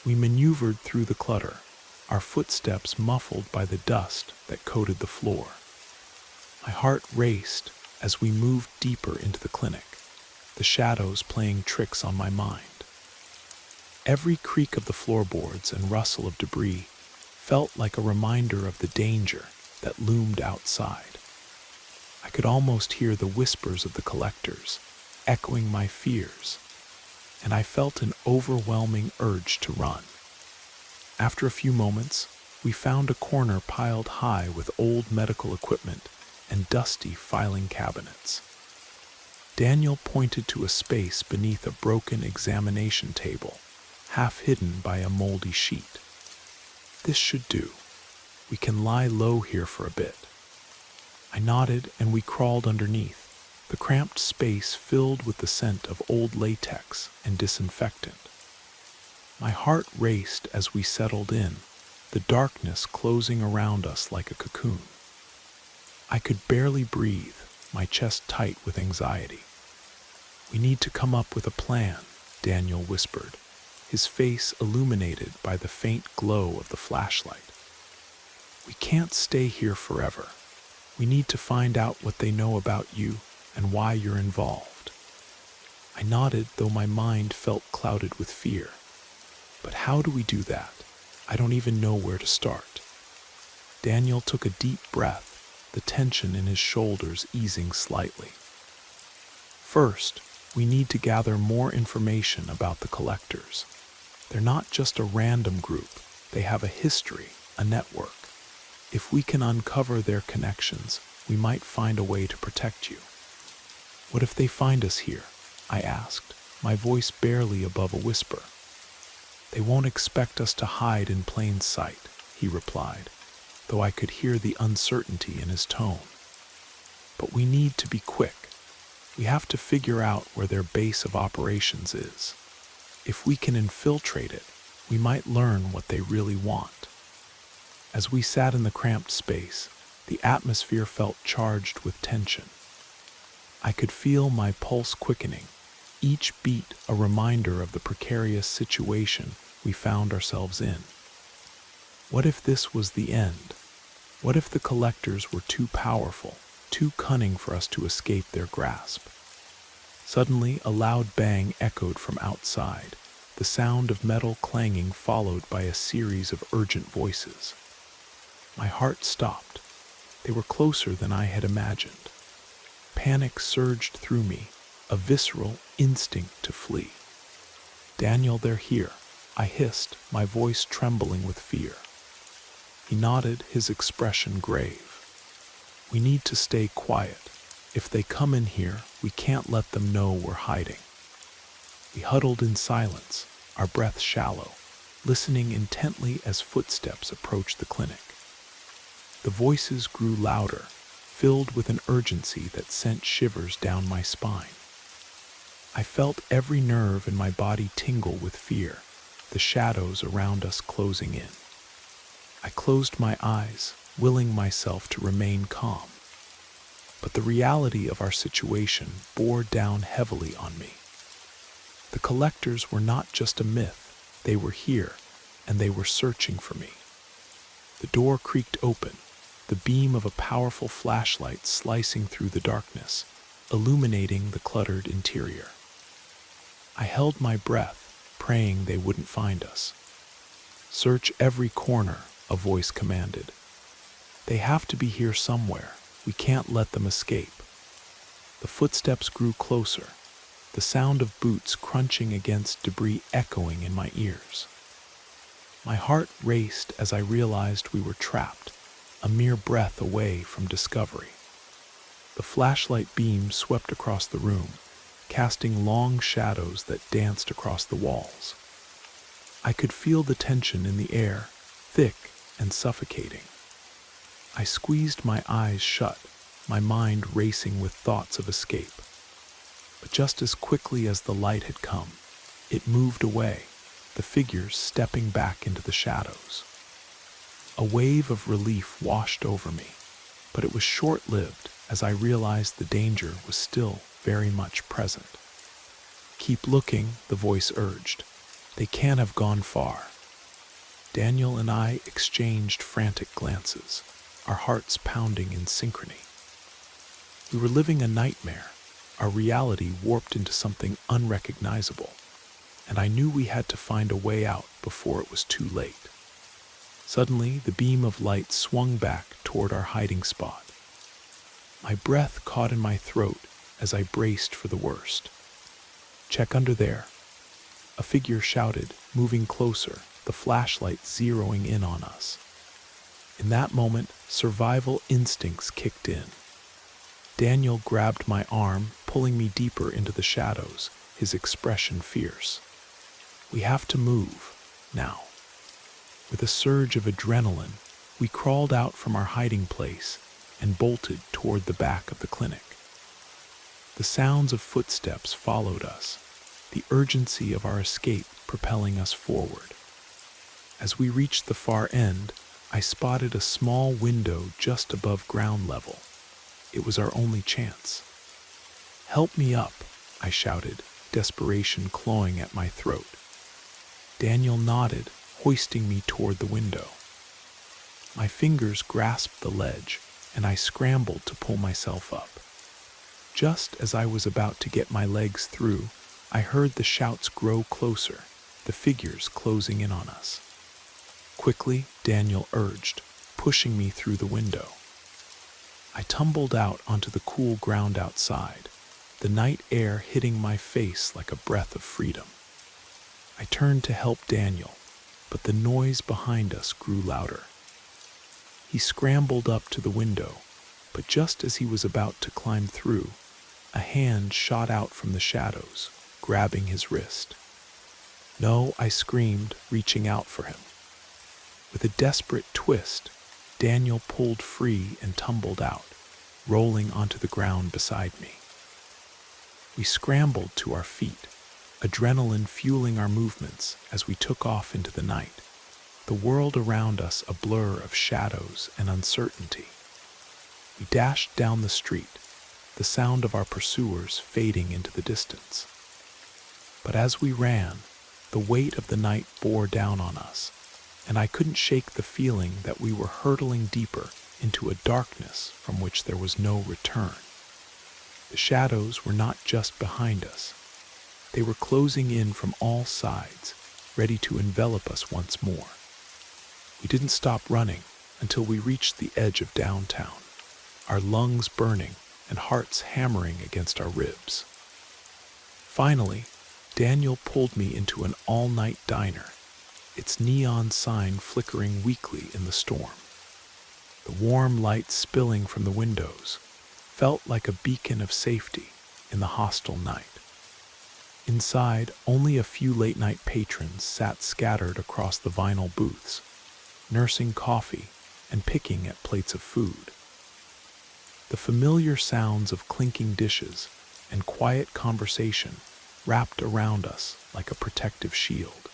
We maneuvered through the clutter, our footsteps muffled by the dust that coated the floor. My heart raced as we moved deeper into the clinic, the shadows playing tricks on my mind. Every creak of the floorboards and rustle of debris felt like a reminder of the danger that loomed outside. I could almost hear the whispers of the collectors, echoing my fears, and I felt an overwhelming urge to run. After a few moments, we found a corner piled high with old medical equipment and dusty filing cabinets. Daniel pointed to a space beneath a broken examination table, half hidden by a moldy sheet. "This should do. We can lie low here for a bit." I nodded and we crawled underneath, the cramped space filled with the scent of old latex and disinfectant. My heart raced as we settled in, the darkness closing around us like a cocoon. I could barely breathe, my chest tight with anxiety. "We need to come up with a plan," Daniel whispered, his face illuminated by the faint glow of the flashlight. "We can't stay here forever. We need to find out what they know about you and why you're involved." I nodded, though my mind felt clouded with fear. "But how do we do that? I don't even know where to start." Daniel took a deep breath, the tension in his shoulders easing slightly. "First, we need to gather more information about the collectors. They're not just a random group, they have a history, a network. If we can uncover their connections, we might find a way to protect you." "What if they find us here?" I asked, my voice barely above a whisper. "They won't expect us to hide in plain sight," he replied, though I could hear the uncertainty in his tone. "But we need to be quick. We have to figure out where their base of operations is. If we can infiltrate it, we might learn what they really want." As we sat in the cramped space, the atmosphere felt charged with tension. I could feel my pulse quickening, each beat a reminder of the precarious situation we found ourselves in. What if this was the end? What if the collectors were too powerful, too cunning for us to escape their grasp? Suddenly, a loud bang echoed from outside, the sound of metal clanging followed by a series of urgent voices. My heart stopped. They were closer than I had imagined. Panic surged through me, a visceral instinct to flee. "Daniel, they're here," I hissed, my voice trembling with fear. He nodded, his expression grave. "We need to stay quiet. If they come in here, we can't let them know we're hiding." We huddled in silence, our breath shallow, listening intently as footsteps approached the clinic. The voices grew louder, filled with an urgency that sent shivers down my spine. I felt every nerve in my body tingle with fear, the shadows around us closing in. I closed my eyes, willing myself to remain calm. But the reality of our situation bore down heavily on me. The collectors were not just a myth, they were here, and they were searching for me. The door creaked open, the beam of a powerful flashlight slicing through the darkness, illuminating the cluttered interior. I held my breath, praying they wouldn't find us. "Search every corner," a voice commanded. "They have to be here somewhere. We can't let them escape." The footsteps grew closer, the sound of boots crunching against debris echoing in my ears. My heart raced as I realized we were trapped, a mere breath away from discovery. The flashlight beam swept across the room, casting long shadows that danced across the walls. I could feel the tension in the air, thick and suffocating. I squeezed my eyes shut, my mind racing with thoughts of escape. But just as quickly as the light had come, it moved away, the figures stepping back into the shadows. A wave of relief washed over me, but it was short-lived as I realized the danger was still very much present. "Keep looking," the voice urged. "They can't have gone far." Daniel and I exchanged frantic glances, our hearts pounding in synchrony. We were living a nightmare, our reality warped into something unrecognizable, and I knew we had to find a way out before it was too late. Suddenly, the beam of light swung back toward our hiding spot. My breath caught in my throat as I braced for the worst. "Check under there," a figure shouted, moving closer, the flashlight zeroing in on us. In that moment, survival instincts kicked in. Daniel grabbed my arm, pulling me deeper into the shadows, his expression fierce. "We have to move, now." With a surge of adrenaline, we crawled out from our hiding place and bolted toward the back of the clinic. The sounds of footsteps followed us, the urgency of our escape propelling us forward. As we reached the far end, I spotted a small window just above ground level. It was our only chance. "Help me up," I shouted, desperation clawing at my throat. Daniel nodded, hoisting me toward the window. My fingers grasped the ledge, and I scrambled to pull myself up. Just as I was about to get my legs through, I heard the shouts grow closer, the figures closing in on us. "Quickly," Daniel urged, pushing me through the window. I tumbled out onto the cool ground outside, the night air hitting my face like a breath of freedom. I turned to help Daniel, but the noise behind us grew louder. He scrambled up to the window, but just as he was about to climb through, a hand shot out from the shadows, grabbing his wrist. "No," I screamed, reaching out for him. With a desperate twist, Daniel pulled free and tumbled out, rolling onto the ground beside me. We scrambled to our feet, adrenaline fueling our movements as we took off into the night, the world around us a blur of shadows and uncertainty. We dashed down the street, the sound of our pursuers fading into the distance. But as we ran, the weight of the night bore down on us, and I couldn't shake the feeling that we were hurtling deeper into a darkness from which there was no return. The shadows were not just behind us. They were closing in from all sides, ready to envelop us once more. We didn't stop running until we reached the edge of downtown, our lungs burning and hearts hammering against our ribs. Finally, Daniel pulled me into an all-night diner, its neon sign flickering weakly in the storm. The warm light spilling from the windows felt like a beacon of safety in the hostile night. Inside, only a few late-night patrons sat scattered across the vinyl booths, nursing coffee and picking at plates of food. The familiar sounds of clinking dishes and quiet conversation wrapped around us like a protective shield.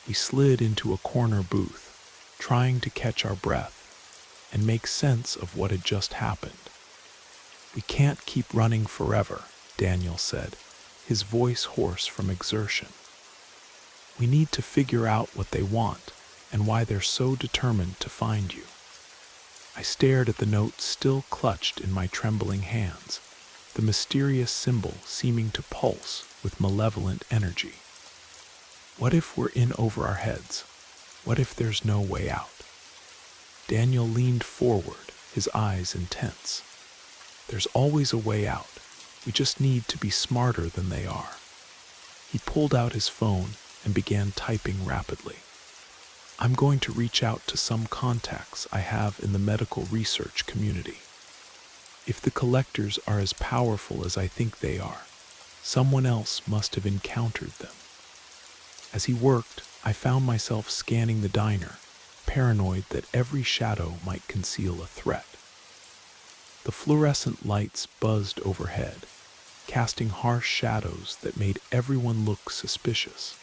We slid into a corner booth, trying to catch our breath and make sense of what had just happened. "We can't keep running forever," Daniel said, his voice hoarse from exertion. "We need to figure out what they want and why they're so determined to find you." I stared at the note still clutched in my trembling hands, the mysterious symbol seeming to pulse with malevolent energy. What if we're in over our heads? What if there's no way out? Daniel leaned forward, his eyes intense. "There's always a way out. We just need to be smarter than they are." He pulled out his phone and began typing rapidly. "I'm going to reach out to some contacts I have in the medical research community. If the collectors are as powerful as I think they are, someone else must have encountered them." As he worked, I found myself scanning the diner, paranoid that every shadow might conceal a threat. The fluorescent lights buzzed overhead, casting harsh shadows that made everyone look suspicious.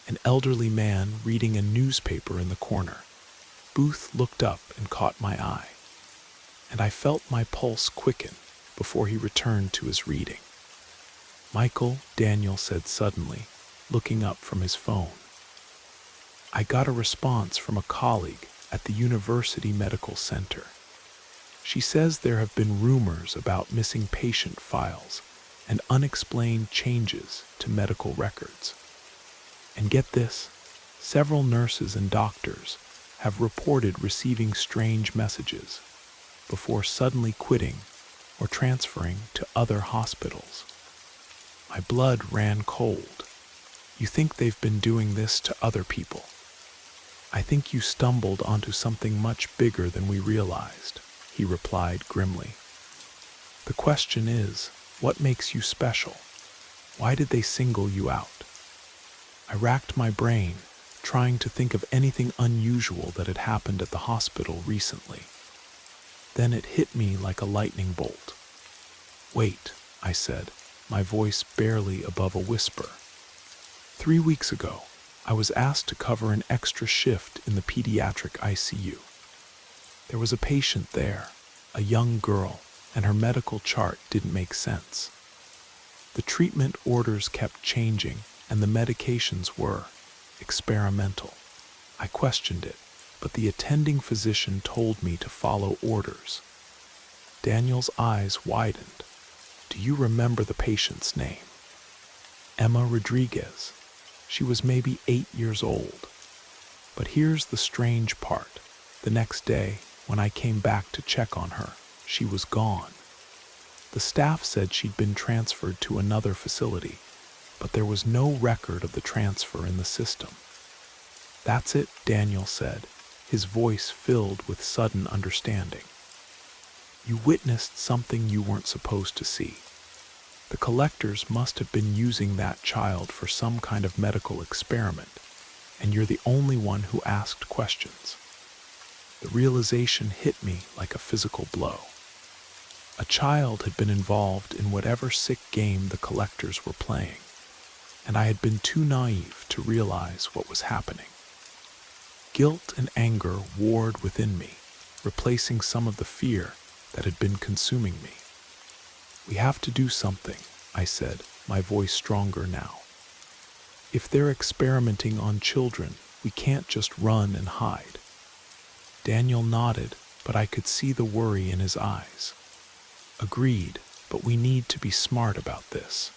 An elderly man reading a newspaper in the corner. Booth looked up and caught my eye, and I felt my pulse quicken before he returned to his reading. "Michael," Daniel said suddenly, looking up from his phone. I got a response from a colleague at the University Medical Center. She says there have been rumors about missing patient files and unexplained changes to medical records. And get this, several nurses and doctors have reported receiving strange messages before suddenly quitting or transferring to other hospitals. My blood ran cold. You think they've been doing this to other people? I think you stumbled onto something much bigger than we realized, he replied grimly. The question is, what makes you special? Why did they single you out? I racked my brain, trying to think of anything unusual that had happened at the hospital recently. Then it hit me like a lightning bolt. Wait, I said, my voice barely above a whisper. 3 weeks ago, I was asked to cover an extra shift in the pediatric ICU. There was a patient there, a young girl, and her medical chart didn't make sense. The treatment orders kept changing, and the medications were experimental. I questioned it, but the attending physician told me to follow orders. Daniel's eyes widened. Do you remember the patient's name? Emma Rodriguez. She was maybe 8 years old. But here's the strange part. The next day, when I came back to check on her, she was gone. The staff said she'd been transferred to another facility, but there was no record of the transfer in the system. That's it, Daniel said, his voice filled with sudden understanding. You witnessed something you weren't supposed to see. The collectors must have been using that child for some kind of medical experiment, and you're the only one who asked questions. The realization hit me like a physical blow. A child had been involved in whatever sick game the collectors were playing, and I had been too naive to realize what was happening. Guilt and anger warred within me, replacing some of the fear that had been consuming me. We have to do something, I said, my voice stronger now. If they're experimenting on children, we can't just run and hide. Daniel nodded, but I could see the worry in his eyes. Agreed, but we need to be smart about this.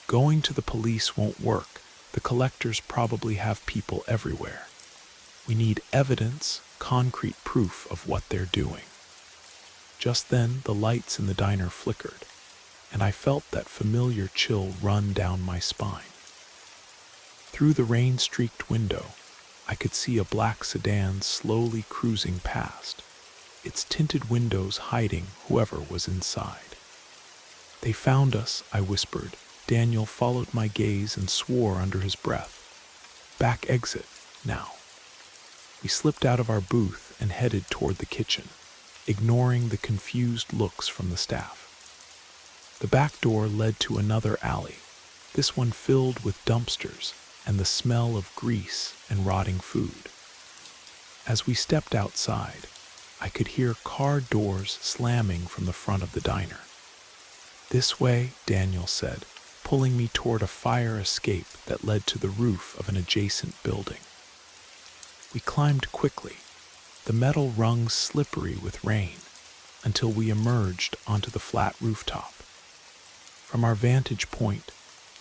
Going to the police won't work. The collectors probably have people everywhere. We need evidence, concrete proof of what they're doing. Just then, the lights in the diner flickered, and I felt that familiar chill run down my spine. Through the rain-streaked window, I could see a black sedan slowly cruising past, its tinted windows hiding whoever was inside. They found us, I whispered. Daniel followed my gaze and swore under his breath. Back exit, now. We slipped out of our booth and headed toward the kitchen, ignoring the confused looks from the staff. The back door led to another alley, this one filled with dumpsters and the smell of grease and rotting food. As we stepped outside, I could hear car doors slamming from the front of the diner. This way, Daniel said, pulling me toward a fire escape that led to the roof of an adjacent building. We climbed quickly, the metal rungs slippery with rain, until we emerged onto the flat rooftop. From our vantage point,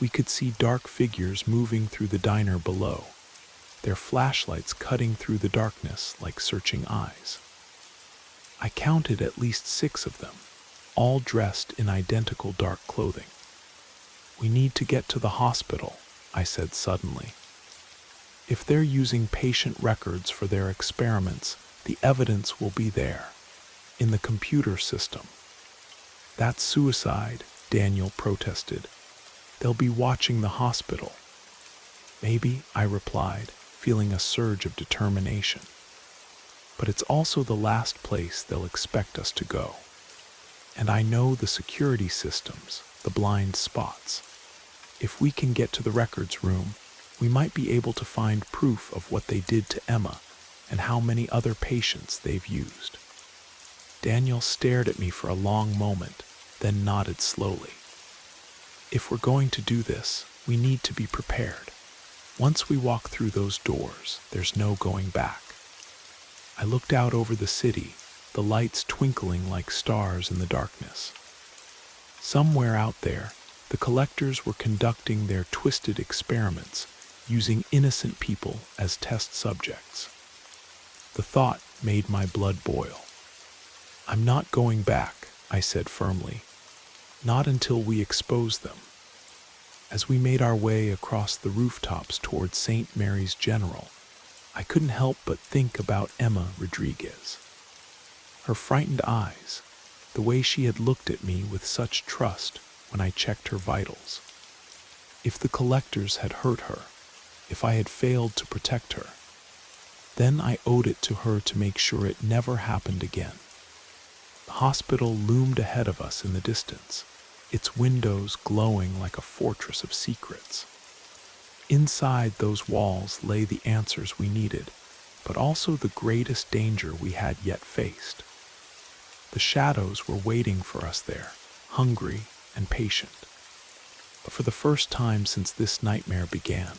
we could see dark figures moving through the diner below, their flashlights cutting through the darkness like searching eyes. I counted at least 6 of them, all dressed in identical dark clothing. We need to get to the hospital, I said suddenly. If they're using patient records for their experiments, the evidence will be there, in the computer system. That's suicide, Daniel protested. They'll be watching the hospital. Maybe, I replied, feeling a surge of determination. But it's also the last place they'll expect us to go. And I know the security systems, the blind spots. If we can get to the records room, we might be able to find proof of what they did to Emma and how many other patients they've used. Daniel stared at me for a long moment, then nodded slowly. If we're going to do this, we need to be prepared. Once we walk through those doors, there's no going back. I looked out over the city, the lights twinkling like stars in the darkness. Somewhere out there, the collectors were conducting their twisted experiments, using innocent people as test subjects. The thought made my blood boil. "I'm not going back," I said firmly. "Not until we expose them." As we made our way across the rooftops toward St. Mary's General, I couldn't help but think about Emma Rodriguez. Her frightened eyes, the way she had looked at me with such trust when I checked her vitals. If the collectors had hurt her, if I had failed to protect her, then I owed it to her to make sure it never happened again. The hospital loomed ahead of us in the distance, its windows glowing like a fortress of secrets. Inside those walls lay the answers we needed, but also the greatest danger we had yet faced. The shadows were waiting for us there, hungry and patient. But for the first time since this nightmare began,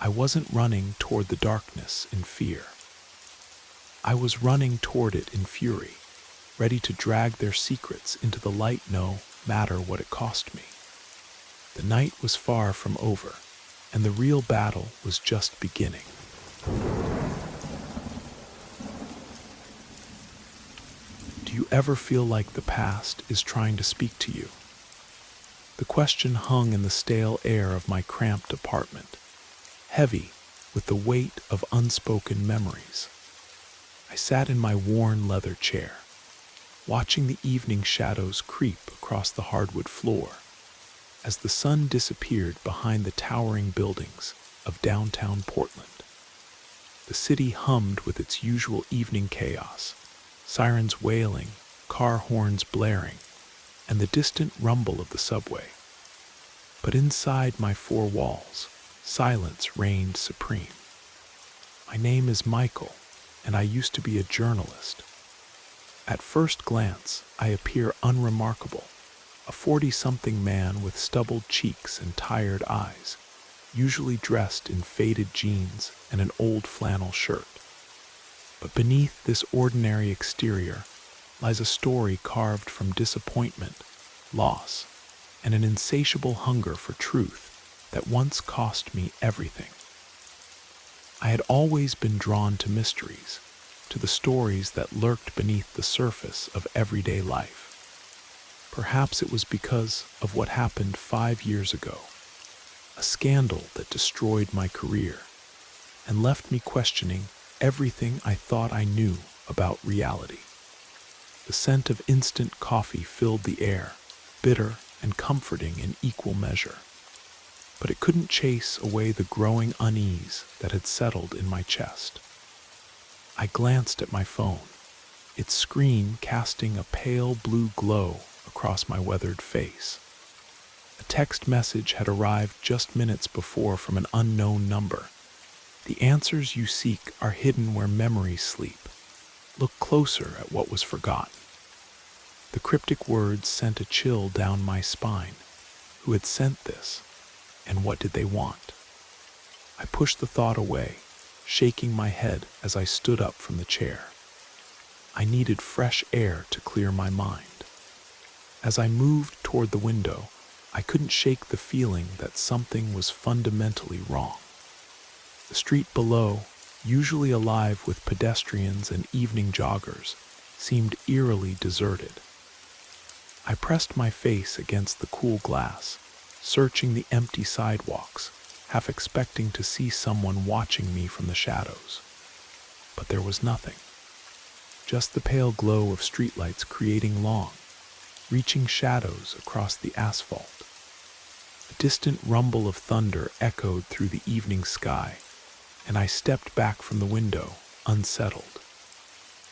I wasn't running toward the darkness in fear. I was running toward it in fury, ready to drag their secrets into the light no matter what it cost me. The night was far from over, and the real battle was just beginning. Do you ever feel like the past is trying to speak to you? The question hung in the stale air of my cramped apartment, heavy with the weight of unspoken memories. I sat in my worn leather chair, watching the evening shadows creep across the hardwood floor as the sun disappeared behind the towering buildings of downtown Portland. The city hummed with its usual evening chaos, sirens wailing, car horns blaring, and the distant rumble of the subway. But inside my four walls, silence reigned supreme. My name is Michael, and I used to be a journalist. At first glance, I appear unremarkable, a 40-something man with stubbled cheeks and tired eyes, usually dressed in faded jeans and an old flannel shirt. But beneath this ordinary exterior lies a story carved from disappointment, loss, and an insatiable hunger for truth that once cost me everything. I had always been drawn to mysteries, to the stories that lurked beneath the surface of everyday life. Perhaps it was because of what happened 5 years ago, a scandal that destroyed my career and left me questioning everything I thought I knew about reality. The scent of instant coffee filled the air, bitter and comforting in equal measure. But it couldn't chase away the growing unease that had settled in my chest. I glanced at my phone, its screen casting a pale blue glow across my weathered face. A text message had arrived just minutes before from an unknown number. "The answers you seek are hidden where memories sleep. Look closer at what was forgotten." The cryptic words sent a chill down my spine. Who had sent this? And what did they want? I pushed the thought away, shaking my head as I stood up from the chair. I needed fresh air to clear my mind. As I moved toward the window, I couldn't shake the feeling that something was fundamentally wrong. The street below, usually alive with pedestrians and evening joggers, seemed eerily deserted. I pressed my face against the cool glass, searching the empty sidewalks, half expecting to see someone watching me from the shadows. But there was nothing. Just the pale glow of streetlights creating long, reaching shadows across the asphalt. A distant rumble of thunder echoed through the evening sky, and I stepped back from the window, unsettled.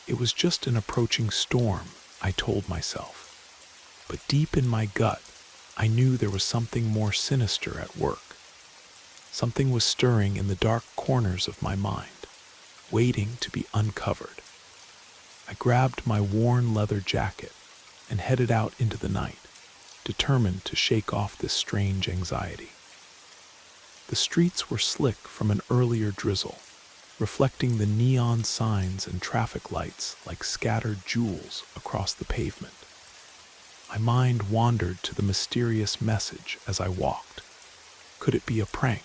It was just an approaching storm, I told myself. But deep in my gut, I knew there was something more sinister at work. Something was stirring in the dark corners of my mind, waiting to be uncovered. I grabbed my worn leather jacket and headed out into the night, determined to shake off this strange anxiety. The streets were slick from an earlier drizzle, reflecting the neon signs and traffic lights like scattered jewels across the pavement. My mind wandered to the mysterious message as I walked. Could it be a prank?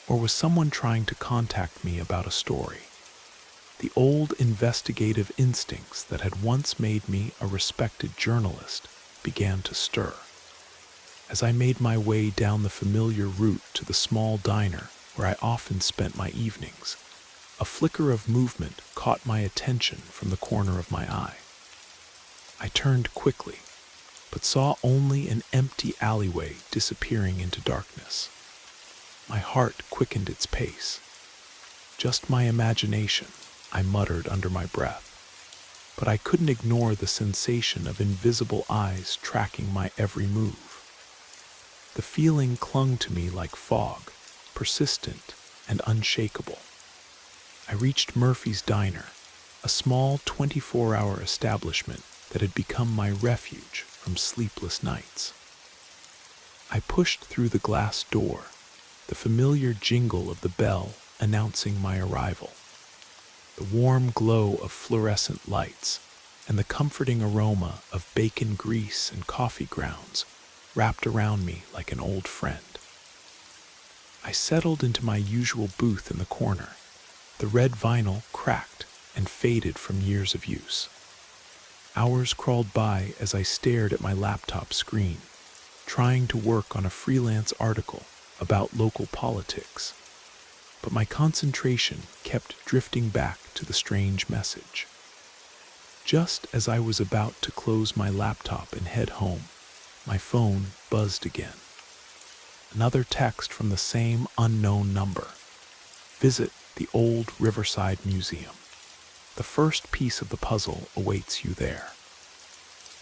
Or was someone trying to contact me about a story? The old investigative instincts that had once made me a respected journalist began to stir. As I made my way down the familiar route to the small diner where I often spent my evenings, a flicker of movement caught my attention from the corner of my eye. I turned quickly, but saw only an empty alleyway disappearing into darkness. My heart quickened its pace. Just my imagination, I muttered under my breath, but I couldn't ignore the sensation of invisible eyes tracking my every move. The feeling clung to me like fog, persistent and unshakable. I reached Murphy's Diner, a small 24-hour establishment that had become my refuge from sleepless nights. I pushed through the glass door, the familiar jingle of the bell announcing my arrival. The warm glow of fluorescent lights and the comforting aroma of bacon grease and coffee grounds wrapped around me like an old friend. I settled into my usual booth in the corner. The red vinyl cracked and faded from years of use. Hours crawled by as I stared at my laptop screen, trying to work on a freelance article about local politics. But my concentration kept drifting back to the strange message. Just as I was about to close my laptop and head home, my phone buzzed again. Another text from the same unknown number. Visit the old Riverside Museum. The first piece of the puzzle awaits you there.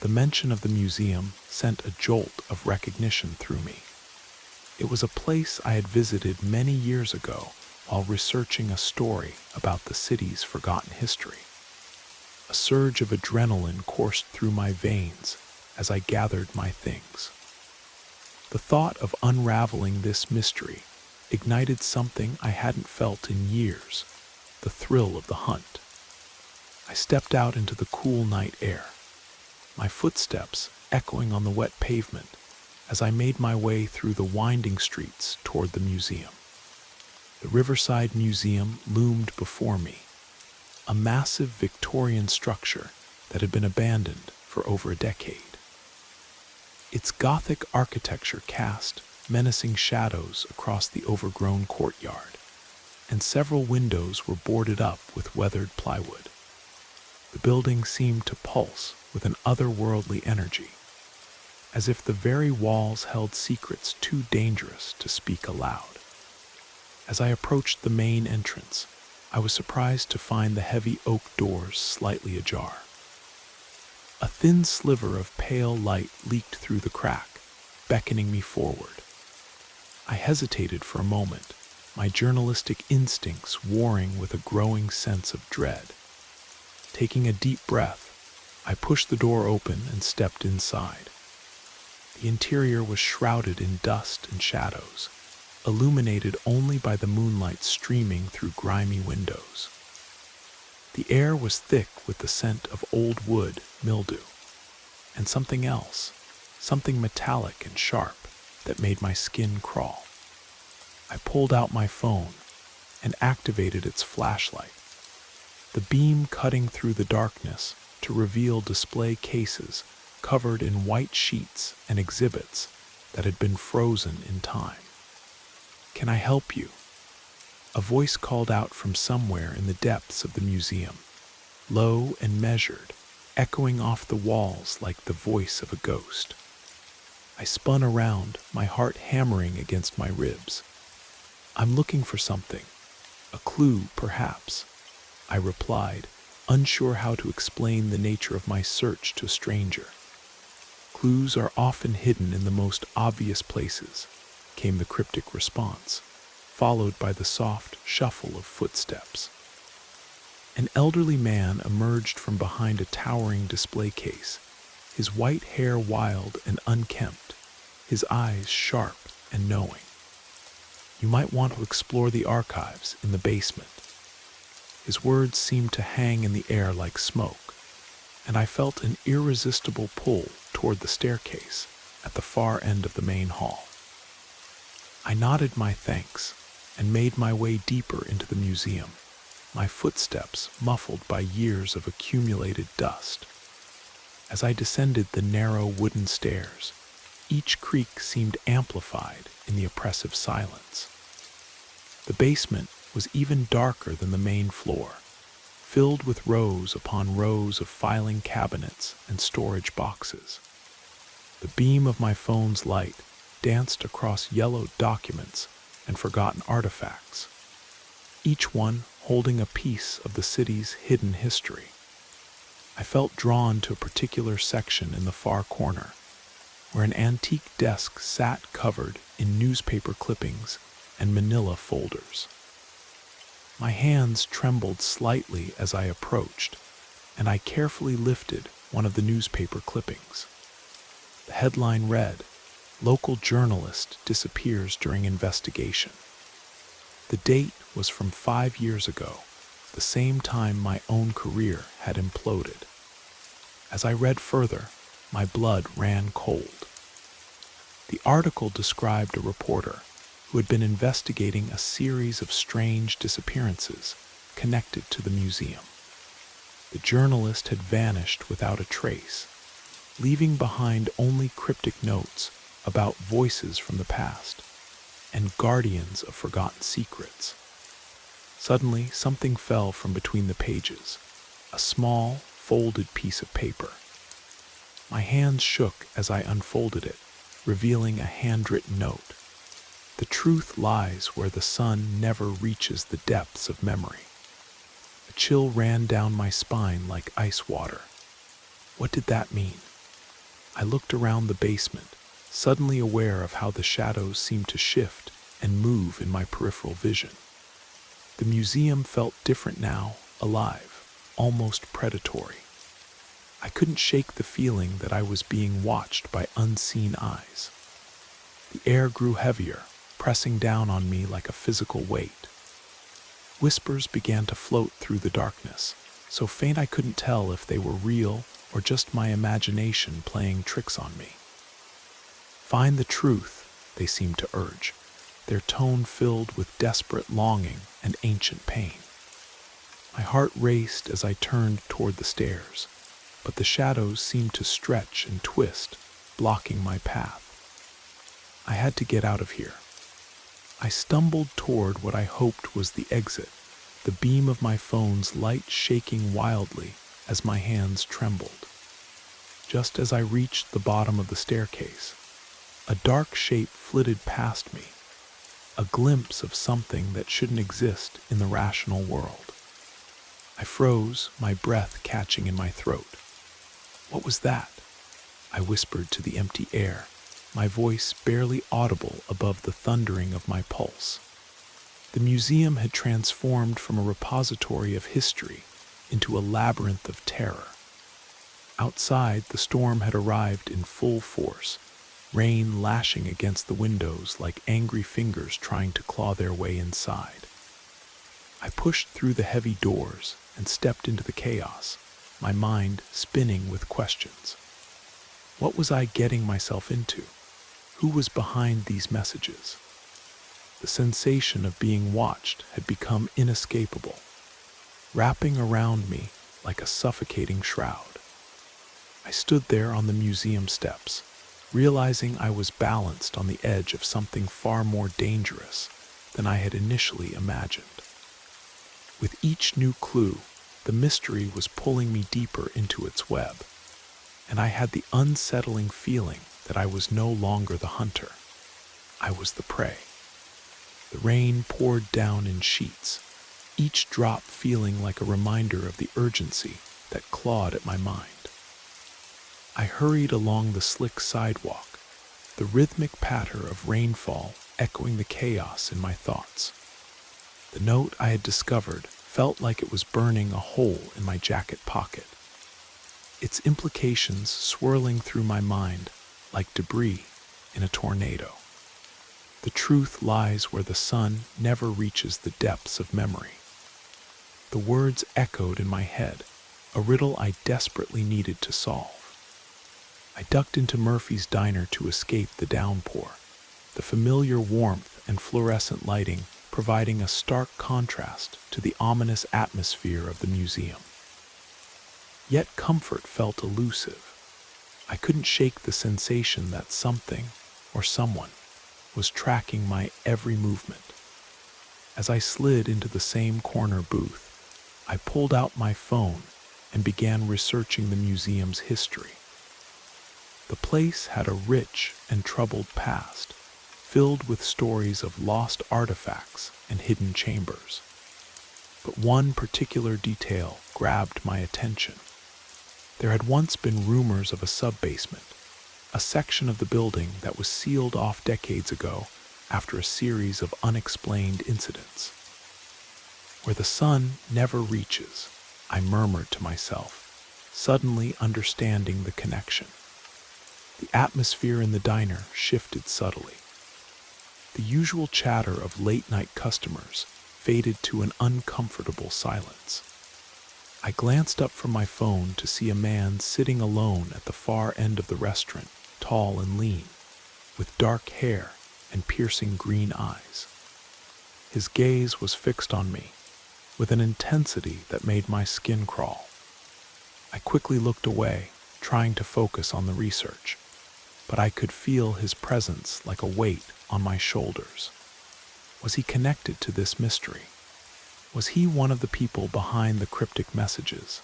The mention of the museum sent a jolt of recognition through me. It was a place I had visited many years ago while researching a story about the city's forgotten history. A surge of adrenaline coursed through my veins as I gathered my things. The thought of unraveling this mystery ignited something I hadn't felt in years, the thrill of the hunt. I stepped out into the cool night air, my footsteps echoing on the wet pavement as I made my way through the winding streets toward the museum. The Riverside Museum loomed before me, a massive Victorian structure that had been abandoned for over a decade. Its Gothic architecture cast menacing shadows across the overgrown courtyard, and several windows were boarded up with weathered plywood. The building seemed to pulse with an otherworldly energy, as if the very walls held secrets too dangerous to speak aloud. As I approached the main entrance, I was surprised to find the heavy oak doors slightly ajar. A thin sliver of pale light leaked through the crack, beckoning me forward. I hesitated for a moment, my journalistic instincts warring with a growing sense of dread. Taking a deep breath, I pushed the door open and stepped inside. The interior was shrouded in dust and shadows, illuminated only by the moonlight streaming through grimy windows. The air was thick with the scent of old wood, mildew, and something else, something metallic and sharp that made my skin crawl. I pulled out my phone and activated its flashlight, the beam cutting through the darkness to reveal display cases covered in white sheets and exhibits that had been frozen in time. "Can I help you?" A voice called out from somewhere in the depths of the museum, low and measured, echoing off the walls like the voice of a ghost. I spun around, my heart hammering against my ribs. "I'm looking for something. A clue, perhaps," I replied, unsure how to explain the nature of my search to a stranger. "Clues are often hidden in the most obvious places," came the cryptic response, followed by the soft shuffle of footsteps. An elderly man emerged from behind a towering display case, his white hair wild and unkempt, his eyes sharp and knowing. You might want to explore the archives in the basement." His words seemed to hang in the air like smoke, and I felt an irresistible pull toward the staircase at the far end of the main hall. I nodded my thanks and made my way deeper into the museum, my footsteps muffled by years of accumulated dust. As I descended the narrow wooden stairs, each creak seemed amplified in the oppressive silence. The basement was even darker than the main floor, filled with rows upon rows of filing cabinets and storage boxes. The beam of my phone's light danced across yellowed documents and forgotten artifacts, each one holding a piece of the city's hidden history. I felt drawn to a particular section in the far corner, where an antique desk sat covered in newspaper clippings and manila folders. My hands trembled slightly as I approached, and I carefully lifted one of the newspaper clippings. The headline read, "Local journalist disappears during investigation." The date was from 5 years ago, the same time my own career had imploded. As I read further, my blood ran cold. The article described a reporter who had been investigating a series of strange disappearances connected to the museum. The journalist had vanished without a trace, leaving behind only cryptic notes about voices from the past and guardians of forgotten secrets. Suddenly, something fell from between the pages, a small, folded piece of paper. My hands shook as I unfolded it, revealing a handwritten note. "The truth lies where the sun never reaches the depths of memory." A chill ran down my spine like ice water. What did that mean? I looked around the basement, suddenly aware of how the shadows seemed to shift and move in my peripheral vision. The museum felt different now, alive, almost predatory. I couldn't shake the feeling that I was being watched by unseen eyes. The air grew heavier, pressing down on me like a physical weight. Whispers began to float through the darkness, so faint I couldn't tell if they were real or just my imagination playing tricks on me. "Find the truth," they seemed to urge, their tone filled with desperate longing and ancient pain. My heart raced as I turned toward the stairs, but the shadows seemed to stretch and twist, blocking my path. I had to get out of here. I stumbled toward what I hoped was the exit, the beam of my phone's light shaking wildly as my hands trembled. Just as I reached the bottom of the staircase, a dark shape flitted past me, a glimpse of something that shouldn't exist in the rational world. I froze, my breath catching in my throat. "What was that?" I whispered to the empty air, my voice barely audible above the thundering of my pulse. The museum had transformed from a repository of history into a labyrinth of terror. Outside, the storm had arrived in full force, rain lashing against the windows like angry fingers trying to claw their way inside. I pushed through the heavy doors and stepped into the chaos, my mind spinning with questions. What was I getting myself into? Who was behind these messages? The sensation of being watched had become inescapable, wrapping around me like a suffocating shroud. I stood there on the museum steps, realizing I was balanced on the edge of something far more dangerous than I had initially imagined. With each new clue, the mystery was pulling me deeper into its web, and I had the unsettling feeling that I was no longer the hunter. I was the prey. The rain poured down in sheets, each drop feeling like a reminder of the urgency that clawed at my mind. I hurried along the slick sidewalk, the rhythmic patter of rainfall echoing the chaos in my thoughts. The note I had discovered felt like it was burning a hole in my jacket pocket, its implications swirling through my mind like debris in a tornado. The truth lies where the sun never reaches the depths of memory. The words echoed in my head, a riddle I desperately needed to solve. I ducked into Murphy's diner to escape the downpour, the familiar warmth and fluorescent lighting providing a stark contrast to the ominous atmosphere of the museum. Yet comfort felt elusive. I couldn't shake the sensation that something, or someone, was tracking my every movement. As I slid into the same corner booth, I pulled out my phone and began researching the museum's history. The place had a rich and troubled past, filled with stories of lost artifacts and hidden chambers. But one particular detail grabbed my attention. There had once been rumors of a sub-basement, a section of the building that was sealed off decades ago after a series of unexplained incidents. Where the sun never reaches, I murmured to myself, suddenly understanding the connection. The atmosphere in the diner shifted subtly. The usual chatter of late-night customers faded to an uncomfortable silence. I glanced up from my phone to see a man sitting alone at the far end of the restaurant, tall and lean, with dark hair and piercing green eyes. His gaze was fixed on me, with an intensity that made my skin crawl. I quickly looked away, trying to focus on the research, but I could feel his presence like a weight on my shoulders. Was he connected to this mystery? Was he one of the people behind the cryptic messages?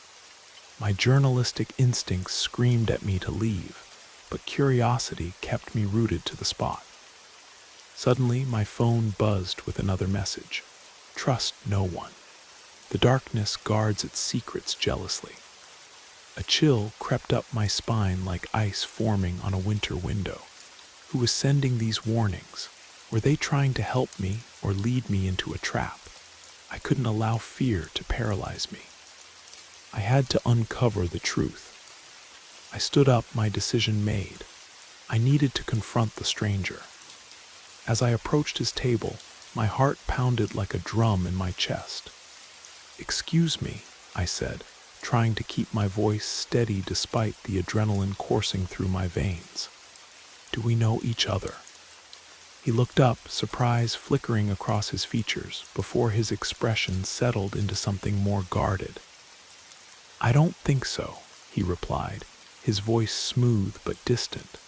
My journalistic instincts screamed at me to leave, but curiosity kept me rooted to the spot. Suddenly, my phone buzzed with another message. Trust no one. The darkness guards its secrets jealously. A chill crept up my spine like ice forming on a winter window. Who was sending these warnings? Were they trying to help me or lead me into a trap? I couldn't allow fear to paralyze me. I had to uncover the truth. I stood up, my decision made. I needed to confront the stranger. As I approached his table, my heart pounded like a drum in my chest. "Excuse me," I said, trying to keep my voice steady despite the adrenaline coursing through my veins. "Do we know each other?" He looked up, surprise flickering across his features before his expression settled into something more guarded. "I don't think so," he replied, his voice smooth but distant.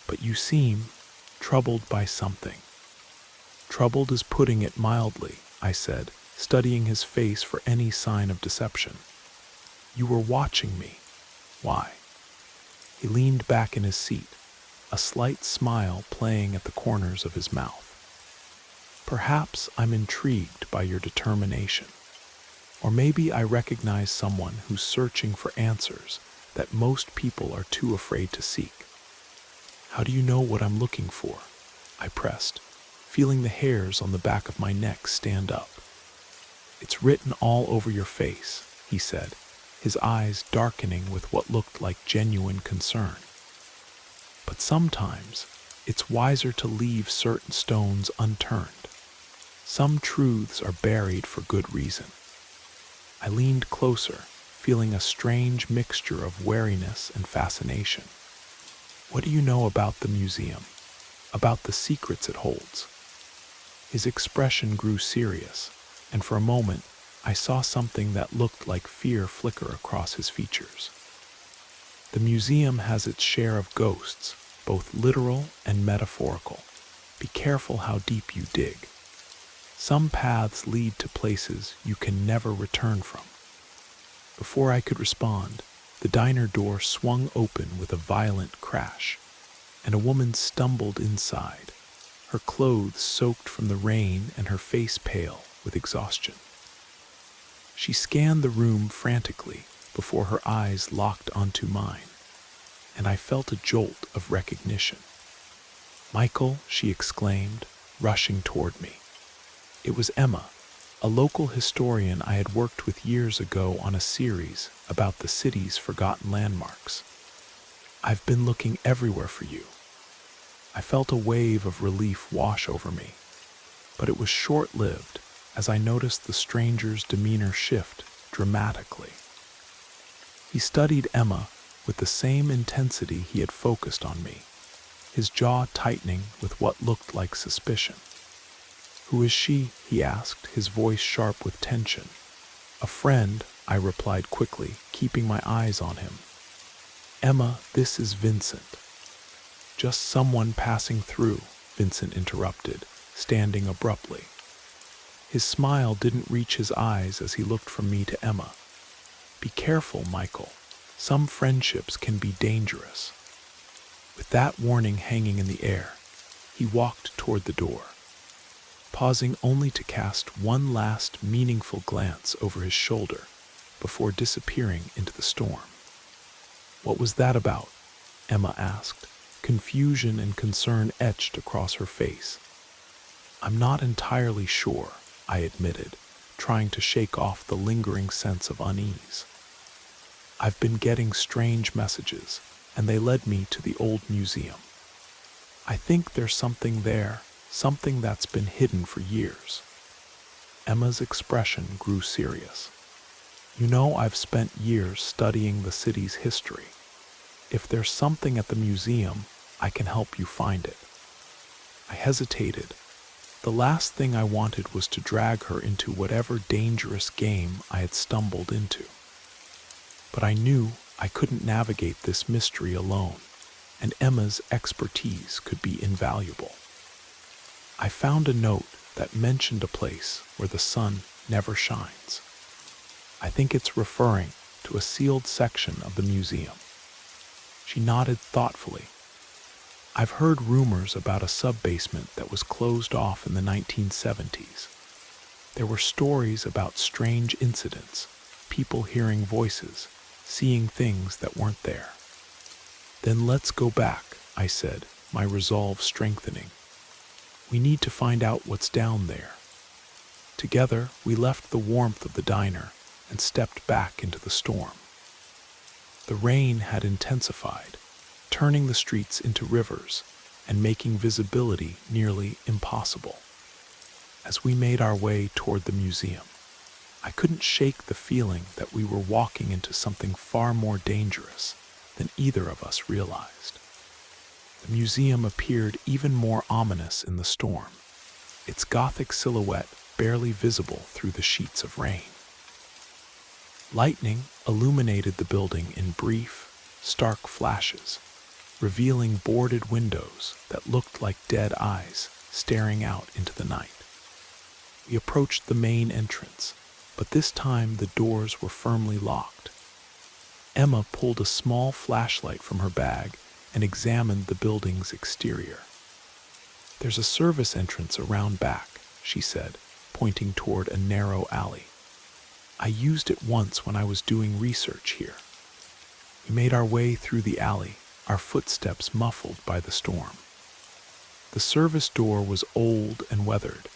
"But you seem troubled by something." "Troubled is putting it mildly," I said, studying his face for any sign of deception. "You were watching me. Why?" He leaned back in his seat, a slight smile playing at the corners of his mouth. "Perhaps I'm intrigued by your determination. Or maybe I recognize someone who's searching for answers that most people are too afraid to seek." "How do you know what I'm looking for?" I pressed, feeling the hairs on the back of my neck stand up. "It's written all over your face," he said, his eyes darkening with what looked like genuine concern. "But sometimes it's wiser to leave certain stones unturned. Some truths are buried for good reason." I leaned closer, feeling a strange mixture of wariness and fascination. "What do you know about the museum? About the secrets it holds?" His expression grew serious, and for a moment I saw something that looked like fear flicker across his features. "The museum has its share of ghosts, both literal and metaphorical. Be careful how deep you dig. Some paths lead to places you can never return from." Before I could respond, the diner door swung open with a violent crash, and a woman stumbled inside, her clothes soaked from the rain and her face pale with exhaustion. She scanned the room frantically before her eyes locked onto mine, and I felt a jolt of recognition. "Michael," she exclaimed, rushing toward me. It was Emma, a local historian I had worked with years ago on a series about the city's forgotten landmarks. "I've been looking everywhere for you." I felt a wave of relief wash over me, but it was short-lived as I noticed the stranger's demeanor shift dramatically. He studied Emma with the same intensity he had focused on me, his jaw tightening with what looked like suspicion. "Who is she?" he asked, his voice sharp with tension. "A friend," I replied quickly, keeping my eyes on him. "Emma, this is Vincent." "Just someone passing through," Vincent interrupted, standing abruptly. His smile didn't reach his eyes as he looked from me to Emma. "Be careful, Michael. Some friendships can be dangerous." With that warning hanging in the air, he walked toward the door, pausing only to cast one last meaningful glance over his shoulder before disappearing into the storm. "What was that about?" Emma asked, confusion and concern etched across her face. "I'm not entirely sure," I admitted, trying to shake off the lingering sense of unease. "I've been getting strange messages, and they led me to the old museum. I think there's something there, something that's been hidden for years." Emma's expression grew serious. "You know, I've spent years studying the city's history. If there's something at the museum, I can help you find it." I hesitated. The last thing I wanted was to drag her into whatever dangerous game I had stumbled into. But I knew I couldn't navigate this mystery alone, and Emma's expertise could be invaluable. I found a note that mentioned a place where the sun never shines. I think it's referring to a sealed section of the museum. She nodded thoughtfully. "I've heard rumors about a sub-basement that was closed off in the 1970s. There were stories about strange incidents, people hearing voices, seeing things that weren't there." "Then let's go back," I said, my resolve strengthening. "We need to find out what's down there." Together, we left the warmth of the diner and stepped back into the storm. The rain had intensified, turning the streets into rivers and making visibility nearly impossible. As we made our way toward the museum, I couldn't shake the feeling that we were walking into something far more dangerous than either of us realized. The museum appeared even more ominous in the storm, its Gothic silhouette barely visible through the sheets of rain. Lightning illuminated the building in brief, stark flashes, revealing boarded windows that looked like dead eyes staring out into the night. We approached the main entrance, but this time the doors were firmly locked. Emma pulled a small flashlight from her bag and examined the building's exterior. "There's a service entrance around back," she said, pointing toward a narrow alley. "I used it once when I was doing research here." We made our way through the alley, our footsteps muffled by the storm. The service door was old and weathered,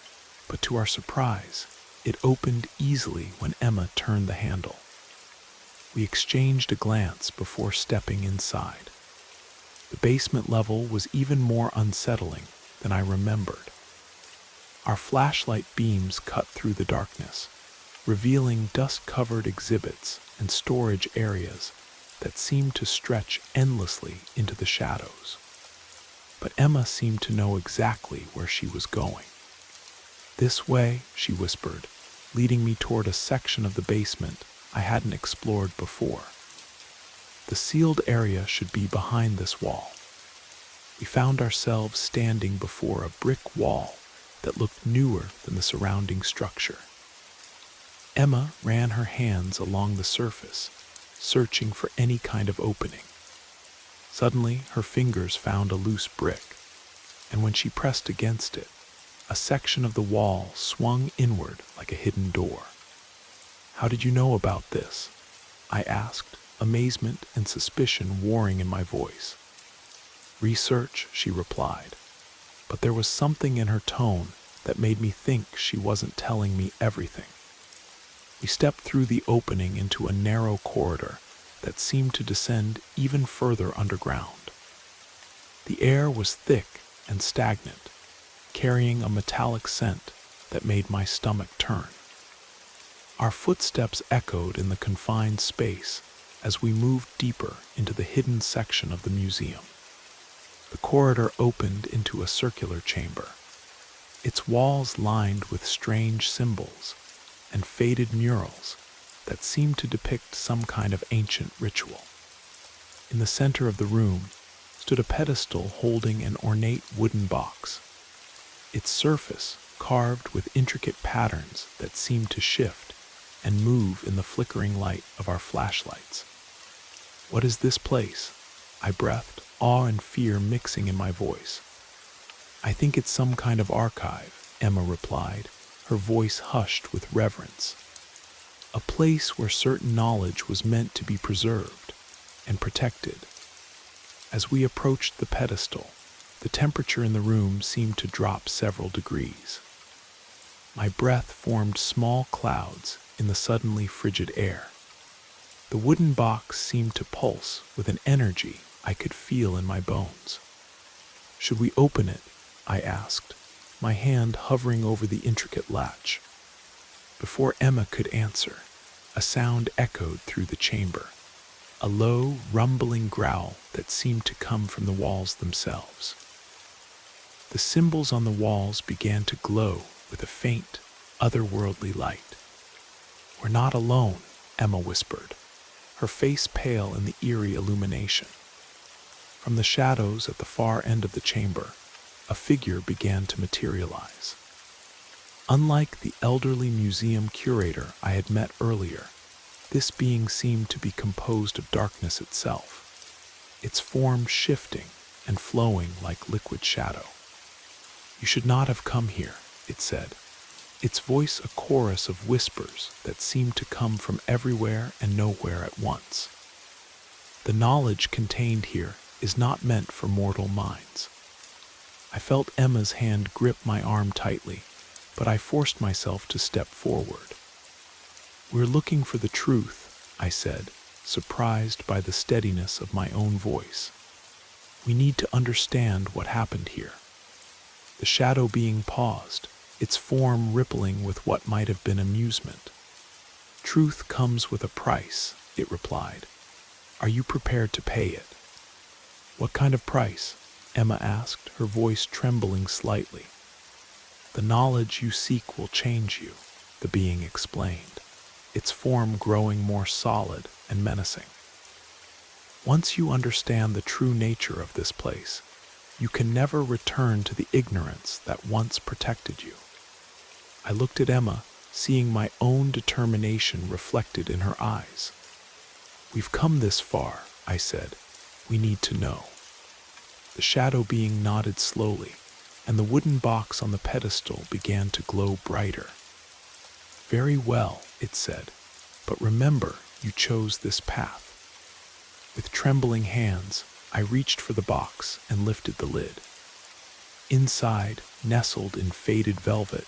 but to our surprise, it opened easily when Emma turned the handle. We exchanged a glance before stepping inside. The basement level was even more unsettling than I remembered. Our flashlight beams cut through the darkness, revealing dust-covered exhibits and storage areas that seemed to stretch endlessly into the shadows. But Emma seemed to know exactly where she was going. "This way," she whispered, leading me toward a section of the basement I hadn't explored before. The sealed area should be behind this wall. We found ourselves standing before a brick wall that looked newer than the surrounding structure. Emma ran her hands along the surface, searching for any kind of opening. Suddenly, her fingers found a loose brick, and when she pressed against it, a section of the wall swung inward like a hidden door. "How did you know about this?" I asked, amazement and suspicion warring in my voice. "Research," she replied, but there was something in her tone that made me think she wasn't telling me everything. We stepped through the opening into a narrow corridor that seemed to descend even further underground. The air was thick and stagnant, carrying a metallic scent that made my stomach turn. Our footsteps echoed in the confined space as we moved deeper into the hidden section of the museum. The corridor opened into a circular chamber, its walls lined with strange symbols and faded murals that seemed to depict some kind of ancient ritual. In the center of the room stood a pedestal holding an ornate wooden box, its surface carved with intricate patterns that seemed to shift and move in the flickering light of our flashlights. "What is this place?" I breathed, awe and fear mixing in my voice. "I think it's some kind of archive," Emma replied, her voice hushed with reverence. "A place where certain knowledge was meant to be preserved and protected." As we approached the pedestal, the temperature in the room seemed to drop several degrees. My breath formed small clouds in the suddenly frigid air. The wooden box seemed to pulse with an energy I could feel in my bones. "Should we open it?" I asked, my hand hovering over the intricate latch. Before Emma could answer, a sound echoed through the chamber, a low, rumbling growl that seemed to come from the walls themselves. The symbols on the walls began to glow with a faint, otherworldly light. "We're not alone," Emma whispered, her face pale in the eerie illumination. From the shadows at the far end of the chamber, a figure began to materialize. Unlike the elderly museum curator I had met earlier, this being seemed to be composed of darkness itself, its form shifting and flowing like liquid shadow. "You should not have come here," it said, its voice a chorus of whispers that seemed to come from everywhere and nowhere at once. "The knowledge contained here is not meant for mortal minds." I felt Emma's hand grip my arm tightly, but I forced myself to step forward. "We're looking for the truth," I said, surprised by the steadiness of my own voice. "We need to understand what happened here." The shadow being paused, its form rippling with what might have been amusement. "Truth comes with a price," it replied. "Are you prepared to pay it?" "What kind of price?" Emma asked, her voice trembling slightly. "The knowledge you seek will change you," the being explained, its form growing more solid and menacing. "Once you understand the true nature of this place, you can never return to the ignorance that once protected you." I looked at Emma, seeing my own determination reflected in her eyes. "We've come this far," I said. "We need to know." The shadow being nodded slowly, and the wooden box on the pedestal began to glow brighter. "Very well," it said, "but remember, you chose this path." With trembling hands, I reached for the box and lifted the lid. Inside, nestled in faded velvet,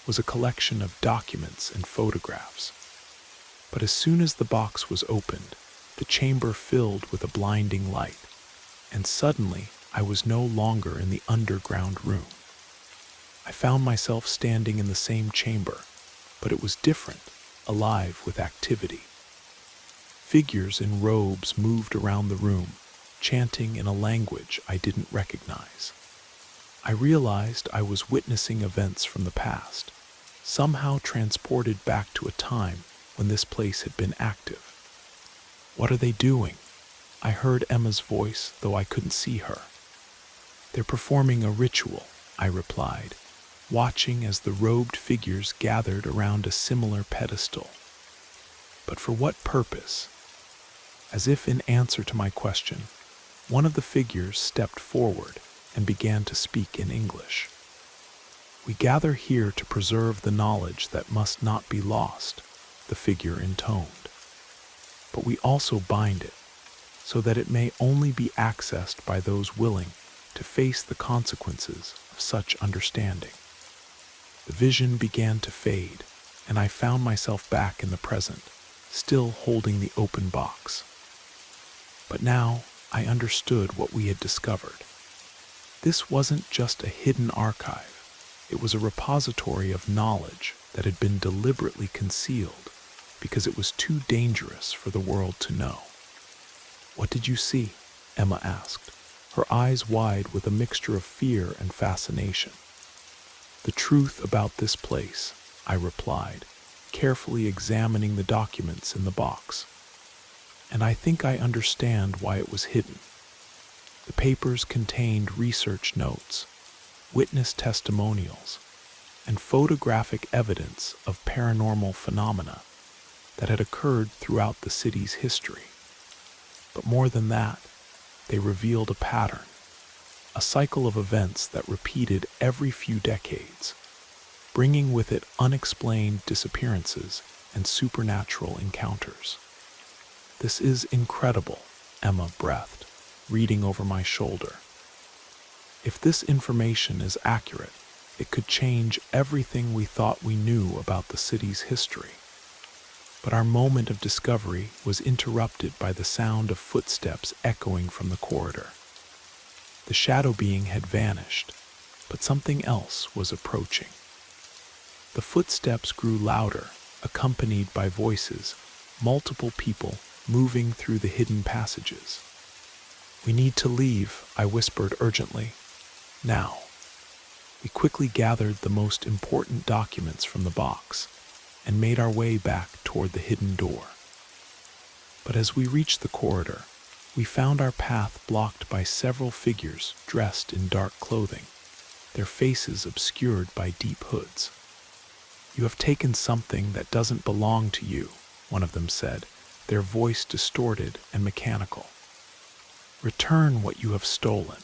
was a collection of documents and photographs. But as soon as the box was opened, the chamber filled with a blinding light, and suddenly I was no longer in the underground room. I found myself standing in the same chamber, but it was different, alive with activity. Figures in robes moved around the room, chanting in a language I didn't recognize. I realized I was witnessing events from the past, somehow transported back to a time when this place had been active. "What are they doing?" I heard Emma's voice, though I couldn't see her. "They're performing a ritual," I replied, watching as the robed figures gathered around a similar pedestal. "But for what purpose?" As if in answer to my question, one of the figures stepped forward and began to speak in English. "We gather here to preserve the knowledge that must not be lost," the figure intoned. "But we also bind it, so that it may only be accessed by those willing to face the consequences of such understanding." The vision began to fade, and I found myself back in the present, still holding the open box. But now I understood what we had discovered. This wasn't just a hidden archive. It was a repository of knowledge that had been deliberately concealed because it was too dangerous for the world to know. "What did you see?" Emma asked, her eyes wide with a mixture of fear and fascination. "The truth about this place," I replied, carefully examining the documents in the box. "And I think I understand why it was hidden." The papers contained research notes, witness testimonials, and photographic evidence of paranormal phenomena that had occurred throughout the city's history. But more than that, they revealed a pattern, a cycle of events that repeated every few decades, bringing with it unexplained disappearances and supernatural encounters. "This is incredible," Emma breathed, reading over my shoulder. "If this information is accurate, it could change everything we thought we knew about the city's history." But our moment of discovery was interrupted by the sound of footsteps echoing from the corridor. The shadow being had vanished, but something else was approaching. The footsteps grew louder, accompanied by voices, multiple people moving through the hidden passages. "We need to leave," I whispered urgently. "Now." We quickly gathered the most important documents from the box and made our way back toward the hidden door. But as we reached the corridor, we found our path blocked by several figures dressed in dark clothing, their faces obscured by deep hoods. "You have taken something that doesn't belong to you," one of them said, their voice distorted and mechanical. "Return what you have stolen."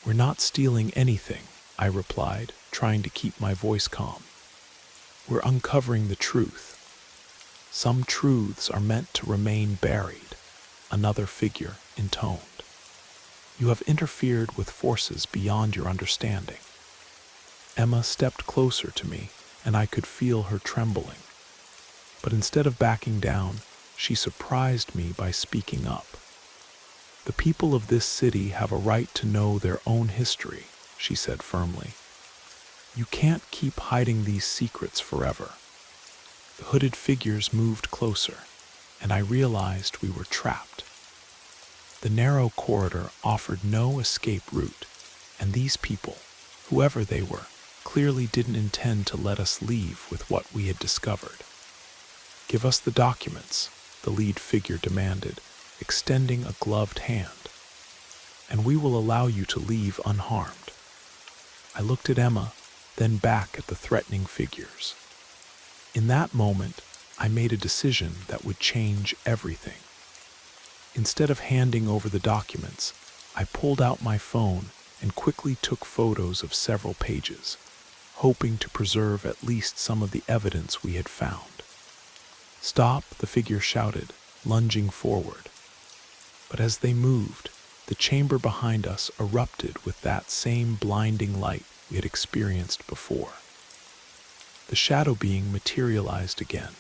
"We're not stealing anything," I replied, trying to keep my voice calm. "We're uncovering the truth. Some truths are meant to remain buried," another figure intoned. "You have interfered with forces beyond your understanding." Emma stepped closer to me, and I could feel her trembling. But instead of backing down, she surprised me by speaking up. "The people of this city have a right to know their own history," she said firmly. "You can't keep hiding these secrets forever." The hooded figures moved closer, and I realized we were trapped. The narrow corridor offered no escape route, and these people, whoever they were, clearly didn't intend to let us leave with what we had discovered. "Give us the documents," the lead figure demanded, extending a gloved hand, "and we will allow you to leave unharmed." I looked at Emma, then back at the threatening figures. In that moment, I made a decision that would change everything. Instead of handing over the documents, I pulled out my phone and quickly took photos of several pages, hoping to preserve at least some of the evidence we had found. "Stop," the figure shouted, lunging forward. But as they moved, the chamber behind us erupted with that same blinding light we had experienced before. The shadow being materialized again,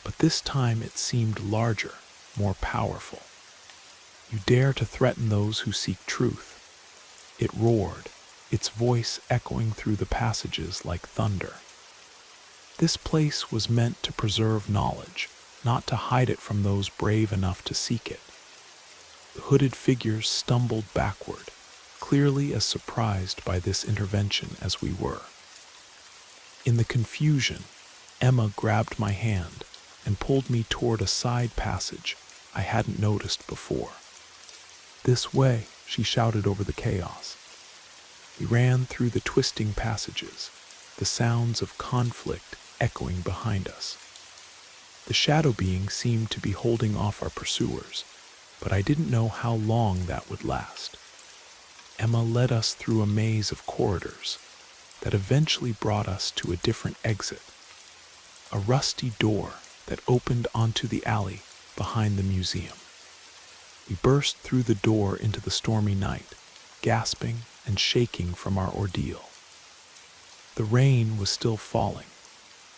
but this time it seemed larger, more powerful. "You dare to threaten those who seek truth," it roared, its voice echoing through the passages like thunder. This place was meant to preserve knowledge, not to hide it from those brave enough to seek it. The hooded figures stumbled backward, clearly as surprised by this intervention as we were. In the confusion, Emma grabbed my hand and pulled me toward a side passage I hadn't noticed before. "This way," she shouted over the chaos. We ran through the twisting passages, the sounds of conflict echoing behind us. The shadow being seemed to be holding off our pursuers, but I didn't know how long that would last. Emma led us through a maze of corridors that eventually brought us to a different exit, a rusty door that opened onto the alley behind the museum. We burst through the door into the stormy night, gasping and shaking from our ordeal. The rain was still falling,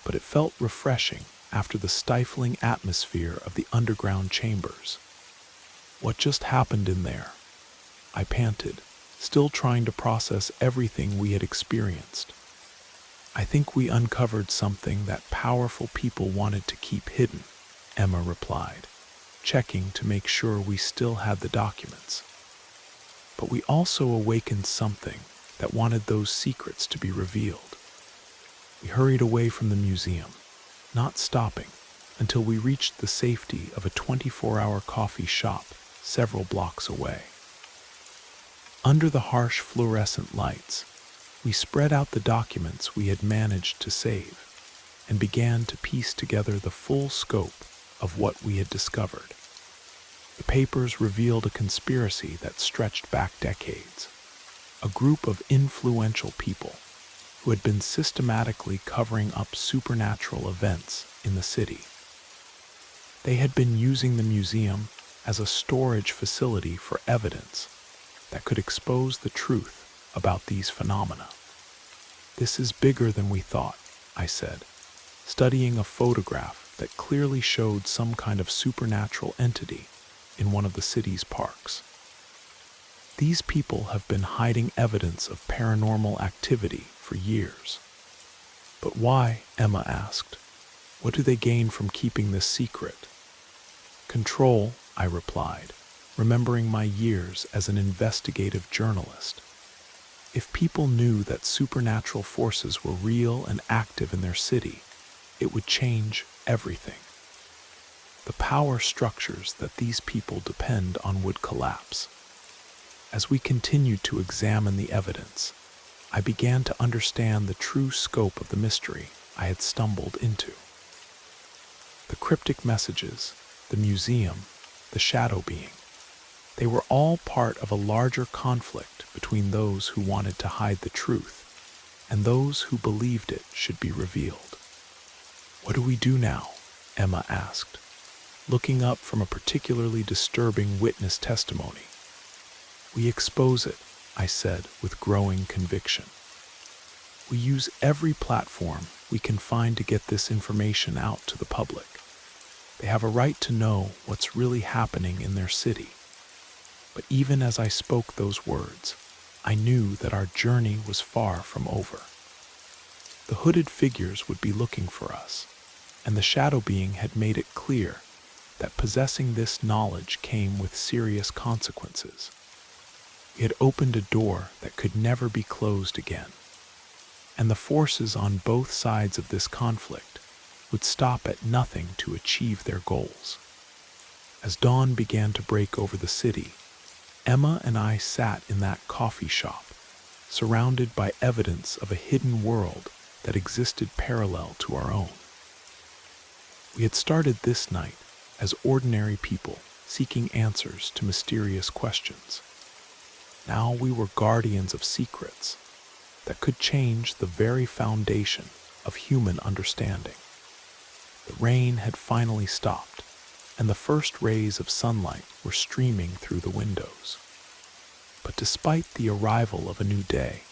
but it felt refreshing after the stifling atmosphere of the underground chambers. "What just happened in there?" I panted, still trying to process everything we had experienced. "I think we uncovered something that powerful people wanted to keep hidden," Emma replied, checking to make sure we still had the documents. "But we also awakened something that wanted those secrets to be revealed." We hurried away from the museum, not stopping until we reached the safety of a 24-hour coffee shop several blocks away. Under the harsh fluorescent lights, we spread out the documents we had managed to save and began to piece together the full scope of what we had discovered. The papers revealed a conspiracy that stretched back decades, a group of influential people who had been systematically covering up supernatural events in the city. They had been using the museum as a storage facility for evidence that could expose the truth about these phenomena. "This is bigger than we thought," I said, studying a photograph that clearly showed some kind of supernatural entity in one of the city's parks. "These people have been hiding evidence of paranormal activity for years." "But why?" Emma asked. "What do they gain from keeping this secret?" "Control," I replied, remembering my years as an investigative journalist. If people knew that supernatural forces were real and active in their city, it would change everything. The power structures that these people depend on would collapse. As we continued to examine the evidence, I began to understand the true scope of the mystery I had stumbled into. The cryptic messages, the museum, the shadow being, they were all part of a larger conflict between those who wanted to hide the truth and those who believed it should be revealed. "What do we do now?" Emma asked, looking up from a particularly disturbing witness testimony. "We expose it," I said with growing conviction. "We use every platform we can find to get this information out to the public. They have a right to know what's really happening in their city." But even as I spoke those words, I knew that our journey was far from over. The hooded figures would be looking for us, and the shadow being had made it clear that possessing this knowledge came with serious consequences. We had opened a door that could never be closed again, and the forces on both sides of this conflict would stop at nothing to achieve their goals. As dawn began to break over the city, Emma and I sat in that coffee shop, surrounded by evidence of a hidden world that existed parallel to our own. We had started this night as ordinary people seeking answers to mysterious questions. Now we were guardians of secrets that could change the very foundation of human understanding. The rain had finally stopped, and the first rays of sunlight were streaming through the windows. But despite the arrival of a new day,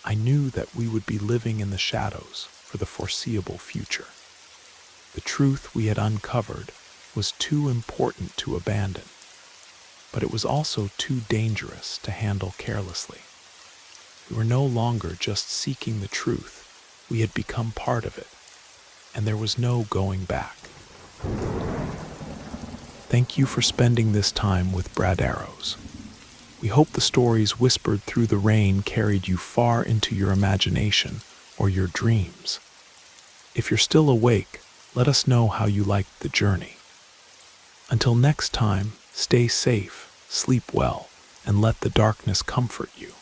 I knew that we would be living in the shadows for the foreseeable future. The truth we had uncovered was too important to abandon, but it was also too dangerous to handle carelessly. We were no longer just seeking the truth, we had become part of it, and there was no going back. Thank you for spending this time with Brad Arrows. We hope the stories whispered through the rain carried you far into your imagination or your dreams. If you're still awake, let us know how you liked the journey. Until next time, stay safe, sleep well, and let the darkness comfort you.